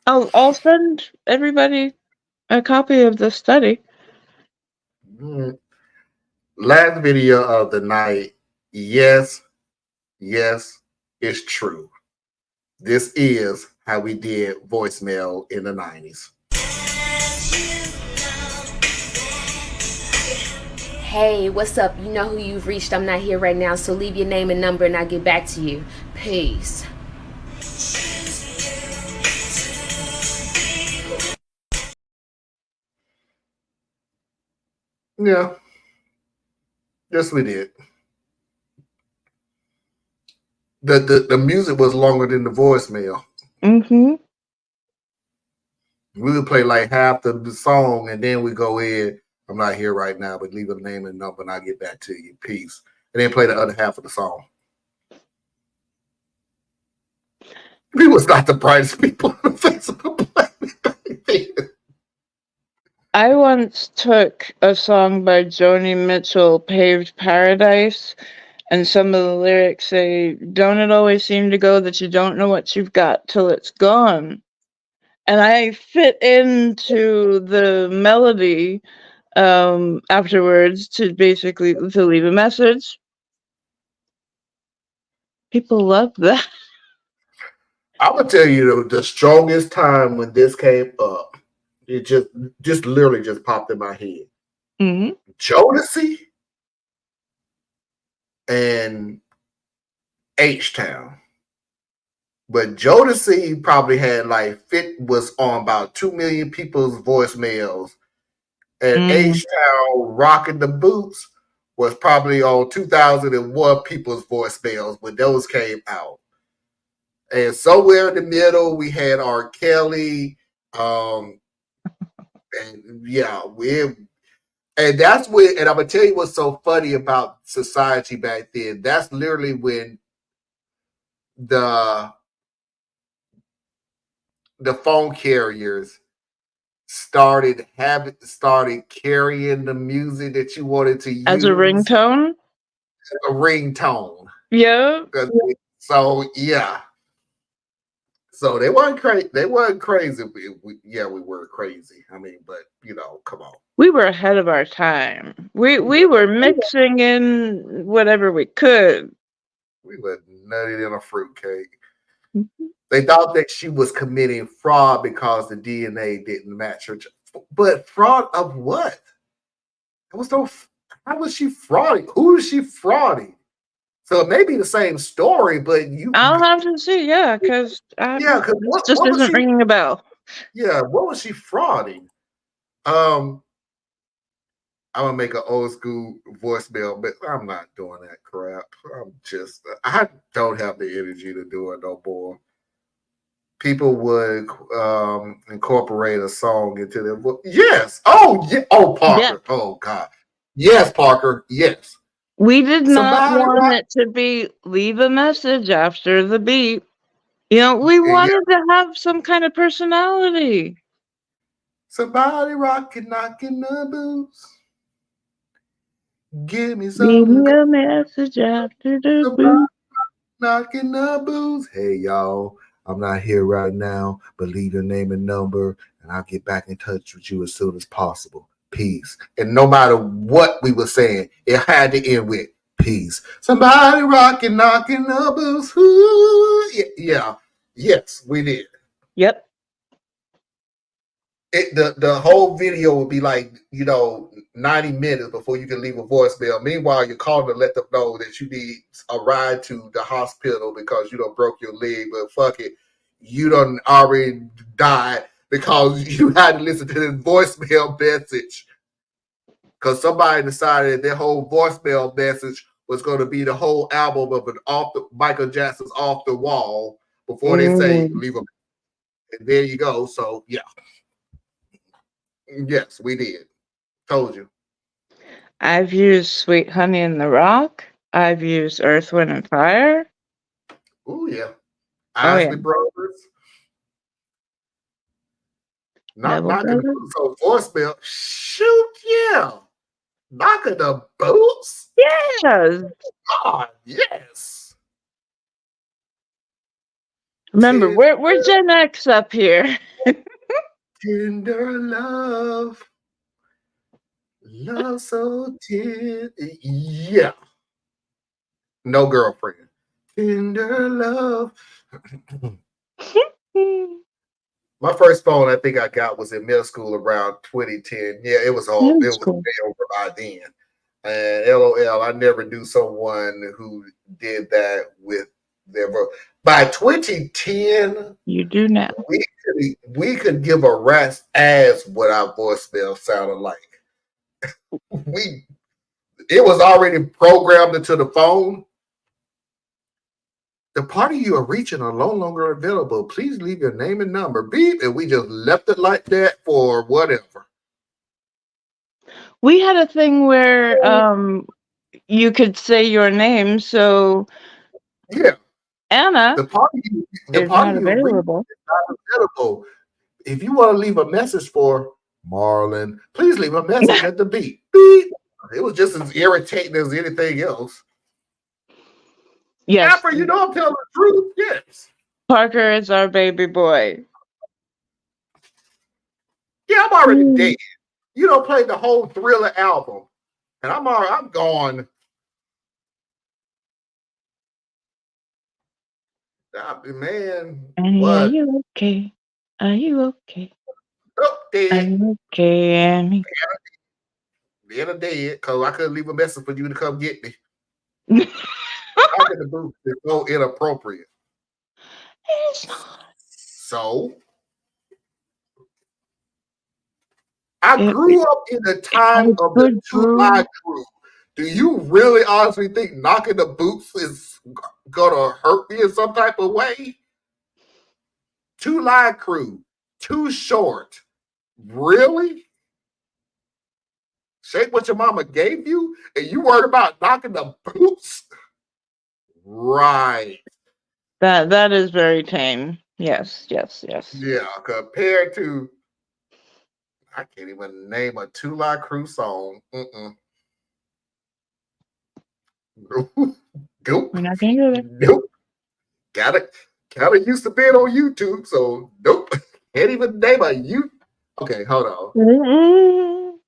I'll send everybody a copy of the study. Last video of the night. Yes, it's true. This is how we did voicemail in the 90s. Hey, what's up? You know who you've reached. I'm not here right now, so leave your name and number and I'll get back to you. Peace. Yeah. Yes, we did. The music was longer than the voicemail. Mm-hmm. We would play like half the song and then we go in. I'm not here right now, but leave a name and number and I'll get back to you. Peace. And then play the other half of the song. We was not the brightest people on the face of the planet. I once took a song by Joni Mitchell, Paved Paradise, and some of the lyrics say, "Don't it always seem to go that you don't know what you've got till it's gone?" And I fit into the melody afterwards to basically to leave a message. People love that. I would tell you the strongest time when this came up, it just literally just popped in my head. Mm-hmm. Jodeci and H-Town. But Jodeci probably had was on about 2 million people's voicemails. And H-Town Rocking the Boots was probably on 2001 people's voicemails when those came out. And somewhere in the middle, we had R. Kelly. And yeah, and that's when, and I'm gonna tell you what's so funny about society back then. That's literally when the phone carriers started carrying the music that you wanted to use as a ringtone. A ringtone. Yeah. So yeah. So they weren't crazy. They weren't crazy. We were crazy. I mean, but come on. We were ahead of our time. We were mixing in whatever we could. We were nutty than a fruitcake. Mm-hmm. They thought that she was committing fraud because the DNA didn't match her. But fraud of what? There was no. How was she frauding? Who is she frauding? So it may be the same story, but I'll have to see, because what isn't ringing a bell. Yeah, what was she frauding? I'm gonna make an old school voicemail, but I'm not doing that crap. I don't have the energy to do it no more. People would incorporate a song into their book. Yes. Oh, yeah. Oh, Parker. Yeah. Oh, God. Yes, Parker. Yes. We did not want it to be leave a message after the beep. We wanted to have some kind of personality. Somebody rocking, knocking the boots. Give me leave me a message after the beep. Knocking the boots. Hey, y'all. I'm not here right now, but leave your name and number, and I'll get back in touch with you as soon as possible. Peace. And no matter what we were saying, it had to end with peace. Somebody rocking, knocking the boots. Ooh, yeah. Yes, we did. Yep. The whole video would be 90 minutes before you can leave a voicemail. Meanwhile, you're calling to let them know that you need a ride to the hospital because you done broke your leg, but fuck it, you done already died because you had to listen to this voicemail message because somebody decided their whole voicemail message was going to be the whole album of Michael Jackson's Off the Wall before they say leave them. And there you go. So yeah, yes, we did. Told you. I've used Sweet Honey in the Rock. I've used Earth, Wind, and Fire. Oh yeah, Oh yeah, Isley Brothers. Not Neville knocking the Brothers. boots on voicemail. Shoot, yeah, knocking the boots. Yes. God, yes. Remember, we're Gen X up here. Tender love, love so tender. Yeah, no girlfriend. Tender love. My first phone I think I got was in middle school around 2010. Yeah, it was all it was Cool. way over by then. And LOL, I never knew someone who did that with their vote. By 2010, You do now. we could give a rat's ass what our voicemail sounded like. It was already programmed into the phone. The party you are reaching are no longer available. Please leave your name and number. Beep, and we just left it like that for whatever. We had a thing where you could say your name, so yeah, Anna the party is not you're reaching available. is not available. If you want to leave a message for Marlon, please leave a message at the beep. Beep. It was just as irritating as anything else. Yes. After you know I'm telling the truth, yes. Parker is our baby boy. Yeah, I'm already dead. You know, played the whole Thriller album, and I'm gone. Man, Annie, what? are you okay? Are you okay? Oh, Are dead. you okay, Annie? Dead, because I couldn't leave a message for you to come get me. I get the booth is so inappropriate. It's not. So I grew up in the time of the two-line crew. Do you really honestly think knocking the boots is gonna hurt me in some type of way? Two-line crew, Too Short. Really? Shake what your mama gave you, and you worried about knocking the boots? Right. That is very tame. Yes. Yeah, compared to I can't even name a two-line crew song. Nope. We're not gonna do that. Nope. Gotta used to being on YouTube, so nope. Can't even name a you. Okay, hold on.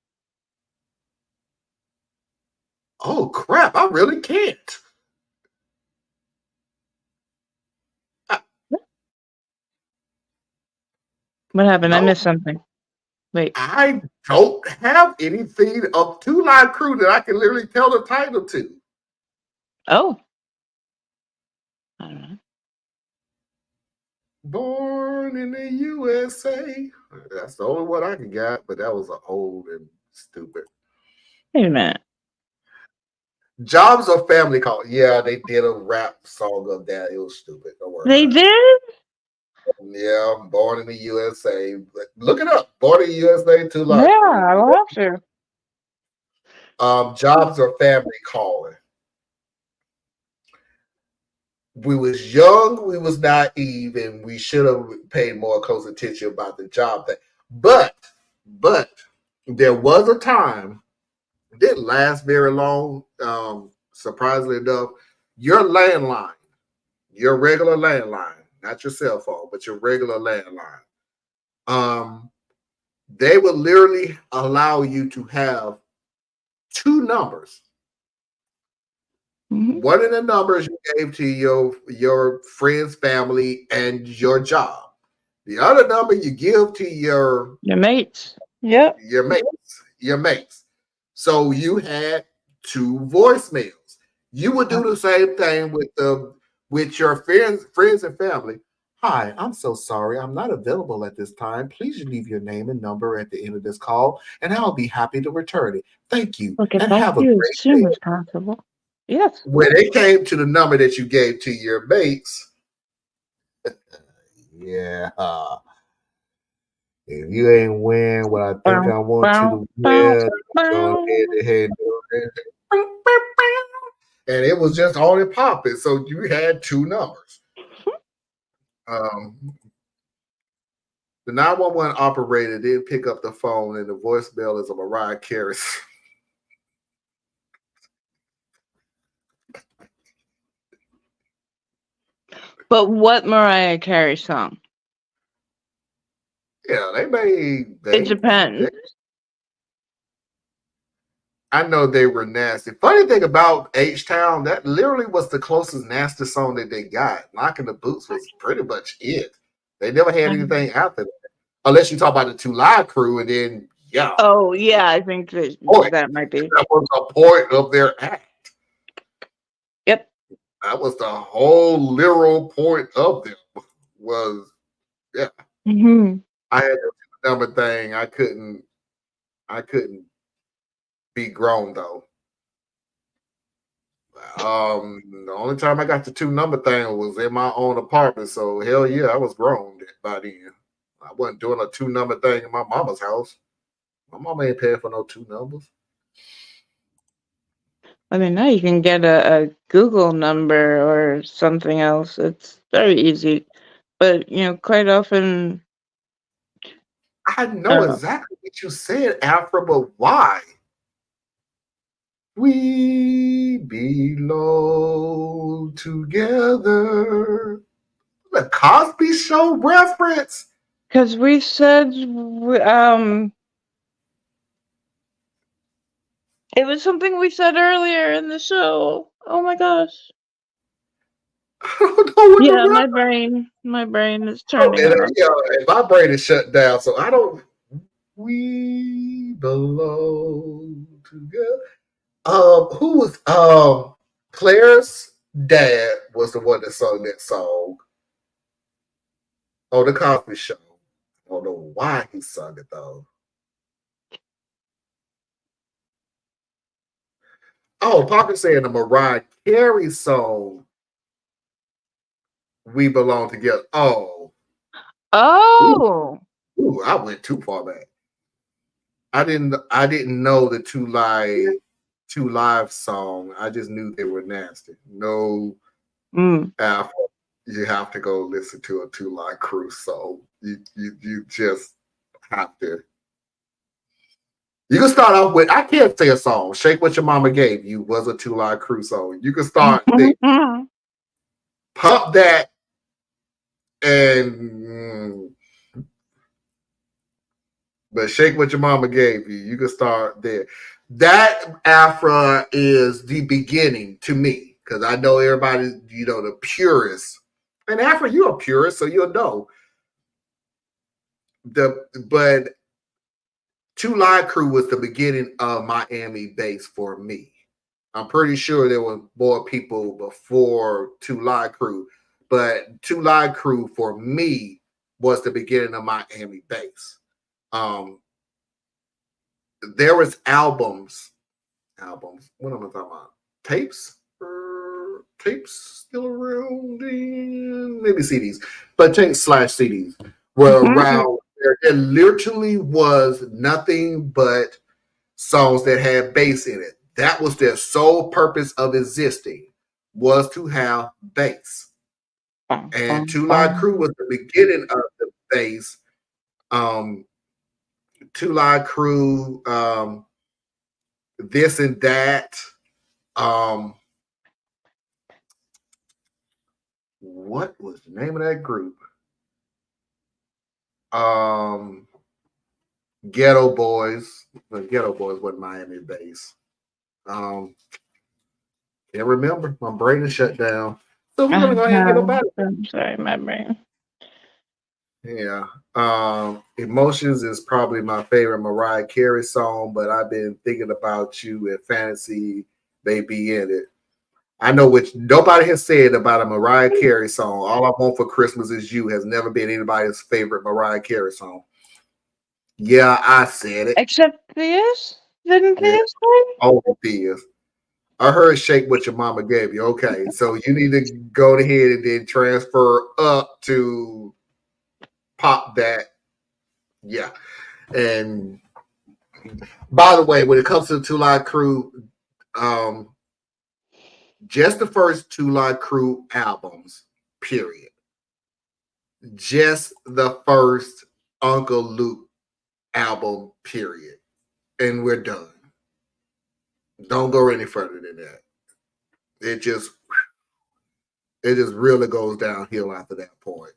Oh crap! I really can't. What happened? I missed something. Wait. I don't have anything of two-line crew that I can literally tell the title to. Oh. I don't know. Born in the USA. That's the only one I can get, but that was old and stupid. Wait a minute. Jobs or Family Call? Yeah, they did a rap song of that. It was stupid. Don't worry. They did? Yeah, Born in the USA. Look it up. Born in the USA. Too long. Yeah, I will have to. Jobs or Family Calling. We was young, we was naive, and we should have paid more close attention about the job thing. But there was a time, it didn't last very long, surprisingly enough, your landline, your regular landline, not your cell phone, but your regular landline, they would literally allow you to have two numbers. Mm-hmm. One of the numbers you gave to your friends, family, and your job. The other number you give to your mates. Yep. Your mates. So you had two voicemails. You would do the same thing with your friends and family. Hi, I'm so sorry. I'm not available at this time. Please leave your name and number at the end of this call, and I'll be happy to return it. Thank you. We'll get and back have to a you great as soon day. as possible. Yes. When it came to the number that you gave to your mates, yeah, If you ain't win what I think I want you to win, go ahead and do it. And it was just on and popping. So you had two numbers. The 911 operator didn't pick up the phone, and the voicemail is a Mariah Carey. But what Mariah Carey song? Yeah, It depends. I know they were nasty. Funny thing about H-Town, that literally was the closest nasty song that they got. Knocking the Boots was pretty much it. They never had anything after that. Unless you talk about the Two Live Crew, and then, yeah. Oh, yeah, I think that might be. That was the point of their act. Yep. That was the whole literal point of them was, yeah. Mm-hmm. I had the number thing. I couldn't be grown though. The only time I got the two number thing was in my own apartment. So hell yeah, I was grown by then. I wasn't doing a two number thing in my mama's house. My mama ain't paying for no two numbers. I mean, now you can get a Google number or something else. It's very easy. But, quite often... I know exactly what you said, Afra, but why? We belong together. The Cosby Show reference? Because we said... It was something we said earlier in the show. Oh my gosh. I don't know what yeah, my brain is turning on. Yeah, my brain is shut down, so I don't. We belong together. Who was Claire's dad was the one that sung that song on the Cosby Show. I don't know why he sung it though. Oh, Poppy saying the Mariah Carey song "We Belong Together." Oh. Ooh, I went too far back. I didn't know the Two Live song. I just knew they were nasty. No, Alpha, you have to go listen to a Two Live Crew song. You just have to. You can start off with, I can't say a song. Shake What Your Mama Gave You was a Two Live Crew song. You can start there. Pump that and but Shake What Your Mama Gave You. You can start there. That Afra is the beginning to me because I know everybody, the purists. And Afra, you're a purist, so you'll know. But Two Live Crew was the beginning of Miami bass for me. I'm pretty sure there were more people before Two Live Crew, but Two Live Crew for me was the beginning of Miami bass. There was albums. What am I talking about? Tapes still around, maybe CDs, but tape/CDs were around. There literally was nothing but songs that had bass in it. That was their sole purpose of existing, was to have bass. And Two Live Crew was the beginning of the bass. Two Live Crew, this and that. What was the name of that group? Ghetto Boys. The Ghetto Boys wasn't Miami bass. Can't remember. My brain is shut down. So we're gonna go ahead and get about it. I'm sorry, my brain. Yeah. Emotions is probably my favorite Mariah Carey song, but I've been thinking about you and Fantasy They Be In It. I know which nobody has said about a Mariah Carey song. All I Want for Christmas Is You has never been anybody's favorite Mariah Carey song. Yeah, I said it. Except Thea's? Didn't Thea's say? Oh, Thea's. I heard Shake What Your Mama Gave You. Okay, so you need to go ahead and then transfer up to Pop That Yeah. And by the way, when it comes to the Two Live Crew, um, just the first Two Live Crew albums, period. Just the first Uncle Luke album, period. And we're done. Don't go any further than that. It just really goes downhill after that point.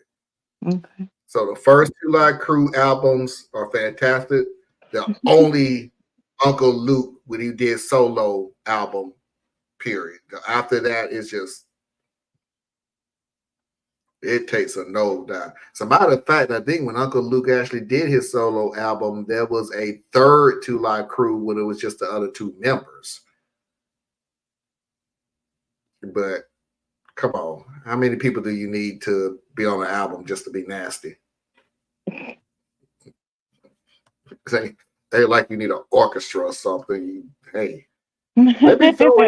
Okay. So the first Two Live Crew albums are fantastic. The only Uncle Luke when he did solo album, period. After that, it's just it takes a nosedive. As a matter of fact, I think when Uncle Luke actually did his solo album, there was a third Two Live Crew when it was just the other two members. But come on, how many people do you need to be on an album just to be nasty? They like you need an orchestra or something. Hey, let me throw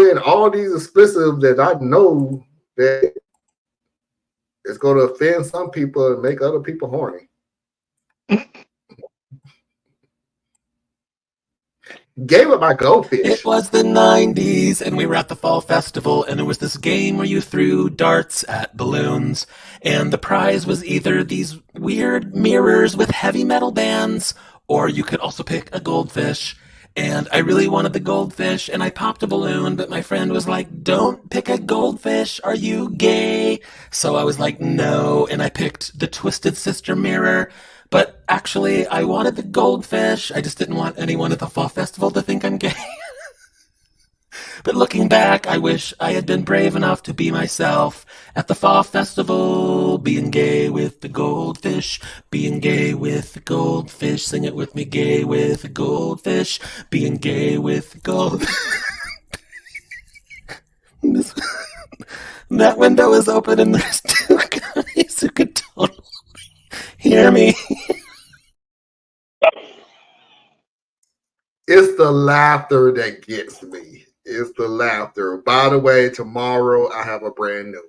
in all these explicit that I know that it's going to offend some people and make other people horny. Gave up my goldfish. It was the 90s, and we were at the fall festival, and there was this game where you threw darts at balloons, and the prize was either these weird mirrors with heavy metal bands, or you could also pick a goldfish. And I really wanted the goldfish, and I popped a balloon, but my friend was like, "Don't pick a goldfish, are you gay?" So I was like, no, and I picked the Twisted Sister mirror. But actually, I wanted the goldfish. I just didn't want anyone at the fall festival to think I'm gay. But looking back, I wish I had been brave enough to be myself at the fall festival, being gay with the goldfish, being gay with the goldfish. Sing it with me, gay with the goldfish, being gay with the goldfish. That window is open and there's two guys who could totally hear me. It's the laughter that gets me. It's the laughter. By the way, tomorrow I have a brand new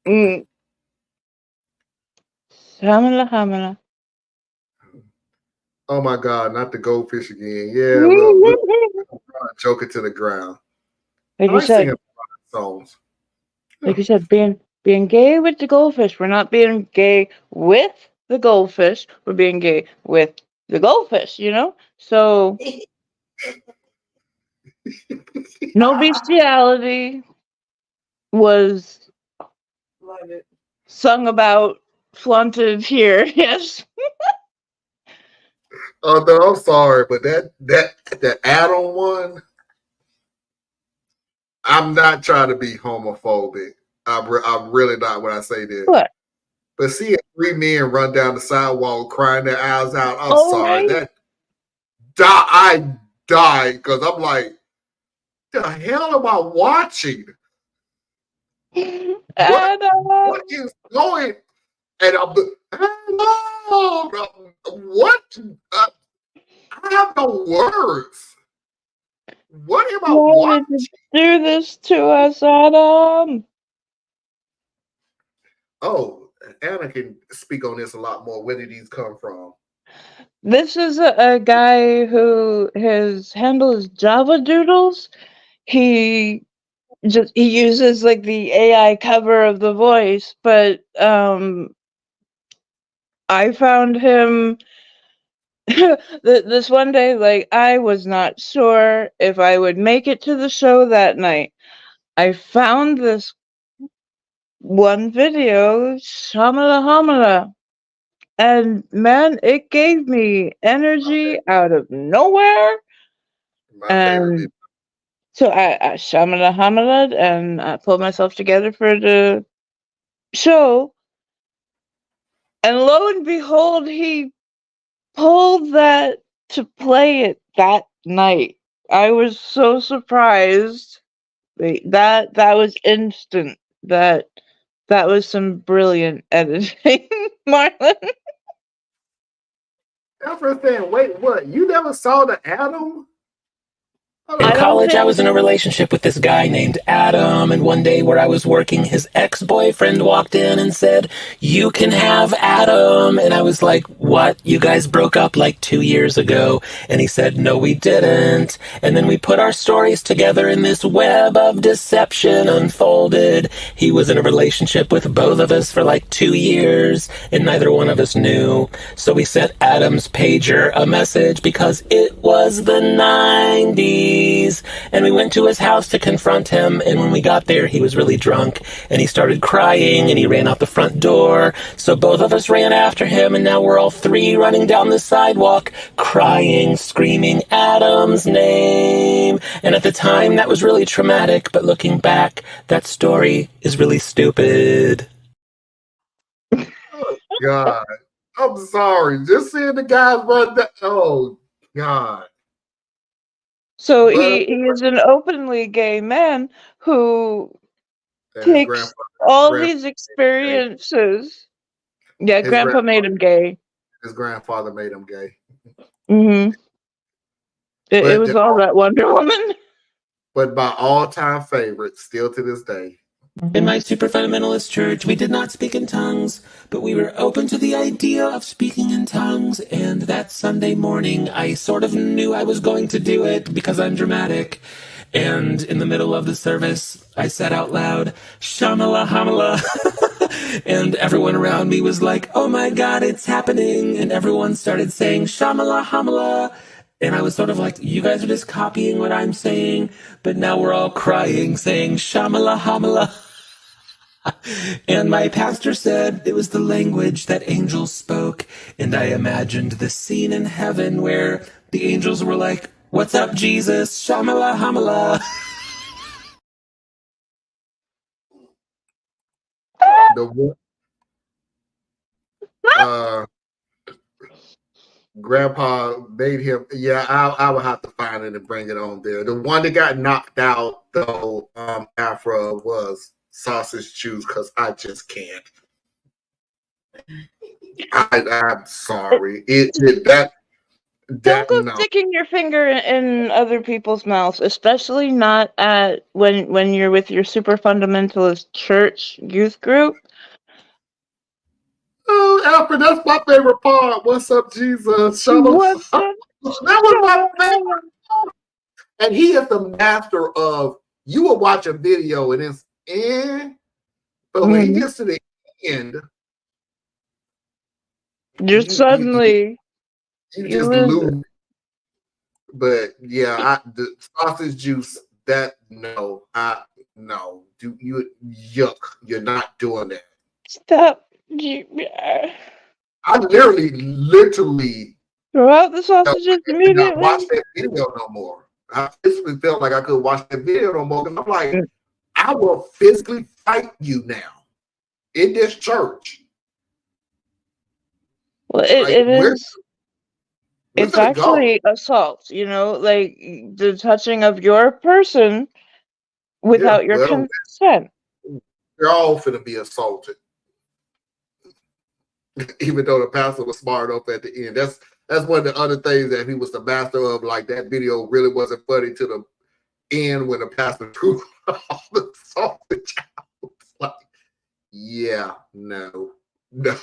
one. Hamala. Oh my God, not the goldfish again. Yeah, we'll choke it to the ground. Like you said, songs. Like you said, being gay with the goldfish. We're not being gay with the goldfish. We're being gay with the goldfish, you know? So no bestiality was sung about, flaunted here. Yes. Oh no, I'm sorry, but that add-on one, I'm not trying to be homophobic. I'm really not when I say this. What? But seeing three men run down the sidewalk crying their eyes out, I'm sorry. Right. I died because I'm like, the hell am I watching? What is going? And I'm hello, what? I have no words. What am I watching? Why did you do this to us, Adam? Oh, Anna can speak on this a lot more. Where did these come from? This is a guy who his handle is Java Doodles. He uses like the AI cover of the voice, but I found him this one day, like I was not sure if I would make it to the show that night. I found this one video, Shamala Hamala, and man, it gave me energy out of nowhere. And so I Shamala Hamala, and I pulled myself together for the show. And lo and behold, he pulled that to play it that night. I was so surprised. That was instant. That was some brilliant editing, Marlon. I'm first saying, wait, what? You never saw the Atom? In I don't college, I think. was in a relationship with this guy named Adam, and one day where I was working, his ex-boyfriend walked in and said, "You can have Adam." And I was like, "What? You guys broke up like 2 years ago?" And he said, "No, we didn't." And then we put our stories together, and this web of deception unfolded. He was in a relationship with both of us for like 2 years, and neither one of us knew. So we sent Adam's pager a message because it was the 90s. And we went to his house to confront him, and when we got there, he was really drunk, and he started crying, and he ran out the front door. So both of us ran after him, and now we're all three running down the sidewalk, crying, screaming Adam's name. And at the time, that was really traumatic, but looking back, that story is really stupid. Oh, God. I'm sorry. Just seeing the guys run that. Oh, God. So But he is an openly gay man who his takes all these gay. experiences. Yeah, His Grandpa made him gay. grandfather made him gay. Mm-hmm. It But was all that Wonder Woman. but my all-time favorite, still to this day. In my super fundamentalist church, we did not speak in tongues, but we were open to the idea of speaking in tongues. And that Sunday morning, I sort of knew I was going to do it because I'm dramatic. And in the middle of the service, I said out loud, "Shamala Hamala." And everyone around me was like, "Oh my God, it's happening." And everyone started saying, "Shamala Hamala." And I was sort of like, you guys are just copying what I'm saying. But now we're all crying, saying, "Shamala Hamala." And my pastor said it was the language that angels spoke. And I imagined the scene in heaven where the angels were like, "What's up, Jesus? Shamala Hamala." The Grandpa made him. Yeah, I would have to find it and bring it on there. The one that got knocked out though, Afro, was sausage juice because I just can't. I'm sorry. Don't go No. sticking your finger in other people's mouths, especially not at when you're with your super fundamentalist church youth group. Oh, Alfred, that's my favorite part. What's up, Jesus? What's up? That was my favorite part. And he is the master of, you will watch a video and it's but when he gets to the end, you suddenly you just lose. But yeah, the sausage juice, that no, yuck, you're not doing that. Stop. I literally Throw out the sausages immediately. Not watch that video no more. I physically felt like I could watch that video no more because I'm like, I will physically fight you now in this church. Well, it's actually assault, like the touching of your person without your consent. They're all finna be assaulted. Even though the pastor was smart up at the end. That's one of the other things that he was the master of. Like, that video really wasn't funny to the end when the pastor threw all the sausage out. Like, yeah, no, we're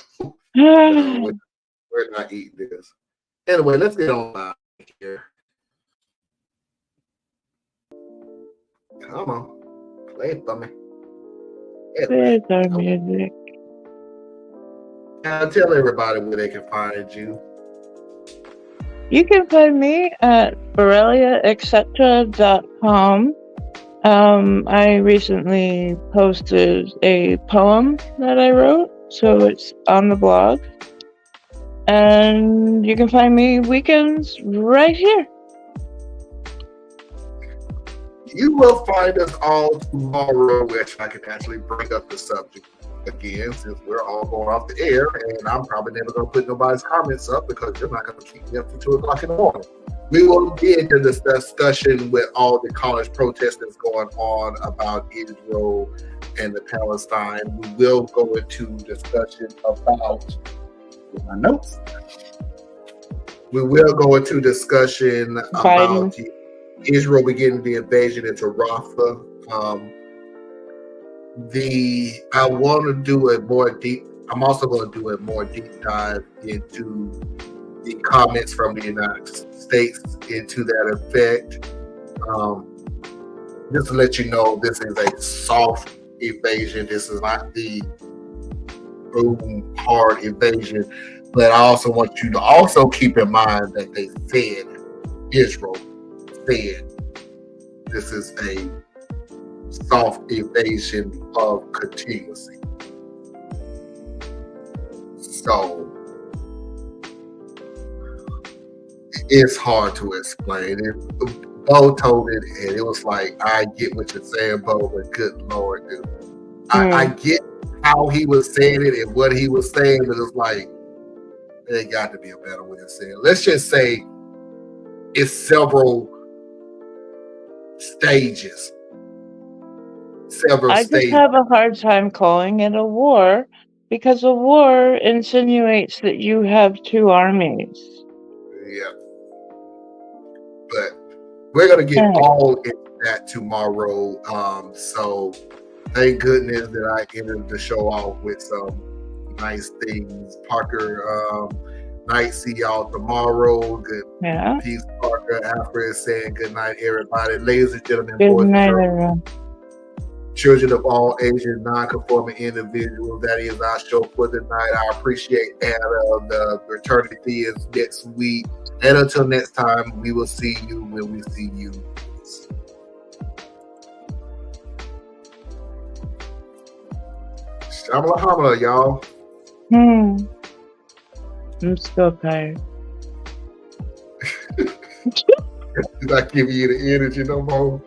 not eating this. Anyway, let's get on live here. Come on, play it for me. There's our music. Tell everybody where they can find you. You can find me at borreliaetc.com. I recently posted a poem that I wrote, so it's on the blog. And you can find me weekends right here. You will find us all tomorrow, which I can actually bring up the subject again, since we're all going off the air, and I'm probably never going to put nobody's comments up because you're not going to keep me up to 2 o'clock in the morning. We will get into this discussion with all the college protests that's going on about Israel and the Palestine. We will go into discussion about my notes. We will go into discussion about Israel beginning the invasion into Rafah. I want to do a more deep. I'm also going to do a more deep dive into the comments from the United States into that effect. Just to let you know, this is a soft invasion. This is not the boom hard invasion. But I also want you to also keep in mind that they said, Israel said, this is a soft invasion of continuity. So it's hard to explain. Bo told it, and it was like, I get what you're saying, Bo, but good Lord, dude. I get how he was saying it and what he was saying, but it's like, there got to be a better way of saying it. Let's just say it's several stages. I just have a hard time calling it a war because a war insinuates that you have two armies. Yeah. But we're going to get all into that tomorrow. So thank goodness that I ended the show off with some nice things. Parker, night. See y'all tomorrow. Good. Yeah. Peace, Parker. Alfred saying good night, everybody. Ladies and gentlemen, Good boys night, and girls. everyone. Children of all ages, non-conforming individuals. That is our show for the night. I appreciate AITAH. The eternity is next week. And until next time, we will see you when we see you. Shamala hamala, y'all. I'm still tired. Did I give you the energy no more?